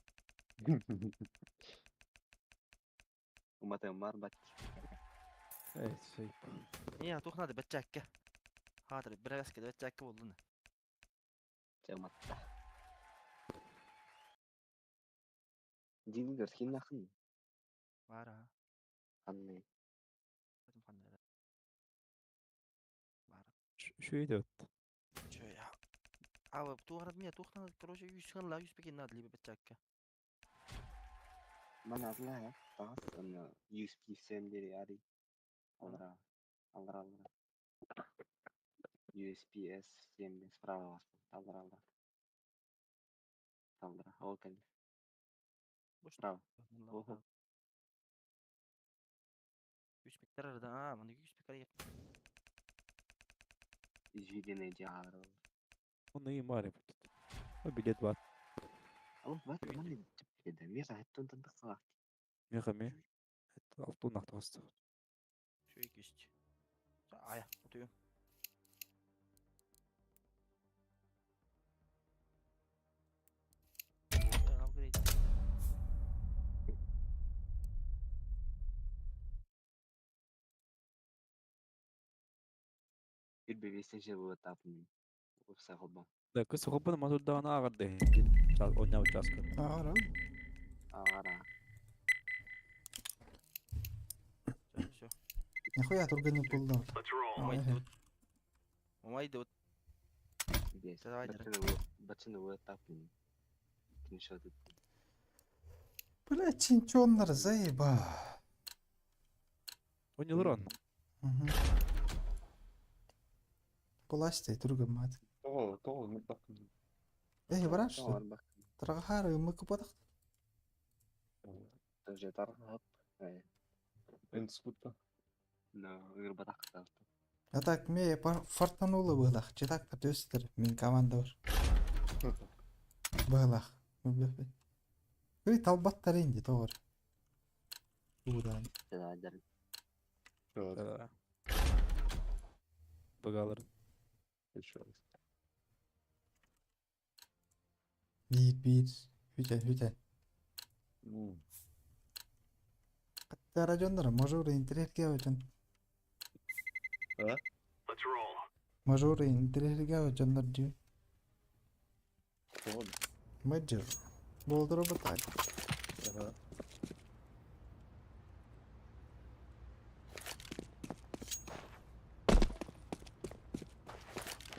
Umatan var bak. Эй, сөйіп. Я тухнады бачакка. Хатыр бир агаскеде бачакка болду. Cematta. Dini görkin nakın. Бара. Anne. Кадим кандай. Бара. Шүйді өтті. Чё я? А вы тухнады меня тухнады, короче, 100 хын ла 100 пекен надо либо бачакка. Bana adla ya. Daha sonra 100 PFS'leri arayı. Alra. Alra. USPS 7 справа вас. Alra. Alra. Окей. Справа. Ого. 100 пектер да, мына 100 пекер. Изведенный диаграмма. Оны ең бар ебі. О, билет бар. Ama bak bana tepkide. Mira hattından da kalak. Меға ме? Алтын нақты қасты. Şöyle geçti. Aya, oturuyorum. Upgrade. Bir bebeğin şey bu etapını. Bu sahaba. Да, кысы қопыны матурдағаны ағырды. Ойнау участка. Ағара. Ara. Все. Нихуя тургани пулда. Let's roll. Умай идут. Здесь. Давай, Бацаны bu etapını. İkinci adı. Блядь, чинчоннар заеба. Ойнылыр он. Булаштай турган мат. Того, не bakın. Браш. Tamam bak. Трахары мы купадах. Тоже тархап. Институтта. На ырбатак талты. А так ме фартанулы былах. Читак төстер. Мен команда бар. Былах. Үй талбаттар инди тоғыр. Удан. Дадар. Evet. Бұғалыр. Geçiyoruz. Bir. Hüten. Қатты райондар мажоры интернетке өчен. Let's roll. Мажоры интернетке өчендар жи. Doğru. Мажор. Болдыры бұтай. Aha.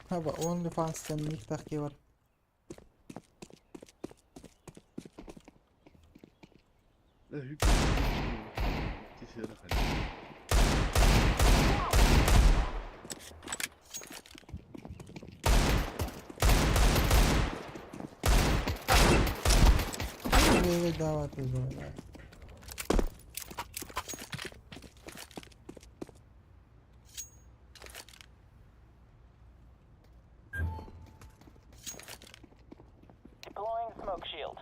Хаба OnlyFans'ten ник тахки бар. Dışarı hadi. Buraya davet ediyorlar. Deploying smoke shield.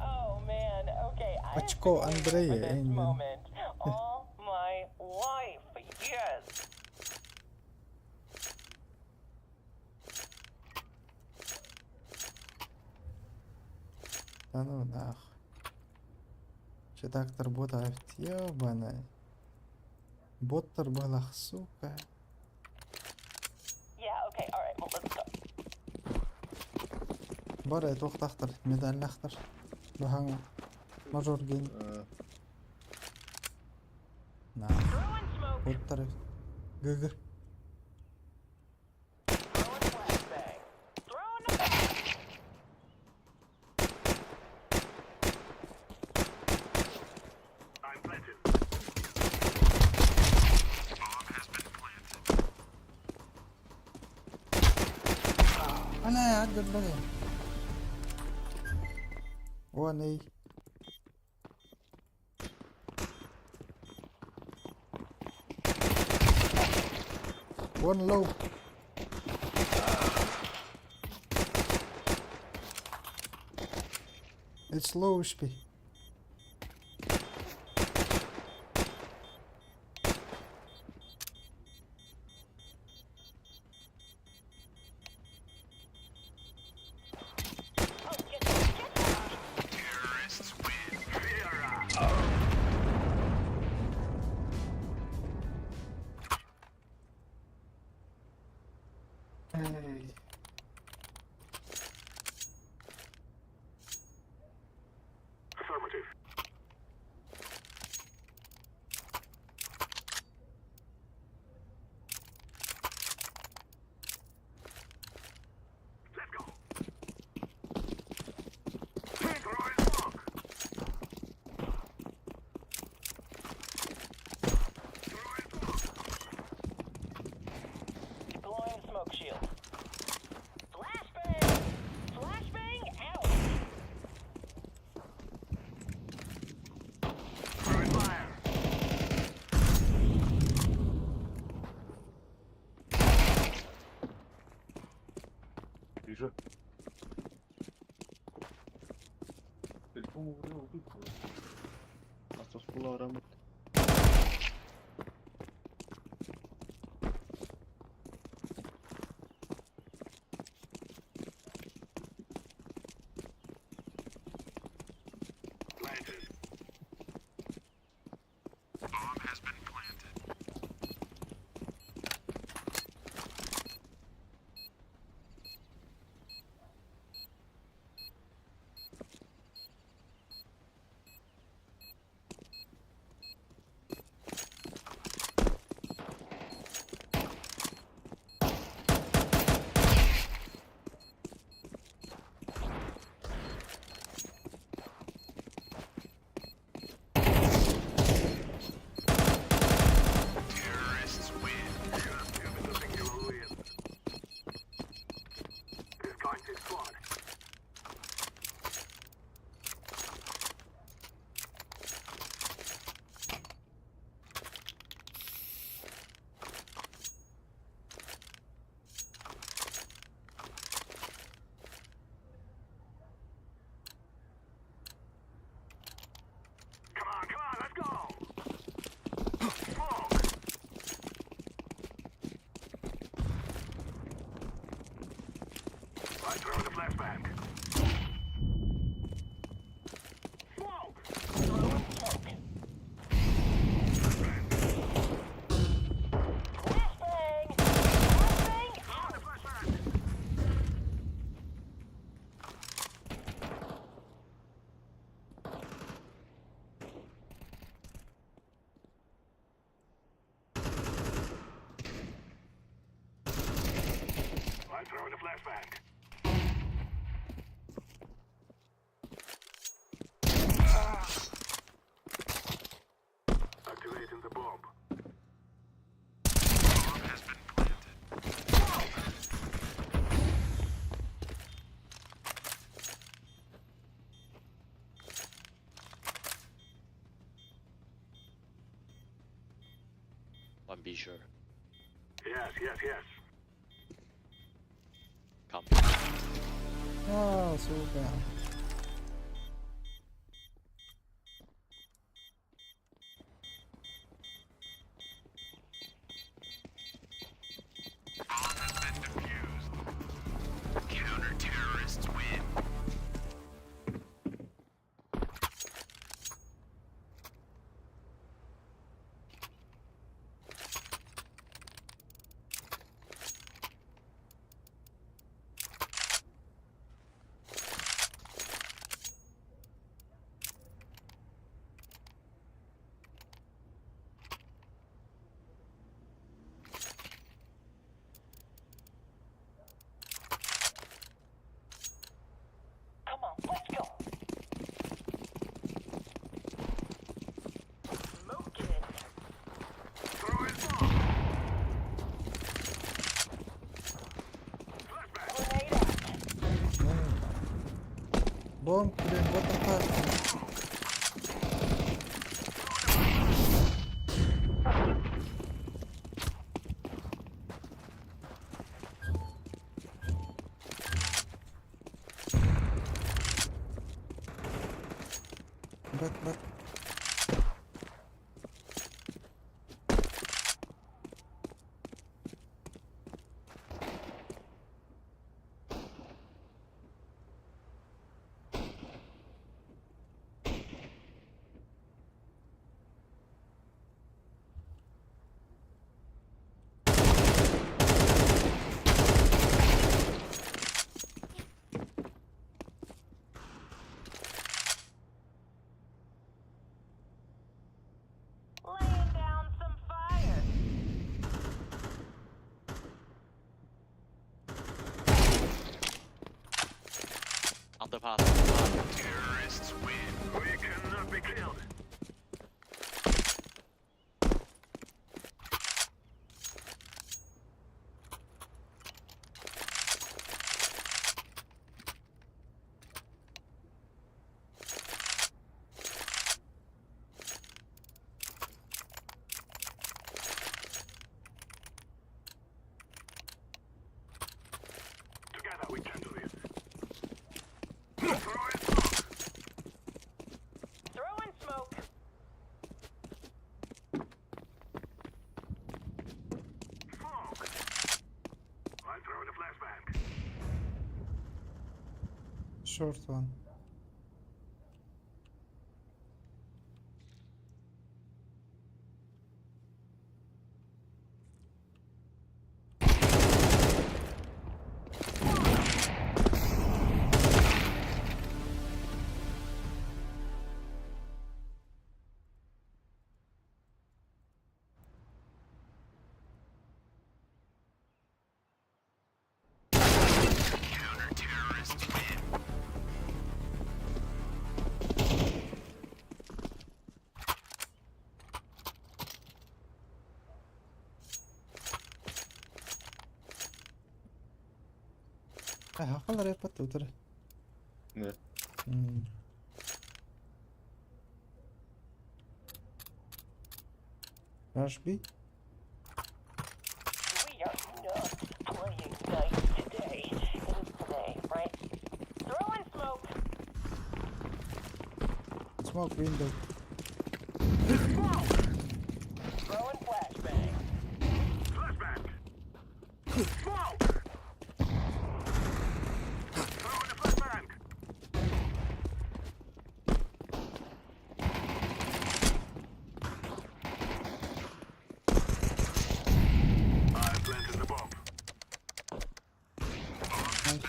Oh man, okay. I have Очко been waiting for Андрея, this Эймен. moment all my life. Yes. Да ну нахуй. Че так работает? Ёбаный. Боттер балах, сука. Yeah, okay, alright, well, let's go. Бара тоқтақтыр, медаллақтыр. Бахаң мажор ген. На, Throwing smoke. боттер. Гыгыр. Throwing flashbang. Throwing the I'm planted. أنا عدد بغي. واني. One low. It's low speed. Affirmative. Let's go. Throwing smoke. Deploying smoke shield. Flashbang! Flashbang out! Throwing fire. Вижу. Телефон уже убит. Осталось полурамы. Planted. Bomb has been planted. Terrorists win. Just give it the singular win. Discounted squad. Come on, let's go! Smoke! I throw the flashbang. Smoke! Throwing smoke. Flashbang! Flashbang out! The flashbang! I throw the flashbang. Activating the bomb. Bomb has been planted. One be sure. Yes, yes, yes. Come. Oh, super. Counter-terrorists win. Come on, let's go. Smoke it. Throw it bomb. Grenade out. Bomb, блин, what the fuck? Back. Laying down some fire. Underpass. Terrorists win. We cannot be killed. Together we can do this. Throw it smoke. Throwing smoke. Smoke. I'm throwing a flashbang. Short one. Counter-terrorists win. Hakikaten repot utar. Ne? Rush B. We are not playing nice today. It is today, right? Throwing smoke. Smoke window. Throwing flashbang. Flashbang. Smoke. Throwing a flashbang. I planted the bomb. Nice.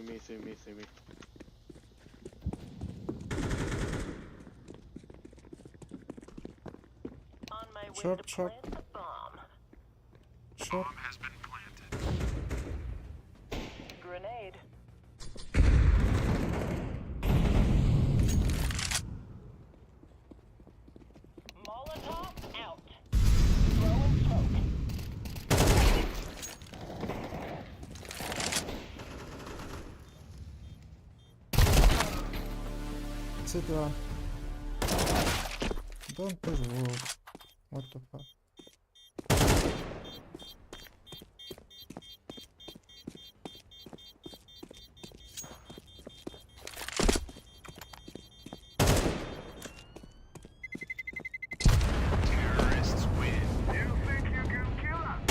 see me. On my way Short, to short. plant the bomb. Short. Grenade. Molotov out. Throwing smoke. Sit down. Don't push wall. What the fuck? You think you can kill us?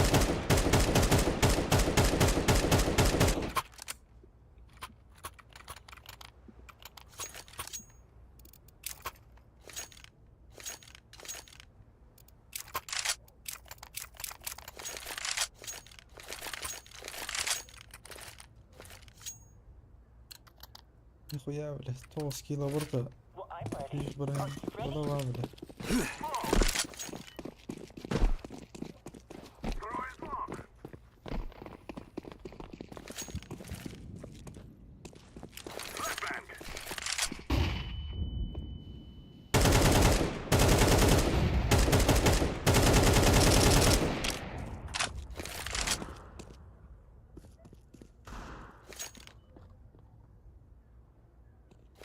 Нихуя, блядь, 100 скилла burada. Well, I'm ready. Hiç buraya Are you ready? burada var bile. Throwing smoke. Flashbang.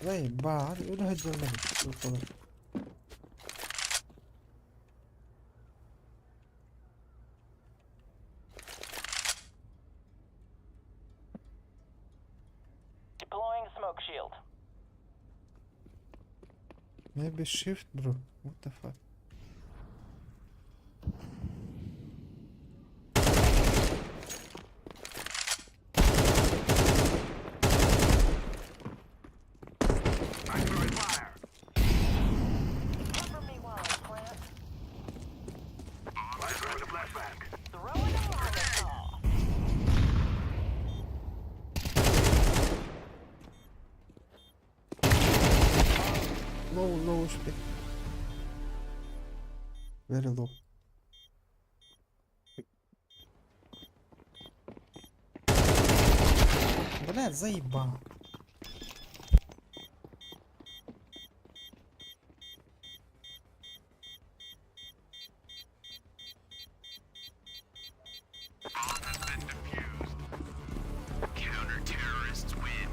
Заебал, öyle hacırmadık. Bu kadar. Deploying smoke shield. Maybe shift bro. What the fuck? I'm throwing fire. Cover me while I plant. I'm throwing a flashbang. Throwing a Molotov. Low HP. Very low. Блядь, заебал. Counter-terrorists win.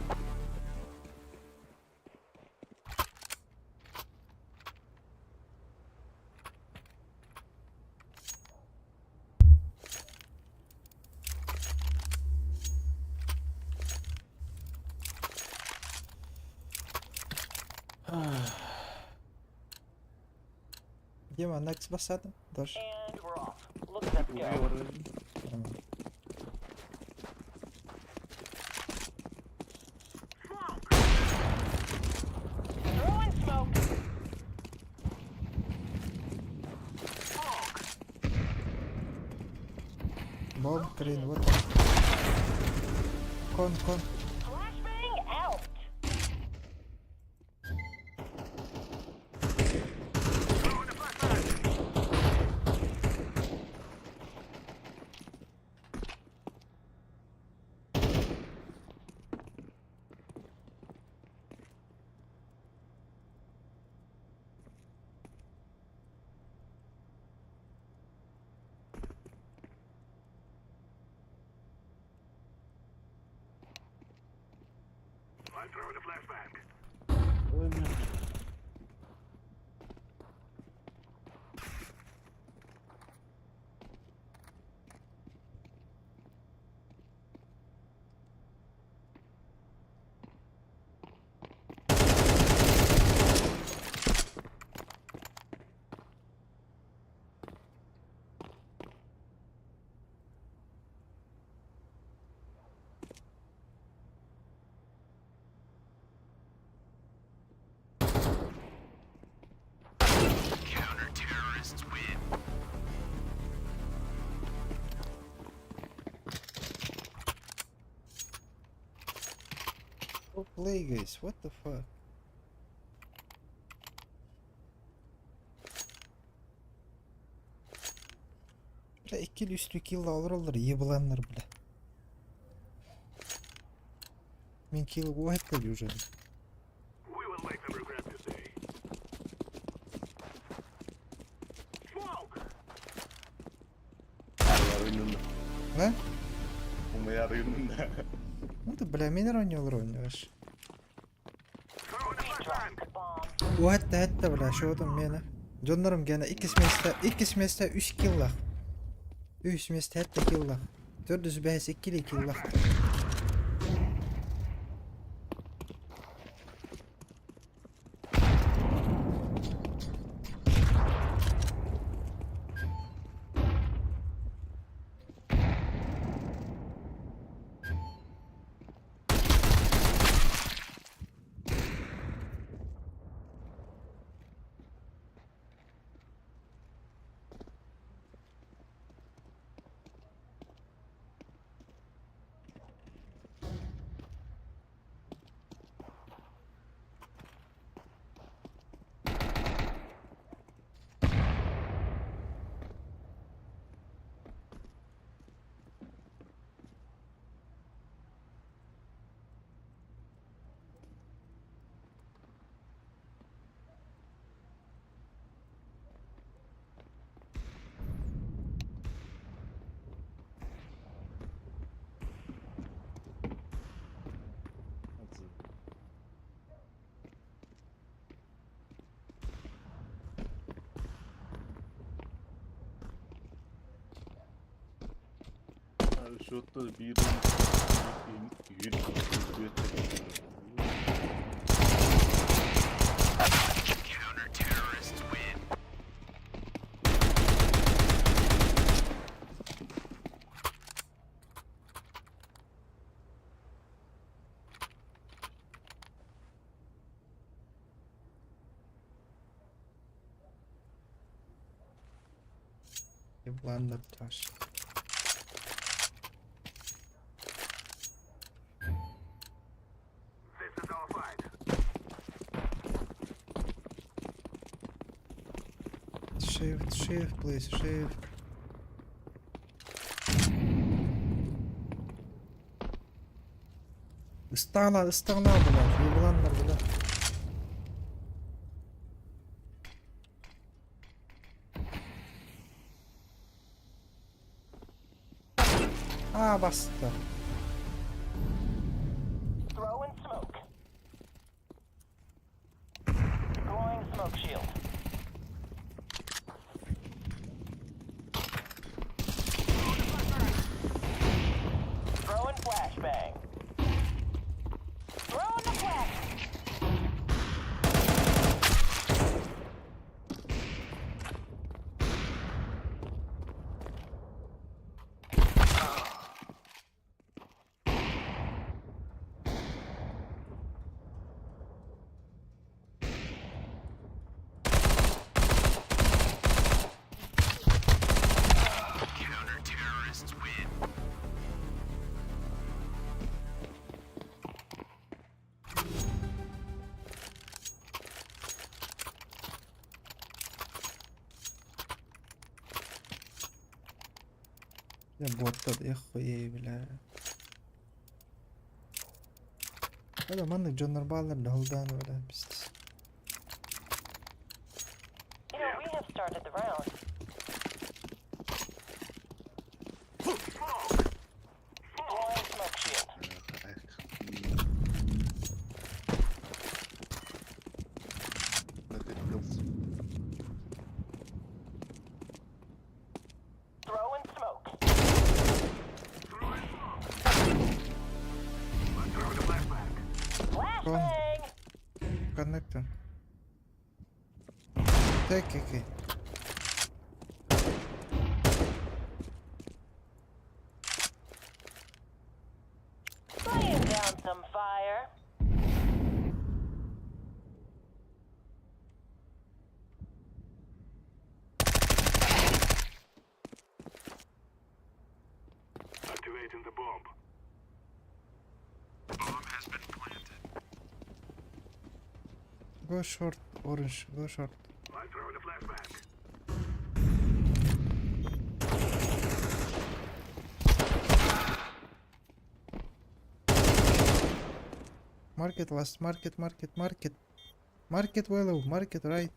Дима, next басады. Дальше. And we're off. Look at go. Tamam. Throwing smoke. Bomb green, what? Con. Flashbang out. Throwing a flashbang. I'm throwing a flashbang. Go play guys. What the fuck? Bile ikili üstlü kill alır olur. İyi bulanlar bile. Men kill bu hep de güzel. We will make them regret this day. Smoke! Yarı önünde. Ne? Ama yarı önünde. Ну da bilemeyenler oynuyorlar. Throw in the flashbang! Bomb. Bu hatta bile şu adam beni. Canlarım gene iki smeste 3 kill lak. 3 smeste hatta kill lak. 405 2 kill lak. Şu da bir Bulanlar taş. This is our fight. Shift please, shift. Istağla bular. İyi bulanlar bular. Aa bastı. Throw in smoke. Throwing smoke shield. Throwing flashbang. Throwing the flash. Ya botta da koyayım bile. Hadi mandık canlar bağlarla huldan öyle biz. You know, we have started the round. Deploying smoke shield. Throwing smoke. Throw in the flashbang. Flashbang. Connecting. Tek iki. Laying down some fire. Activating the bomb. Bomb has been planted. Go short, orange, go short. I'm throwing a flashback. Market last, market, market, market. Market willow, market right.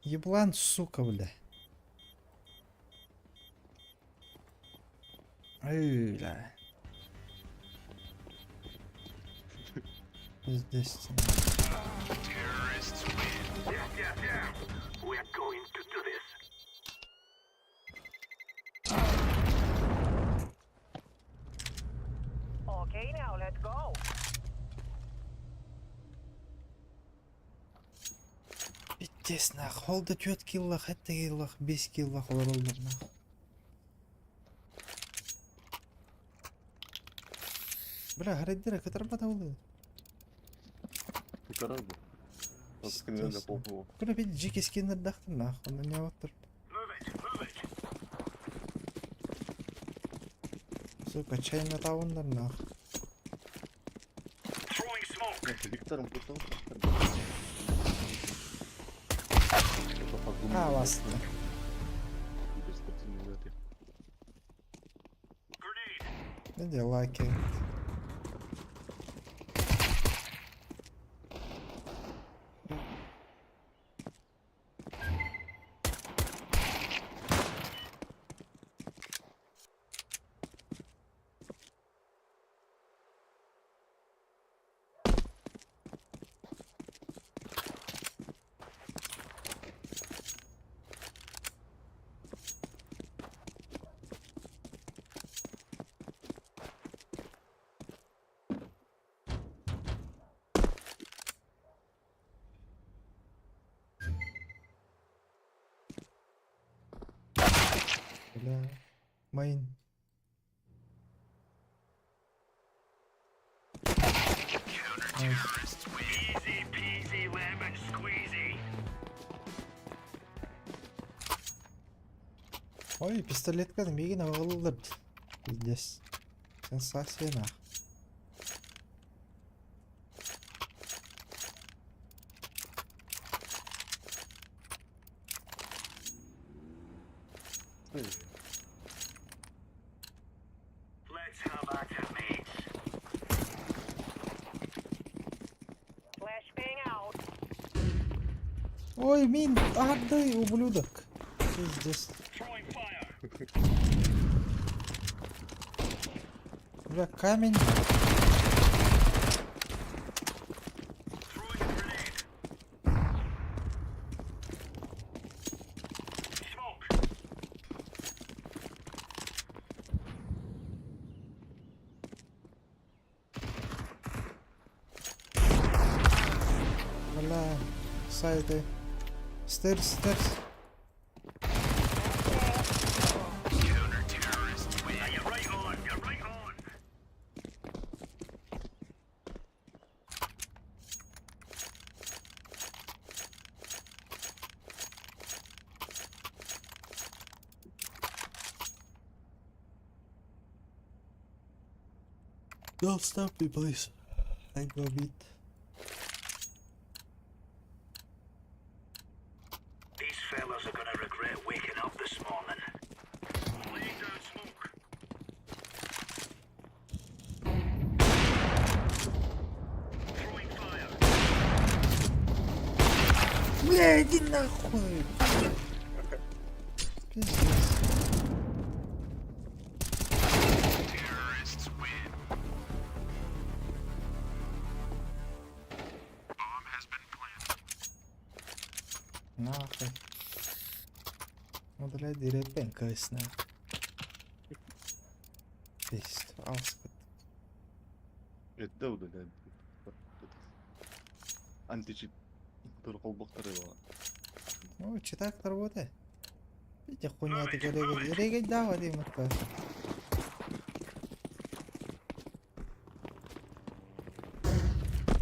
Еблан, сука, бля. Эй, бля. Здесь. Yeah. We're going to do this. Okay, now let's go. Пиздец, нах. Холда 4 киллах, это киллах, 5 киллах олар, нах. Бля, гарантира, который подавлю. Kurtarır mı? Nasıl skrinlerle popu. Бля, bir jiki skinner daktım, nах. Onda ne yaptır? Move it. Сука, чайна таундар, нах. Throwing smoke. Neyse Victor'ın kurtarır. А, ласт. Grenade. Иди, лаки. Бля. Мейн. Найс. Easy peasy lemon squeezy. Ой, пистолетка мигин алылыр. Пиздец. Сенсация, нах. Let's have at it, mates. Flashbang out. Ой, мин, отдай, ублюдок. Пиздец. Throwing fire. Бля, камень. Throwing a grenade. Smoke. Бля, сайты. Стырс. Now you're right on. Don't stop me, please. I go beat. These fellas are gonna regret waking up this morning. Laying down smoke. Throwing fire. Бля, иди нахуй. Пиздец. Terrorists win. Bomb has been planted. Нахуй. Удаляй директен кайсна. Пист, алскат. Ette o da yani. Anti-cheat. Dur kolbakları var. Ну, читак работает. Видите, хуйня ты регать дава, Диматка.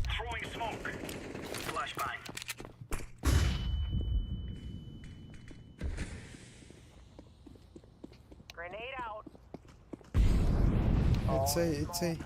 Throwing smoke. Flashbang. Grenade out. It's a.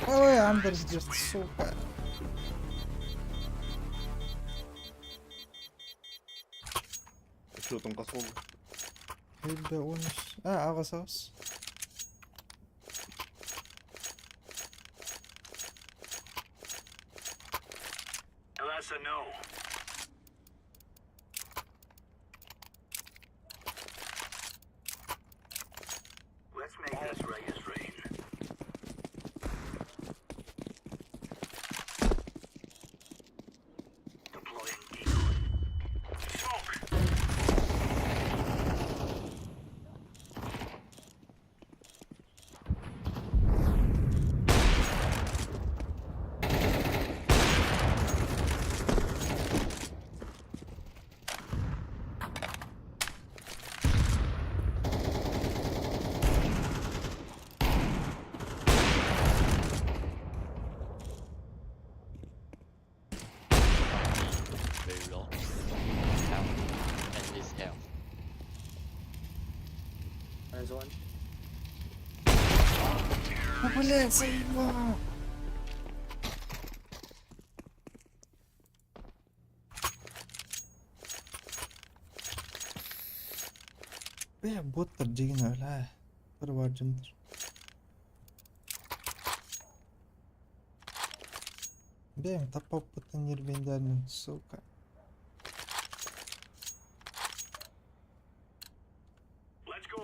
Oh, under is just so bad. Что там косол? Hilde 13. Ağustos. That's a no. Let's make this right as rain. Deploying decoy. Smoke! Very low. Health. And this health. There's one. Блять, заебал. Боттар деген öyle. Bir var cındır. Benim tapap bıttın yer benderinin suka. Let's go.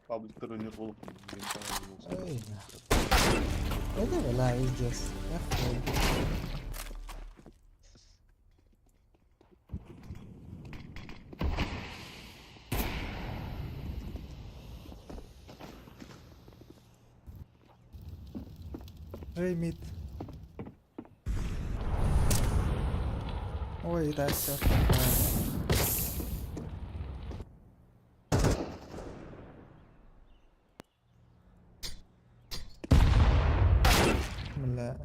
Public'ta oynuyor olup. Benim tanıdığım olsun. Öyle. Ne de böyle izleyeceğiz. Remit. Ой, да, все. Бля.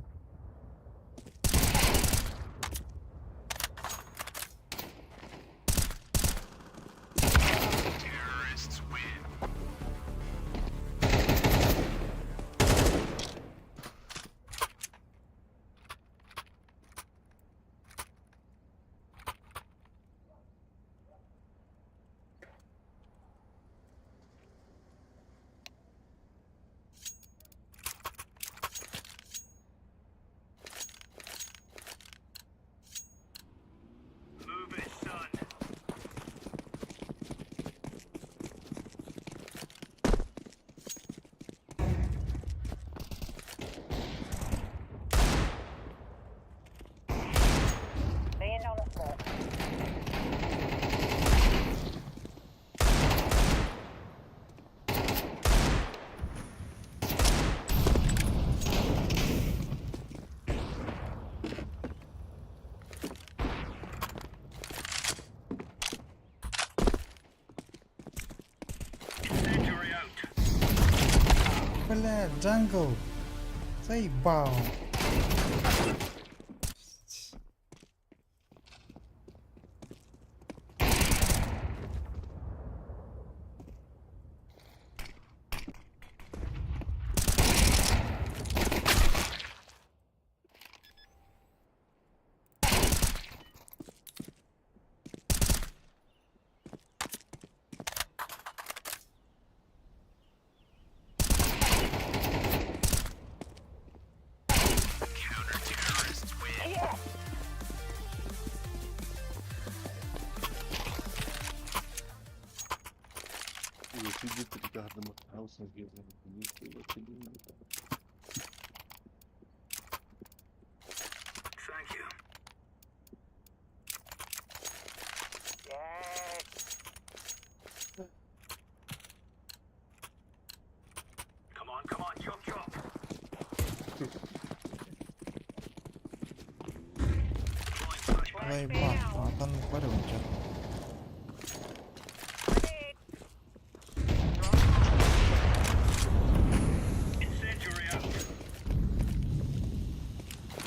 Move it, son. Laying down a smoke. Incendiary out. Бля, джангл. Заебал. Сидит рядом от хауса, где Thank you. Yes. Come on, jump, jump. Вайбан, танк бар önce. Incendiary out.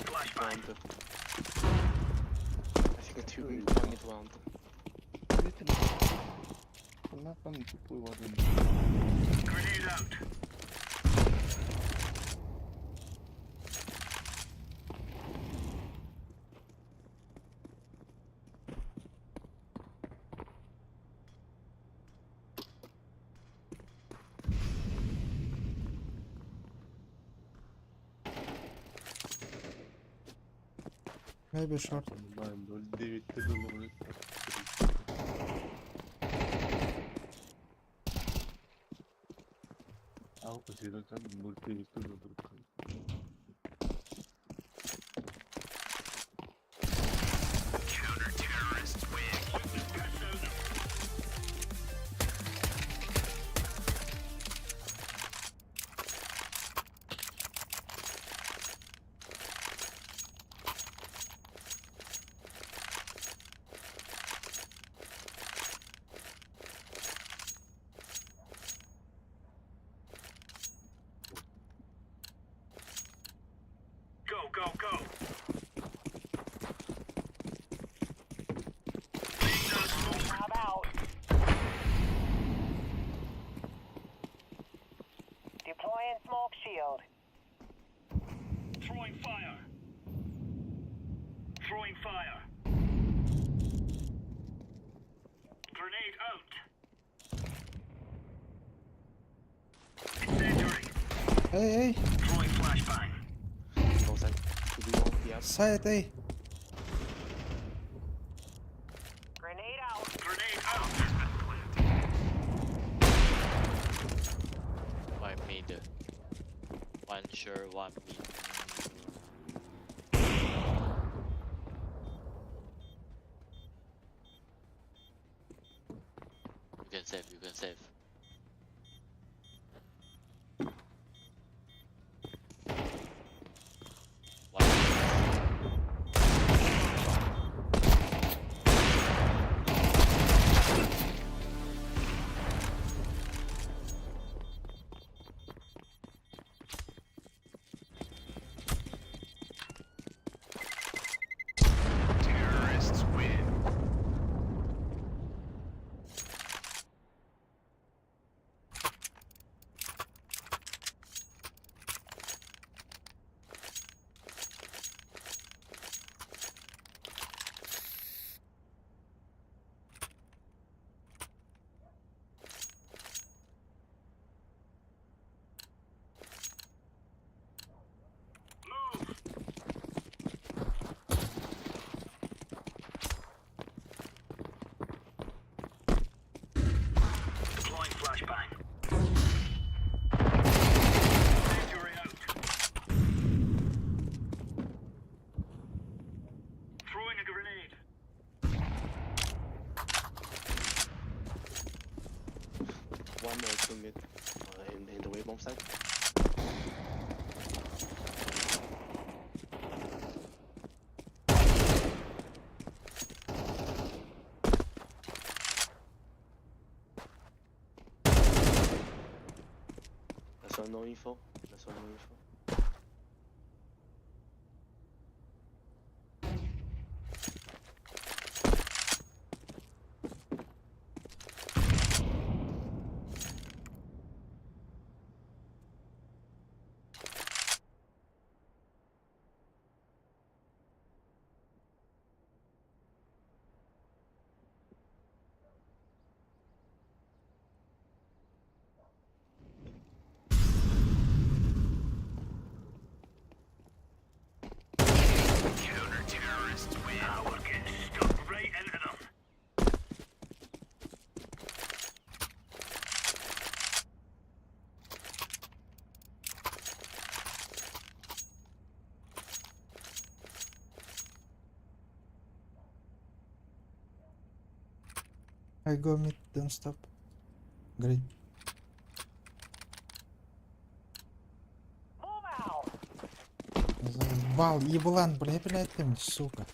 Flashbang. Round. I think a 2 point round. 끝났다는 족보에 받은 Grenade out. Maybe short. 난 널리 밑에 들어오는 아홉 번 지나간 멀티 밑에 들어오도록 하겠습니다. Counter-terrorists win. Gas out. Go, go, go. Laying down smoke. Mob out. Deploying smoke shield. Throwing fire. Throwing fire. Grenade out. Incendiary. Hey hey, Throwing flashbang. Go side. To the wall, yeah. side hey. Grenade out. Grenade out. One mid. One sure, one mid. You can save, you can save. One Terrorists win. Move. Deploying flashbang. Incendiary out. Throwing a grenade. or two mid. In the wave bomb side. That's one no info. That's one no info. Counter-terrorists win. Ah, we're getting stuck right into them. I go mid, don't stop. Great. Move out. Заебал, еблан, бля, блядь, ты, сука.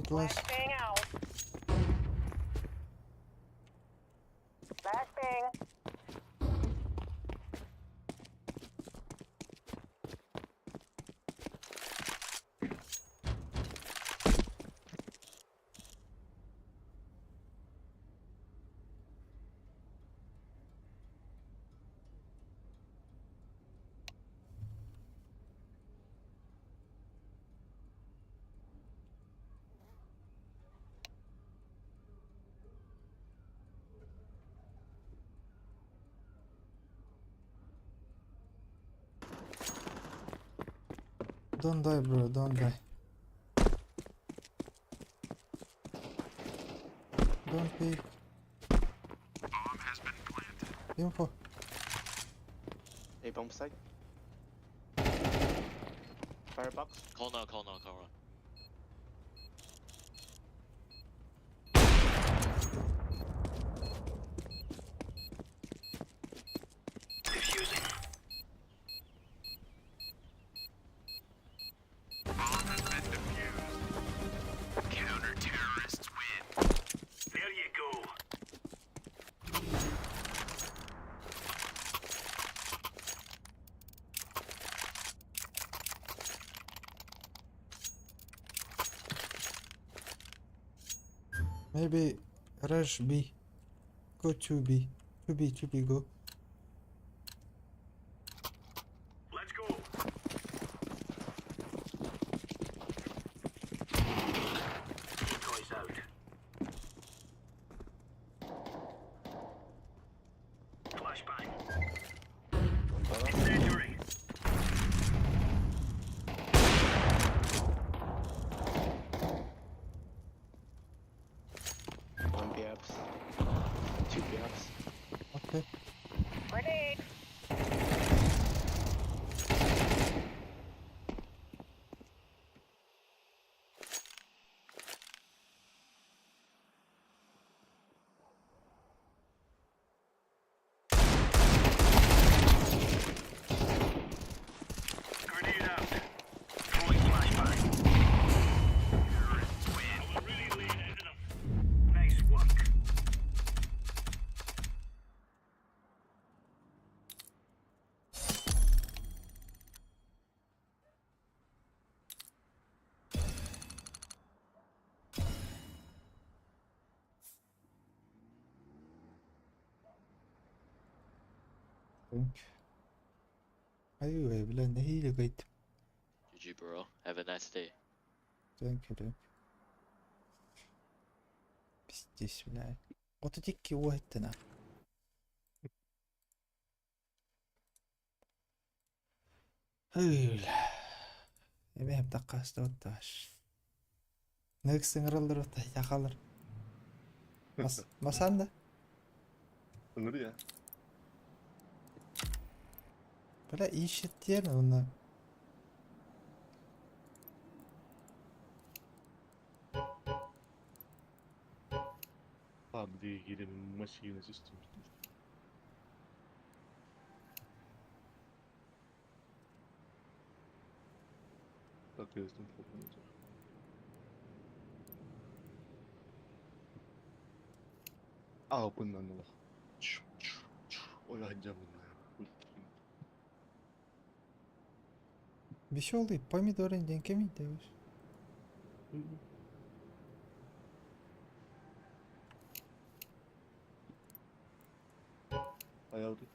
class. Flashbang out. Flashbang. Don't die, bro. Don't die. Don't peek. Info. A bomb site. Firebox. Corner. Diffusing. Bomb has been defused. Counter-terrorists win. There you go. Maybe rush B. Go to B. To B, go. Let's go. Decoys out. Flashbang. Incendiary. One BFs. Two BFs. Okay. Grenade. Grenade out. Throwing flashbang. Terrorists win. We're really laying into them. Nice work. Thank. ايوه بلان هي اللي قيت. GG, bro. Have a nice day. Thank you. Пиздец, блядь. Вот эти киоты на. Эбем такасты отташ. Нексин ролдор оттай якалыр. Масанда? Onur ya. Бля, ищет тема, он. Abi diye girelim maçı yine istiyorum. Bak yazdım falan. bundan da bak. Oynayacağım bunlar. Веселый помидорын ден кемейді. Ayaldı.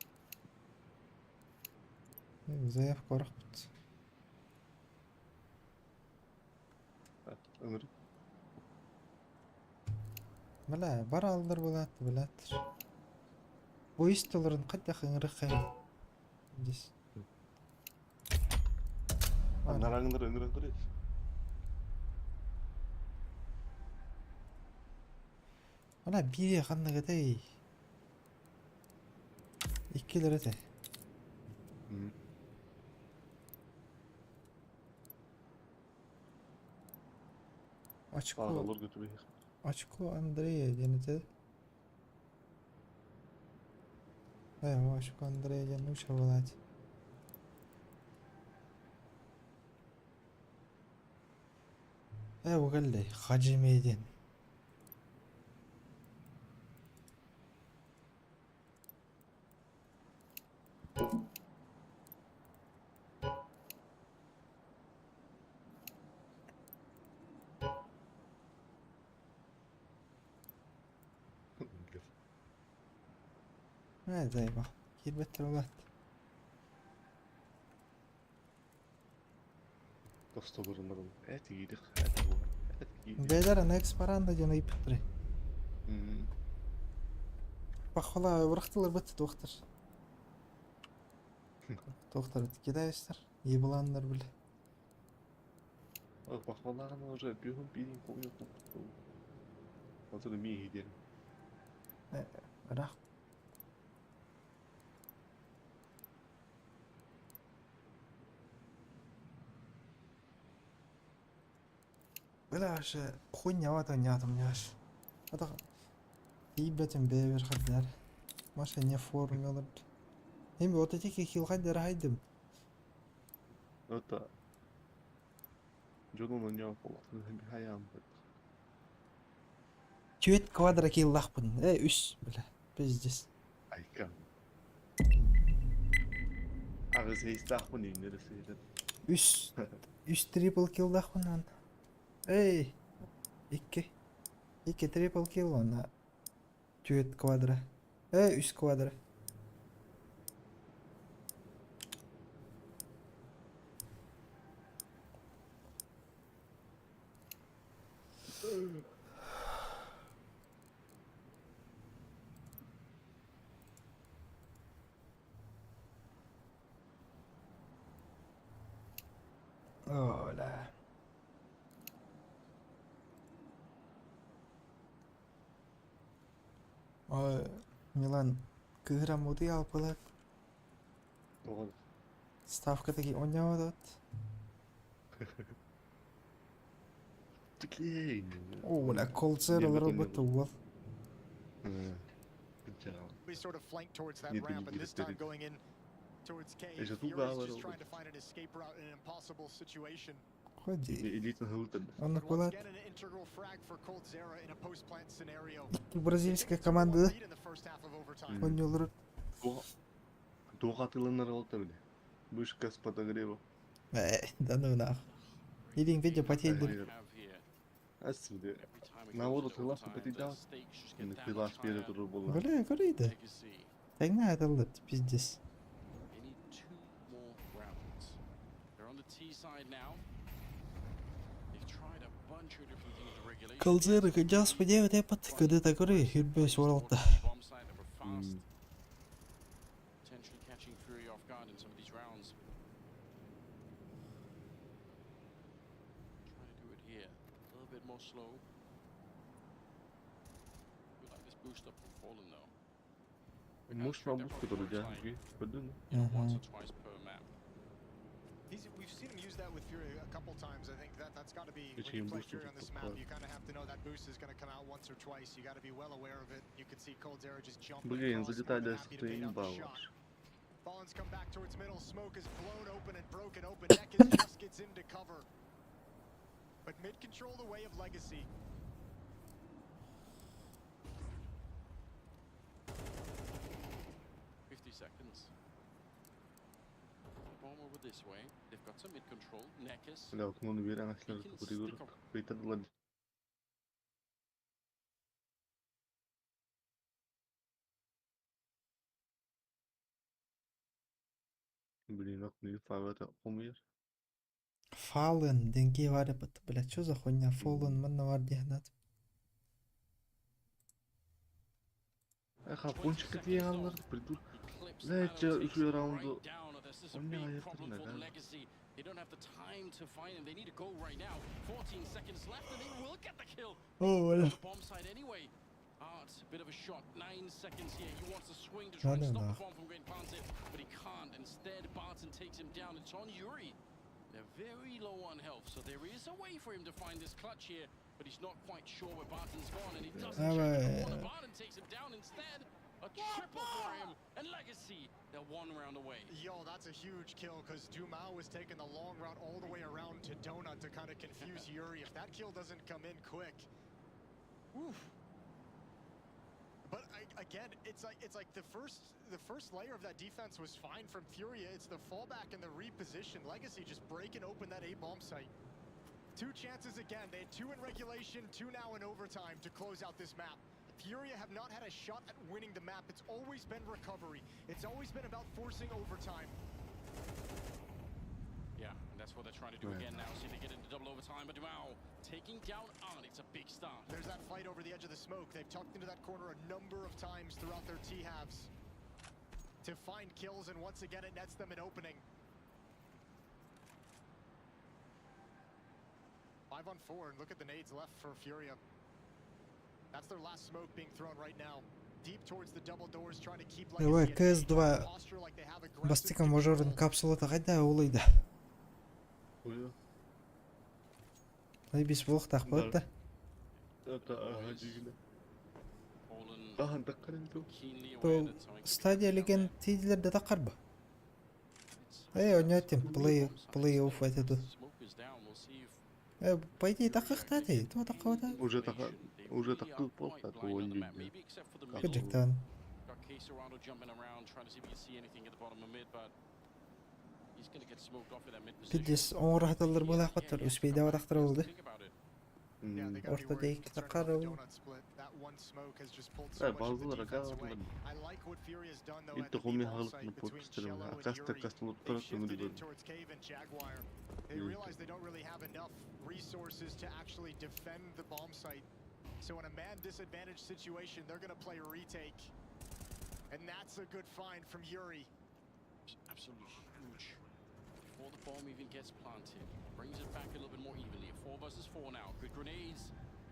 Заявка қорқыт. Ömür. Бля, бар алдыр болады, біләтір. Ойыстылырын қайта қыңыры қайын. Дес. Anlarangdır öngür. Бля, бире қанығы дәй. Иккелері дәй. Ağır götürüyor. Очко Андрея денеті. Очко Андрея денуша болады. Bu geldi. Hacı Meydan. Ne zey bak. Kirbetter olat. Dosta burunlarım. Et yedik. Et bu. Et yedik. Beyler next paranda jana iptire. Hmm. Bak hala bıraktılar bitti doktor. Doktor giderler. İyi bulanlar bile. Bak vallahi уже бегом перейм помню. Вот это ми gidelim. Bırak. Böyle şey хуйня вот нятом няш. Это ибетим бевер хаддар. Маша не формулы. Hem вот эти хил хаддар хайдым. Это Джонун не опол. Bir hayam. Чует квадра киллахпын. Үс бля. Пиздец. Aykan. Ağız heystah bu ne neresi? Үс трипл киллахпын ан. Эй. Икки трипл килл ана. Чует квадра. Үс квадра. Оля. Милан кыра муды алпылак. Doğru. Ставкадагы ойнабат. Tıklayın. Оля колцерлар албатта бол. Good job. We sort of flank towards that Yedi ramp, and this time İngilizleri. going in towards Cave. İşte bu Fury's bağlar just oldu. trying to find an escape route in an impossible situation. Ходи. Elit'in hıldı. Анна But once кулат. again, an integral frag for Cold Zera in a post-plant scenario. Бразильская Taking a 2-1 команда lead in the first half of overtime. ойнолор. Doğu atılanlar oldu bile. Bu iş gaz подогрева. Да ну нах. Ирин видео потейдер. Aslında наводу тылас бетидал. Yani tılас bir yere durur bulur. Бля, көрейді. Тәңна атылды, пиздец. They need 2 more rounds. They're on the T side now. They've tried a bunch of different things with regulation. Калзеры, кадяс подевит эпат, когда так көрей, юрбес воралта. Bomb site that were fast. Potentially catching Fury off guard in some of these rounds. Try to do it here. A little bit more slow. We like this boost up from Fallen though. Muş var bu kadar ya. Gördün mü? Once or twice per map. We've seen him use that with Fury a couple times. I think that's got to be when Geçeyim you play boost'u Fury on this tutup map. var. You kind of have to know that boost is going to come out once or twice. You got to be well aware of it. You can see Cold Zera just jumping Bu yayın across, more detaylı than happy to bait stream out the bağ shot. var. Fallen's come back towards middle. Smoke is blown open and broken open. Nekis just gets into cover. But mid control the way of Legacy. Seconds. Bomb over this way. They've got some mid control. Nekis. Öyle okumunu bir anasını kapatıyor. Kayıtladılar. Блин, окуну фавата окумуyor. Fallen, деньги варят, блядь, что за хуйня? Fallen, манна var diye anlat. Ха, пончик diye alır. Приdur. Лече 2 раунду. Он не ayırtır ne lan? They don't have the time to find him. They need to go right now. 14 seconds left and they will get the kill. Oh, On the bomb side anyway. Art, bit of a shot. 9 seconds here. He wants to swing to try and stop the bomb from getting planted, but he can't. Instead, Barton takes him down. It's on Yuri. They're very low on health, so there is a way for him to find this clutch here, but he's not quite sure where Barton's gone, and he doesn't check the corner. Barton takes him down instead. A triple for him, and Legacy, they're one round away. Yo, that's a huge kill because Dumao was taking the long route all the way around to Donut to kind of confuse Yuri. If that kill doesn't come in quick, oof. But again, it's like the first layer of that defense was fine from Furia. It's the fallback and the reposition. Legacy just breaking open that A bomb site. 2 chances again. They had 2 in regulation, 2 now in overtime to close out this map. Furia have not had a shot at winning the map. It's always been recovery. It's always been about forcing overtime. Yeah, and that's what they're trying to do again now. See if they get into double overtime. But Dumao taking down on. It's a big start. There's that fight over the edge of the smoke. They've tucked into that corner a number of times throughout their T-halves to find kills, and once again it nets them an opening. 5 on 4, and look at the nades left for Furia. That's their last smoke being thrown right now. Deep towards the double doors, trying to keep Давай, Legacy at bay, КС2 posture like they have aggressive бастика мажорын капсулата қайда улайды? Ой, Айбис болықтақ болады да. это агадигна. Fallen Ахан таққарен ту. keenly aware Бұл that something стадия леген тейділерді таққар ба? Ойнайтын, плей-офф айтады. smoke is down. We'll see if По идее таққықта дей, то таққауда. Уже really таққы are болды, quite а то blind on он the map. не. Maybe except for the middle. Кыджықтан. Got Quesarado jumping around, trying to see if he can see anything at the bottom of mid, but he's going to get smoked off in that mid position. Пидес оңырақталар болақ баттар, үспейді авадақтыр болды. Think about it. Yeah, they gotta be Orta worried, değil, concerned takar about the o. donut split. That one smoke has just pulled so much of the Bazıları defense away. kalmadı. I like what Furia's done though at İlk the de homi B-ball halıkını site between potistere Cello var. and Kasta Yuri. kasta They've tutaraq shifted ömrü in var. towards Cave and Jaguar. They Evet. realize they don't really have enough resources to actually defend the bomb site. So in a man disadvantaged situation, they're going to play retake. And that's a good find from Yuri. Absolutely huge. Before the bomb even gets planted, brings it back a little bit more evenly. 4 versus 4 now. Good grenades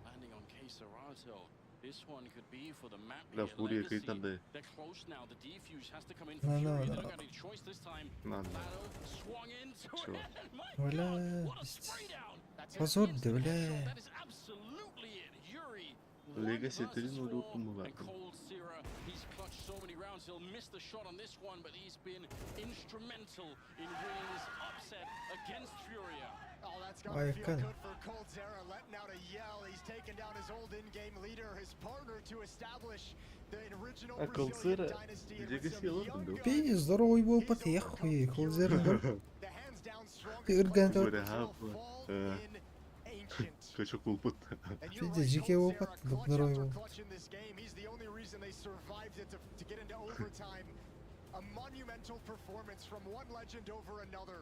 landing on Quesarado. This one could be for the map La here. Furia Legacy, kayıtlardı. they're close now. The defuse has to come in for No, no, Fury. They no. don't got any choice this time. Lan. Lado swung into Sure. it. My Валя, God, what a spray down. That's it. позор да, Instant бля. headshot. That is absolutely it. Yuri. Legacy 1 versus dediğin öyle 4, oldu mu and zaten? Cold Sierra, he's clutched so many rounds. He'll miss the shot on this one, but he's been instrumental in winning this upset against Furia. Oh, that's got Vay to feel kan. good for Cold Zera, letting out a yell. He's taken down his old in-game leader, his partner to establish the original А Cold Brazilian Zera dynasty. And with Legacy some alırdım young da. guns, Пи, здоровый был под he's ехуй, overcome Колзер. Fury. The hands down strongest Иргэн player тот. Böyle will ha bu. fall Ee, in ancient. Kaçak olput. And you're Şimdi right, Jike Cold Wolpat, Zera, clutch Luknaroy after Wolpat. clutch in this game. He's the only reason they survived it to get into overtime. A monumental performance from one legend over another.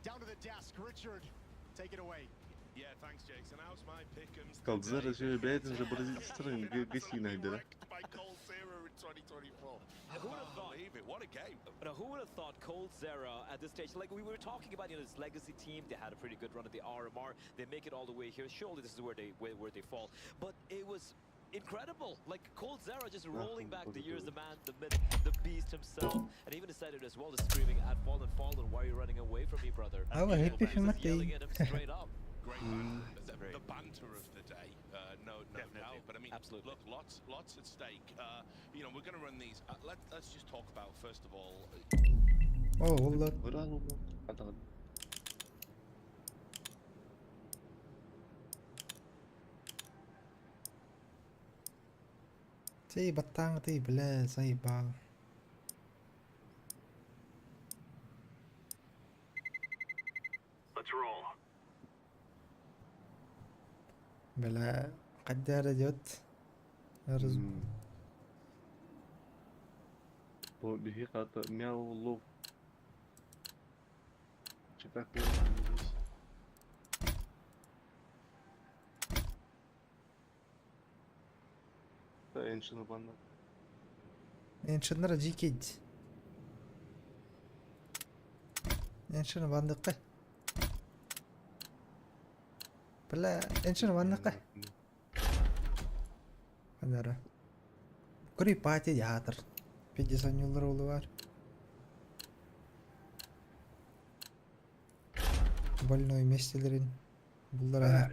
Down to the desk, Richard, take it away. Yeah, thanks, Jason. How's my pick'ems? Kaldılar şöyle beğendince Brazilya'nın geçtiğini haydiler. By Cold Zero in 2024. I Who would have can't thought? believe it. What a game. Now, who would have thought Cold Zera at this stage? Like we were talking about, this legacy team. They had a pretty good run at the RMR. They make it all the way here. Surely this is where they fall. But it was incredible. Like Cold Zera just rolling back the years, the man, the myth, the beast himself, and even decided as well to screaming at Fallen, why are you running away from me, brother? Ah ouais, Just puis Matty. yelling at him straight up. Great man. The banter of the day. No doubt. But I mean, Absolutely. look, lots at stake. We're going to run these. Let's just talk about, first of all, Oh, والله. Bravo mu? Hadi hadi. Ти батан, ти, бля, заебал. let's roll. بلا قدر جت. أرز. Bu bir hikayete miyav Çıtak Da enşini bana. Эншинер жикейд. Эншин бандыкы. Бля, эншин бандыкы. Анара. Кури пати ятыр. 50 жылдар болу бар. Больной местелерин. Булдар аяк.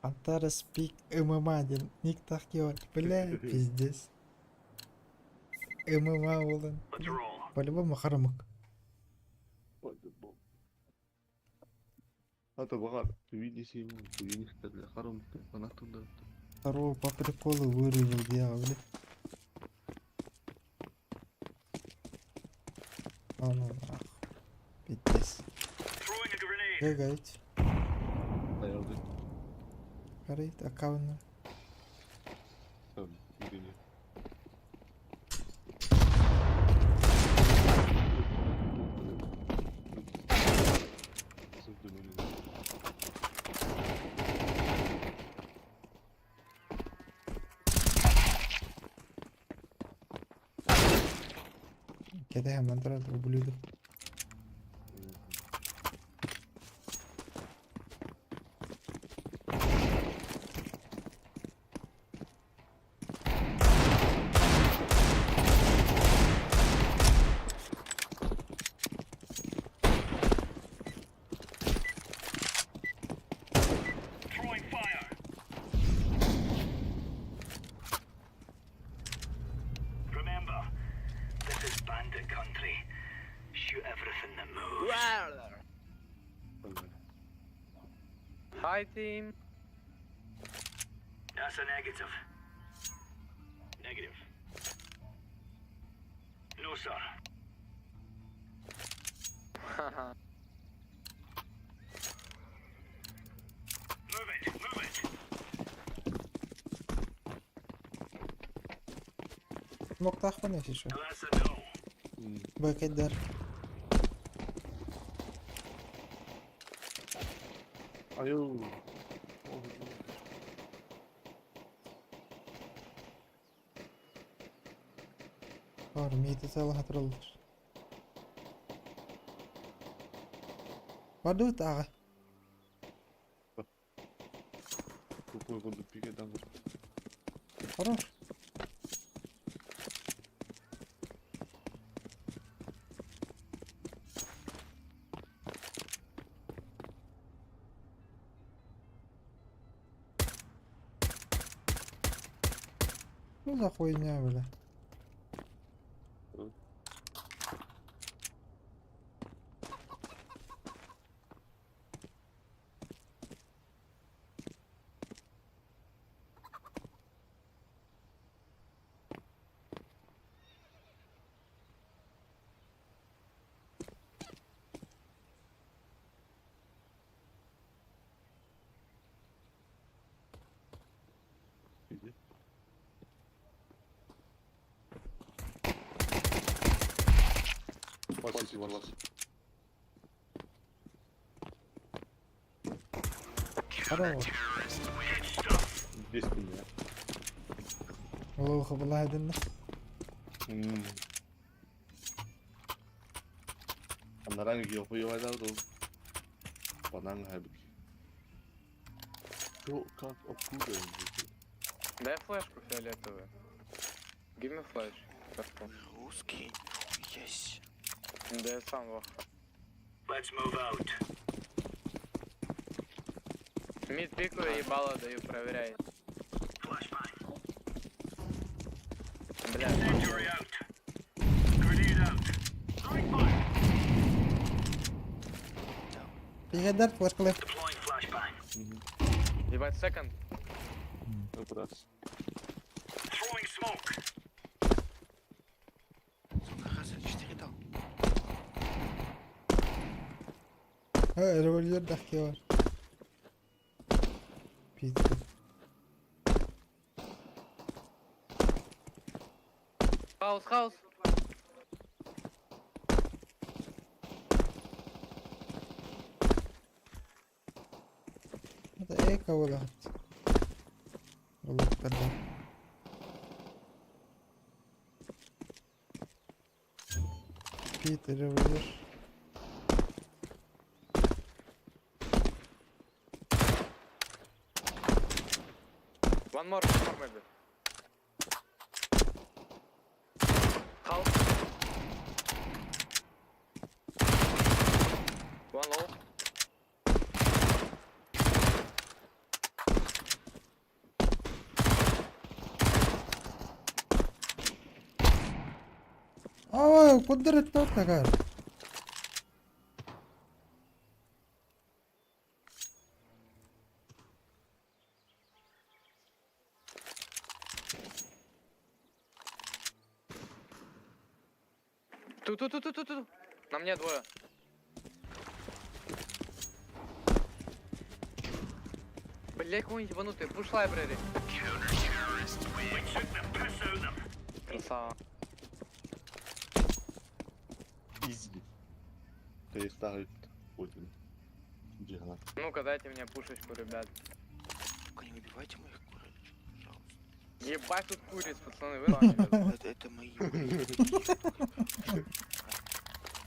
Антара спик ММА ден ник так делать. Бля, пиздец. ММА olan. Let's roll. По-любому харамык. Ата багар видеси буйнихтер харам фанатында. Второго по приколу вырубил я, бля. А ну нахуй. Пиздец. Throwing a grenade. Гагайте. Dayandı. Гарит, аккаунт. Tamam. Birini. Sırtın önüne. Кеде hemen tarafı ублюдок. Throwing fire. Remember, this is bandit country. Shoot everything that moves. Hi team. That's a negative. Negative. No, sir. Move it, move it. Nokta ахвана еще. That's a no. Бэкэдер. Ayo. Var mıydı salah hatırlanır. Waduh tak. Kupul kondu pike damır. Хорош. Ну за хуйня, бля. Pike. Var var. Хорош. Здесь меня. Лоха была один. Naran gidiyor koyuyorlar da bana halbuki. Yo kanka okulda önce. Дай флешку фиолетовую. Give me flash. Карту. Русский. Есть. Да я сам лох. Let's move out. Мид пикаю, ебало даю, проверяй. Flashbang. Бля. Incendiary out. Grenade out. Throwing fire. Бэкэдер флешкалай. Deploying flashbang. Ебать, секонд. Biraz. Throwing smoke. Сука, хаса, 4 дал. Револьвер дахи var. Пизда. Хаус, хаус. Это эко вылазит. Лук тогда. Питер револьвер. One more maybe. House. One low. قدرت توتاكار. Тут. На мне двое. Блять, какой ебанутый. Пуш лайбрери. Красава. Изи. Переставит Путин. Дигна. Ну-ка, дайте мне пушечку, ребят. Только не убивайте моих курочек, пожалуйста. Ебать тут куриц, пацаны, вы нахуй. Это мои.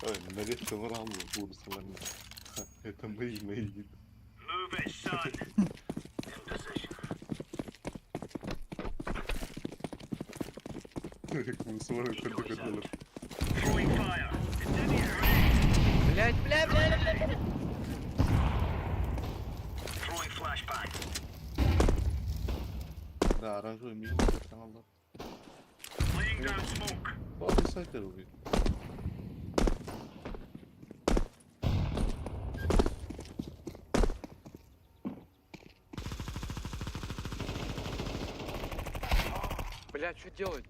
Ой, нарезка в раму буду с вами. Это мои. Move it, son. In position. Как мы с вами ходили. Throwing fire. Блять. Throwing flashbang. Да, оранжевый миг. Laying down smoke. Ладно, сайтер убит. Блять, что делать?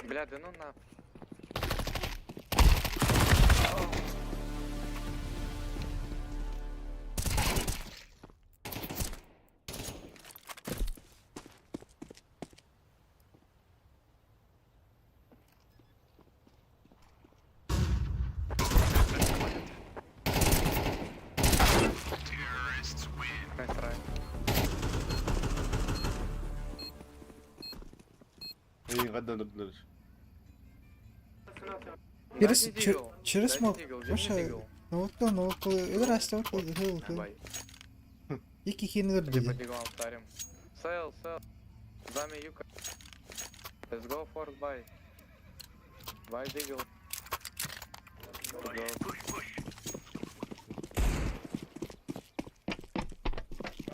Бля, да ну на. Nice try. И гадал дальше. Через смог. Вообще, ну вот, иди расти, вот, Бай. Iki хинер Типа диye. дигл старим. Сейл. Зами юка. Let's go for buy. Buy дигл.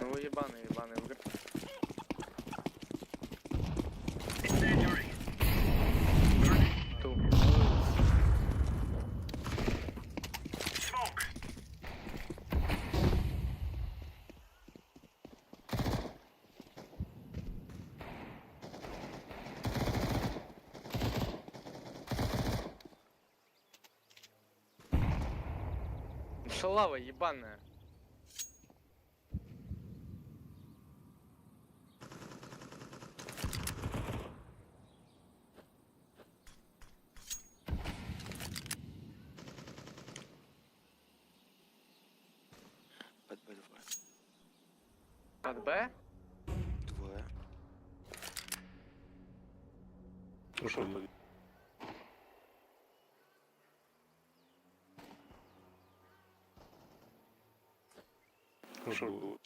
Ну вы ебаные в игре. Ту. Smoke. Шалава ебаная. Под Б двое. От Б? Двое. Ушел. Ушел.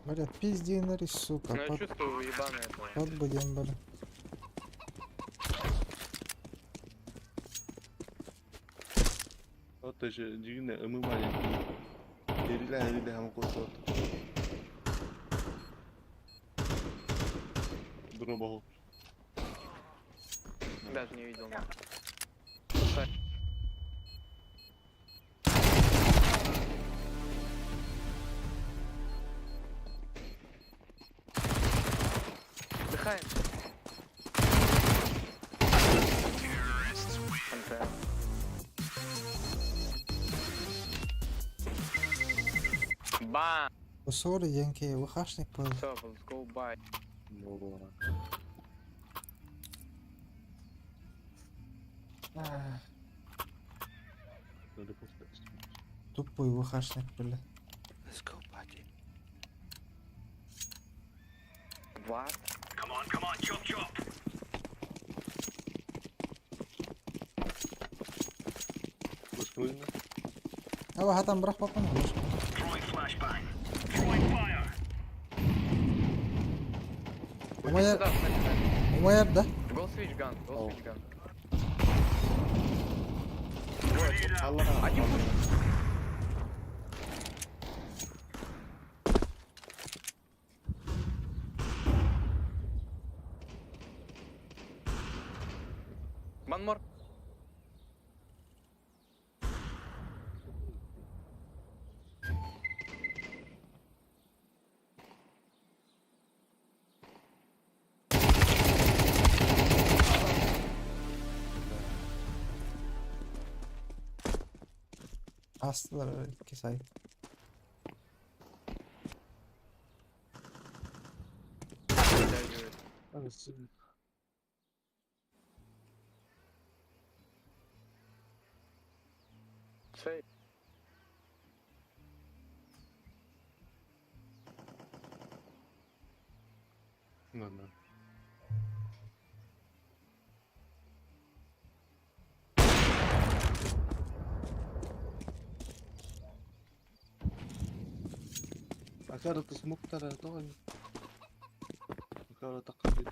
Блядь, пизди нари, сука. Ну я чувствую ебаное это. Под будем, блядь. Вот же дивно, мы маленькие. Ириля, हमको तो дробовал. Даже не видел. Дыхаем. Бам! Посори, Янки, вихашник пил. Все, let's go buy. Надо поставить. Тупой вихашник, блядь. Let's go, buddy. What? Come on, chop. Вышкрыльно. А вахатам брах папан, вишка. Throwing flashbang. Throwing fire. Умая... Сюда, кстати. Умая, да? Go switch gun, go switch gun. Grenade out. Они пушат. Astılar öyle 2 sayı. Say. Ладно. Акарата смоктара давай. Акарата кабит.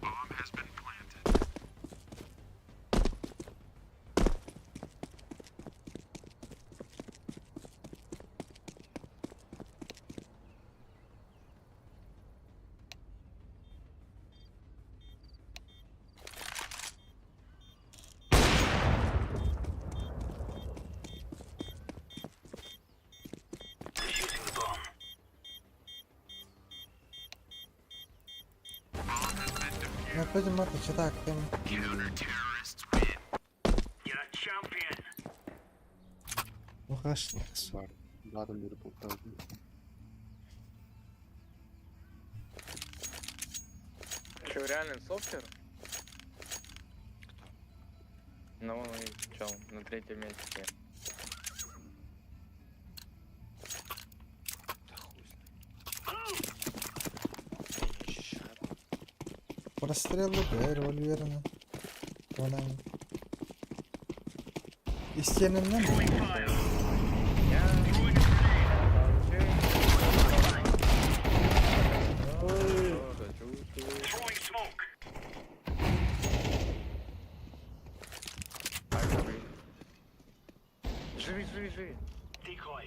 Defusing the bomb. Ну, пойдем это, что так, там... Counter-terrorists win. You're a champion. Ну, хорошо. Ладно, мир полтора. Че, реальный софтвер? Ну, он и чел, на 3-м месте. Прострелы, да, револьверно. Вон они. И стенами Throwing smoke. Живи, живи, живи. Decoy.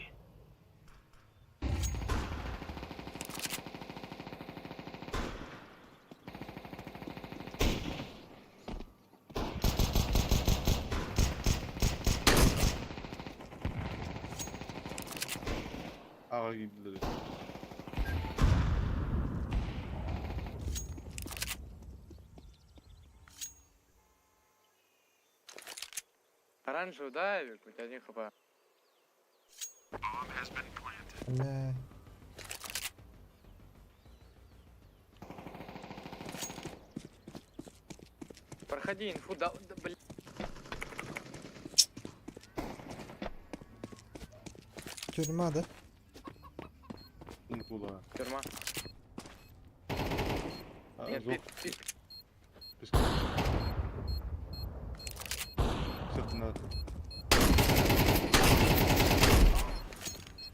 Ağa gidilir. Оранжевый, да, Эвик? У тебя 1 хп. Bomb has been planted. Бля. Проходи инфу, да, блин. Тюрьма, да? Инкула. Тюрьма. Нет, зок. пи- Пескай. Кстати, надо.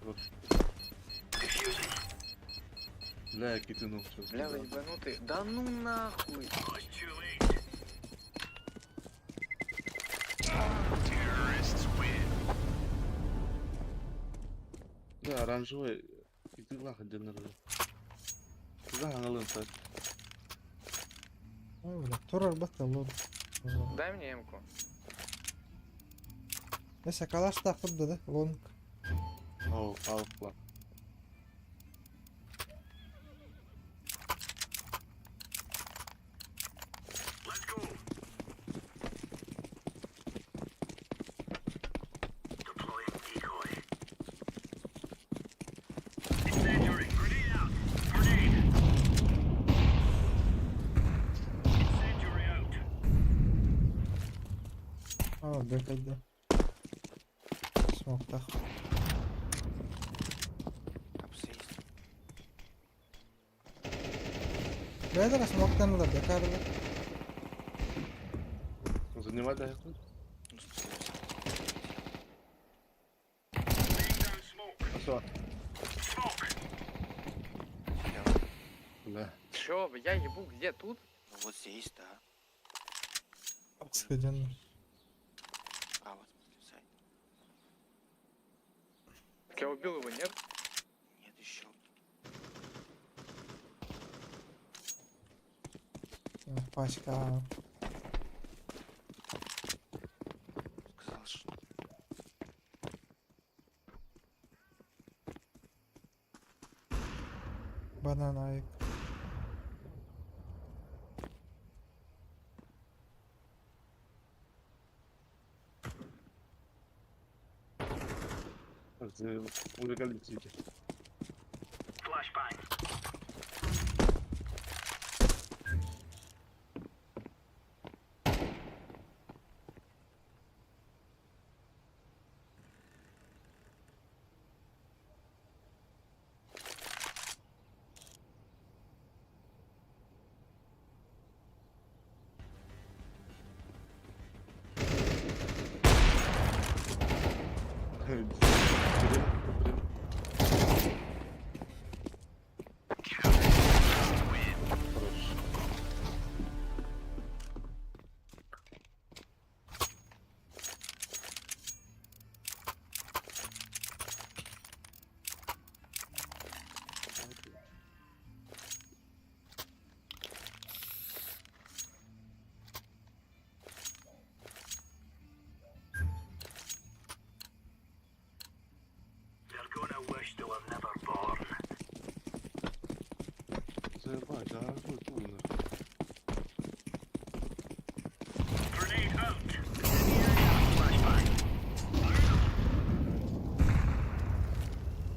Вот. Defusing. Бля, китынул всё. Бля, вы ебанутый. Да ну нахуй. Oh, it's too late. Terrorists win. Да, оранжевый. Китыла ходил. Да, аналын сать. Ой, бля, турар батал. Дай мне эмку. Если калаш тақып да, лонг. Ау, алықла. Let's go. Deploying decoy. Incendiary. Grenade out. Grenade. Incendiary out. А, бекайда. Смог тақ. Бәдір смоктан да бекар да. Занимай да яху. Laying down smoke. Все. Smoke. Бля. Чё, я ебу, где тут? Ну вот здесь, да. Сходен. А вот сайт. Так я убил его, нет? Нет еще. Пачка. Сказал, что Бананайк. Улекали сити. Flashbang. They're gonna wish they were never born. Заебать, а что это умно? Grenade out. Flashbang.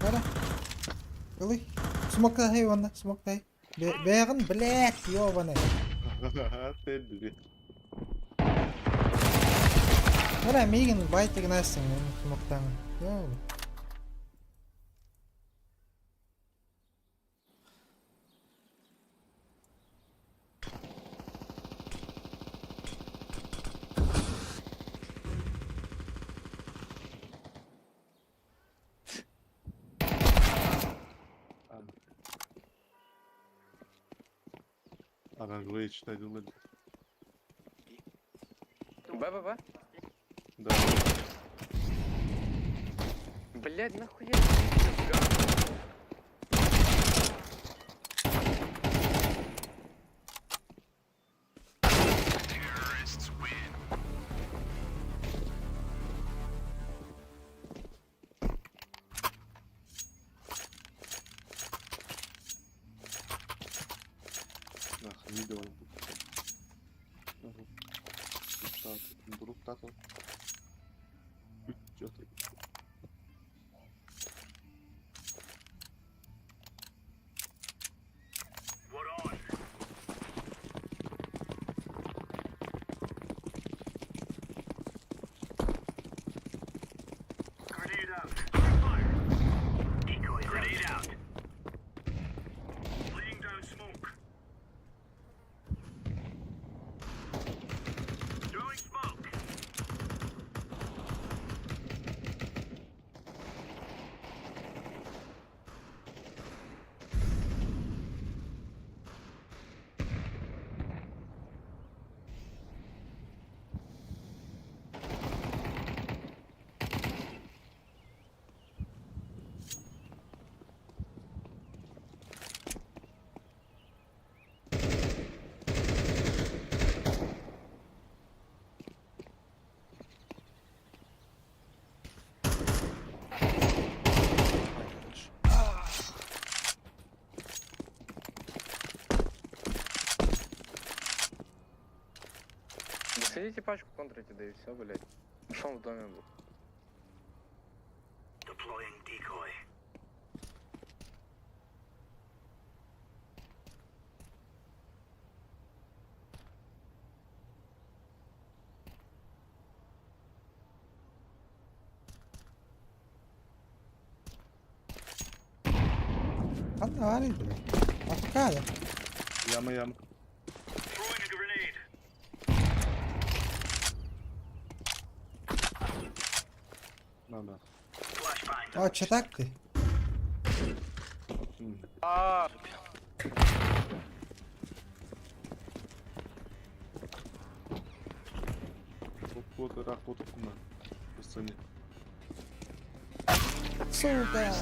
Hadi. Yılı. Smoke'da hey vanda. Smoke'da hey. Beğen blät. Yo bana. Тэлби. Hadi Megan white ignasin. Smoke'dan. Yo. Оранжевые читать думали. Б. Да. Блядь, нахуя? Terrorists win. Нах, видео. Друг тату. Чё ты? We're on. Grenade out. Fire. Decoy. Grenade out. Laying down smoke. Throwing smoke. Да сидите пачку контрите, да и все, блядь. Ушел в доме был. Deploying decoy. Hadi var idi. Bakada. Яма. Throwing a grenade. Надо. Flashbang. O çataktı. А, Вот работа на пацане. Сука.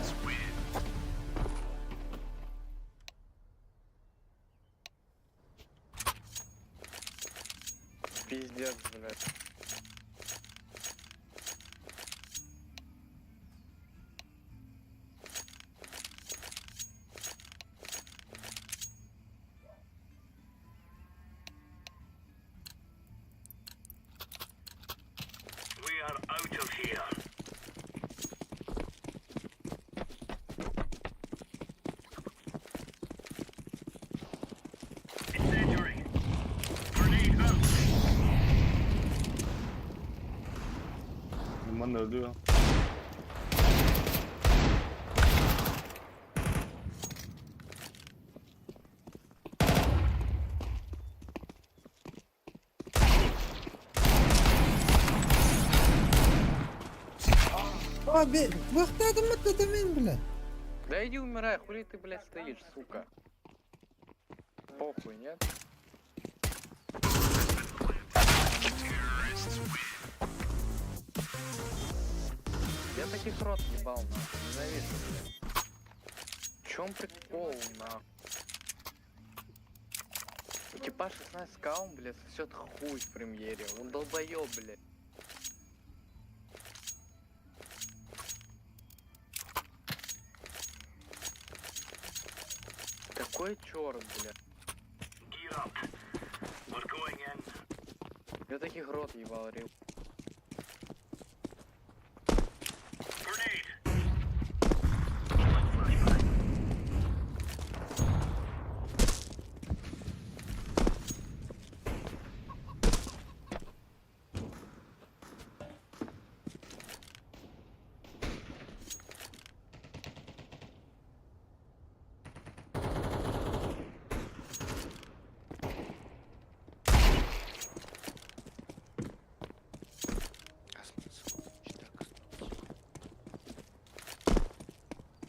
пиздец, блядь. We are out of here. Liman ölüyor. Abi бахтадым мı demeyin bile. Да иди умирай, хули ты, блядь, стоишь, сука. Похуй, нет? Я таких рот ебал, нахуй, ненавижу, блядь. В чем прикол, нахуй? Типа 16 каум, блядь, сосет хуй в премьере. Он долбоёб, блядь. Какой черт, блядь. Gear up. We're going in. Я таких рот ебал, рил. Grenade.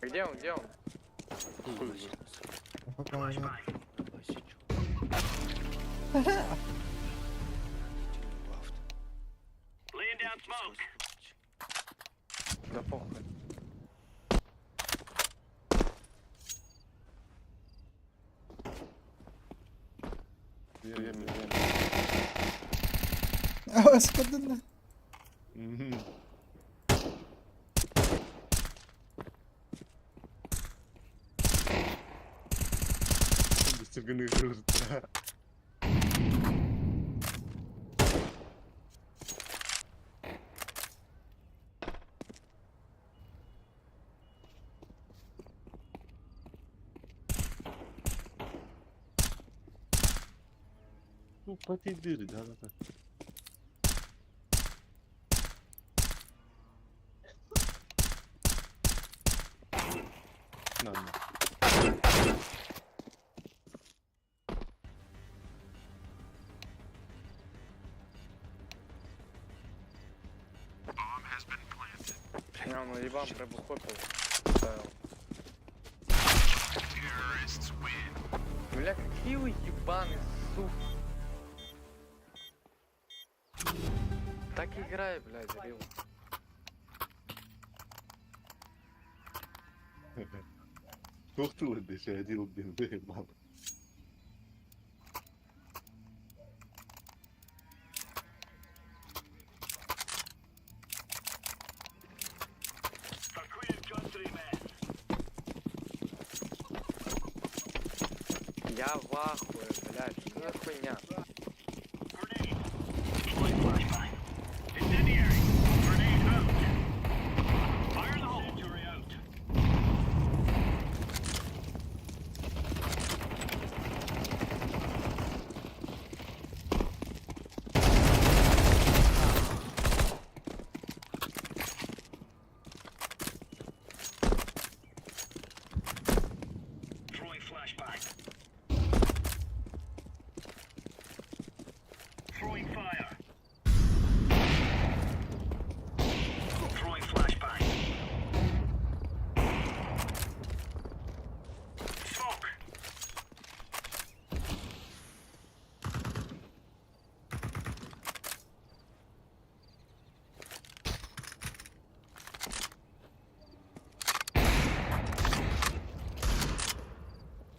Где он, где он? Пока уже. Laying down smoke. Да похуй. Yemiyor. Господи, на. Mhm. Sırgını kırdı. Ну, потидыри, да. Ладно. Я ну ебам пробухопил. Ставил. Бля, какие вы ебаный, сука. Так играй, блядь, рил. Korktular da şey değil benim mal. They're clear country, man. Я в ахуе, блядь, что за хуйня? Grenade. Deploying flashbang. Incendiary. Grenade out. Fire in the hole. Incendiary out. Throwing flashbang. Throwing fire. Throwing flashbang. Smoke.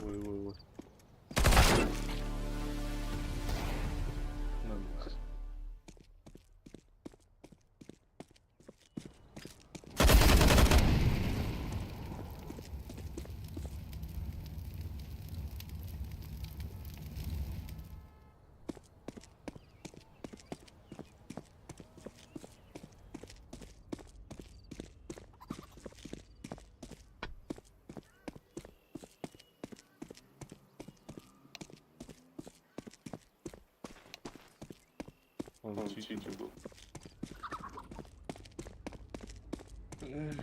Ой. Ладно. Он чуть-чуть был. Terrorists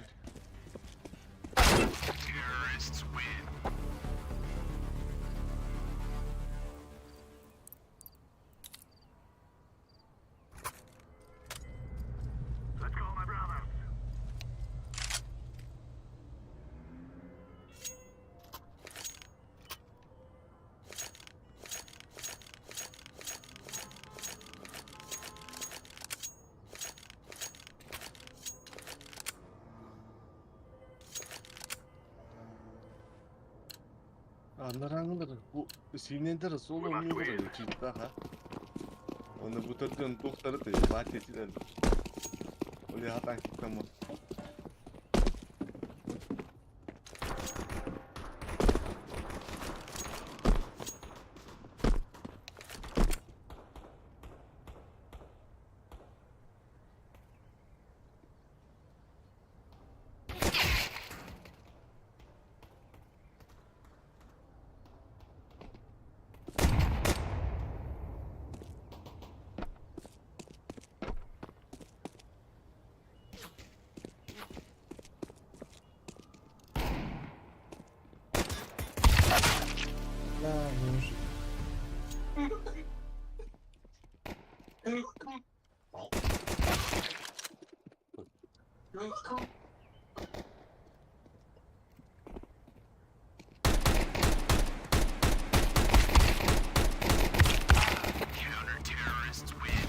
win. Let's go, my brothers. Anlaranglar bu sinirleri sol olmuyor cidden ha. Onu bu tırtın doktoru da bahçesiler. Öyle hata kitlemez. La bоже. Counter-terrorists win.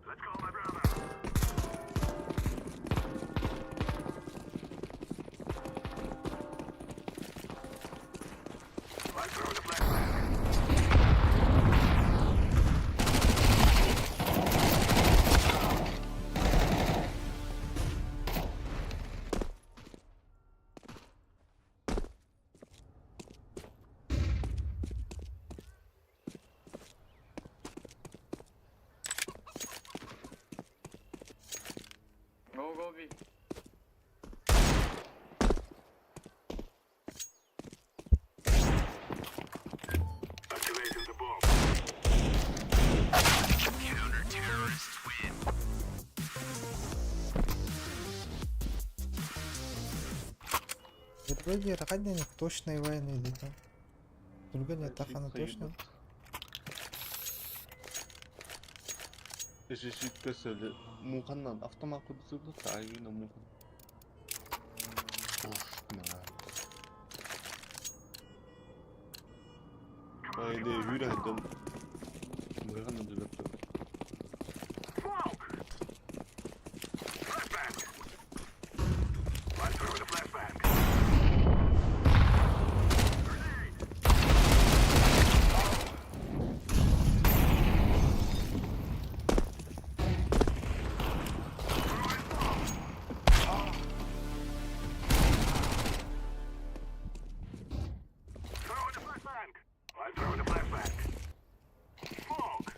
Let's go, my brother. Let's throw the flashbang. Go B. Activating the bomb. Counter-terrorists win. Это вроде ранее точной войны или там. Другая не так она точно. Eşitlikte söyle. Muhan'dan avtomat kutusu da ayına Muhan. Of man. Böyle yürüdüm. Muhan'dan düzelttim. Smoke! Flashbang! Let's throw the flashbang. Grenade! Throw the flashbang! I'm throwing the flashbang. Smoke!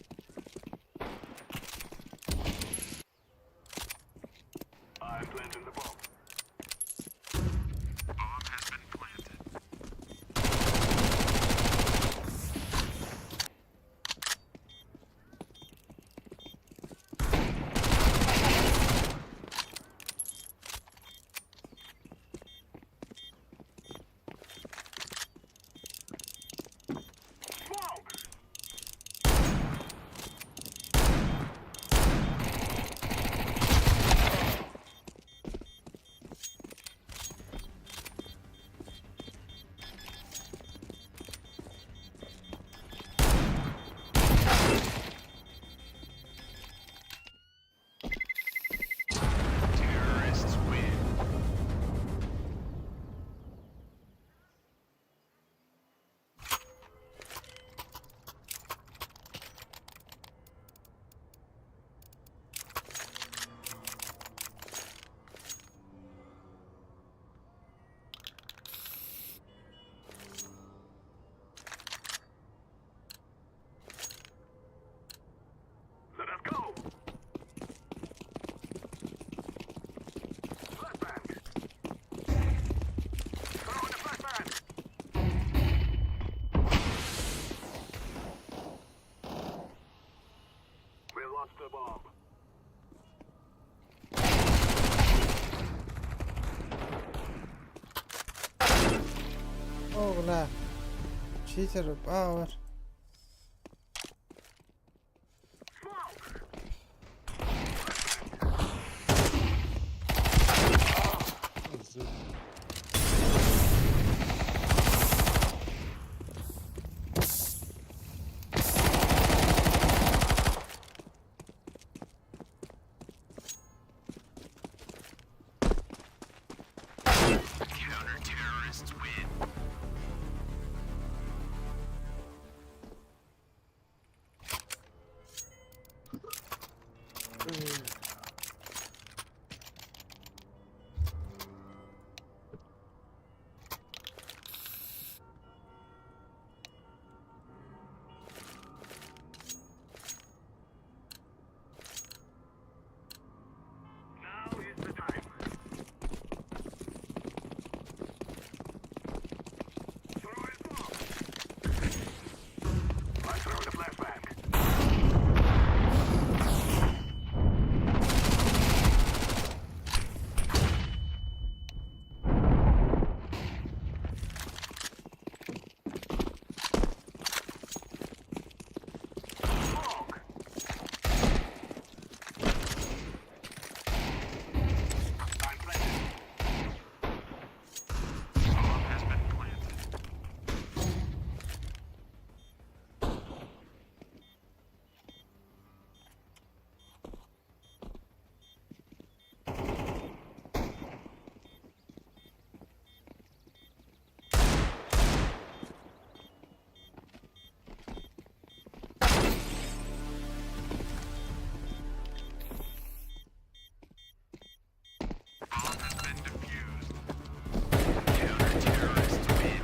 بلا cheater power. Counter-terrorists win. Now is the time. Throwing smoke. I throw the flashback. Smoke. I'm planted. Bomb has been planted. Bomb has been defused. Counter-terrorists win.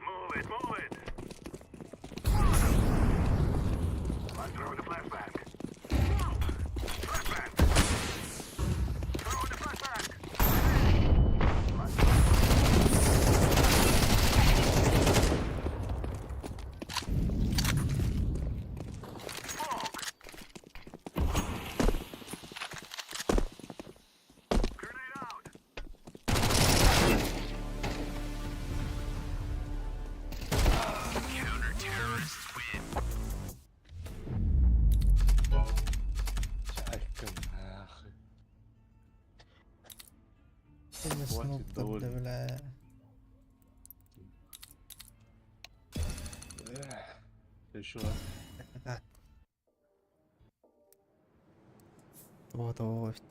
Move it, move it. I'm throwing the flashback. Flashback. Throwing the flashback. Smoke. Grenade out. Counter-terrorists win. شايكم يا اخي. كل سنوب الدولي. طب ولا شو طبعا وقفت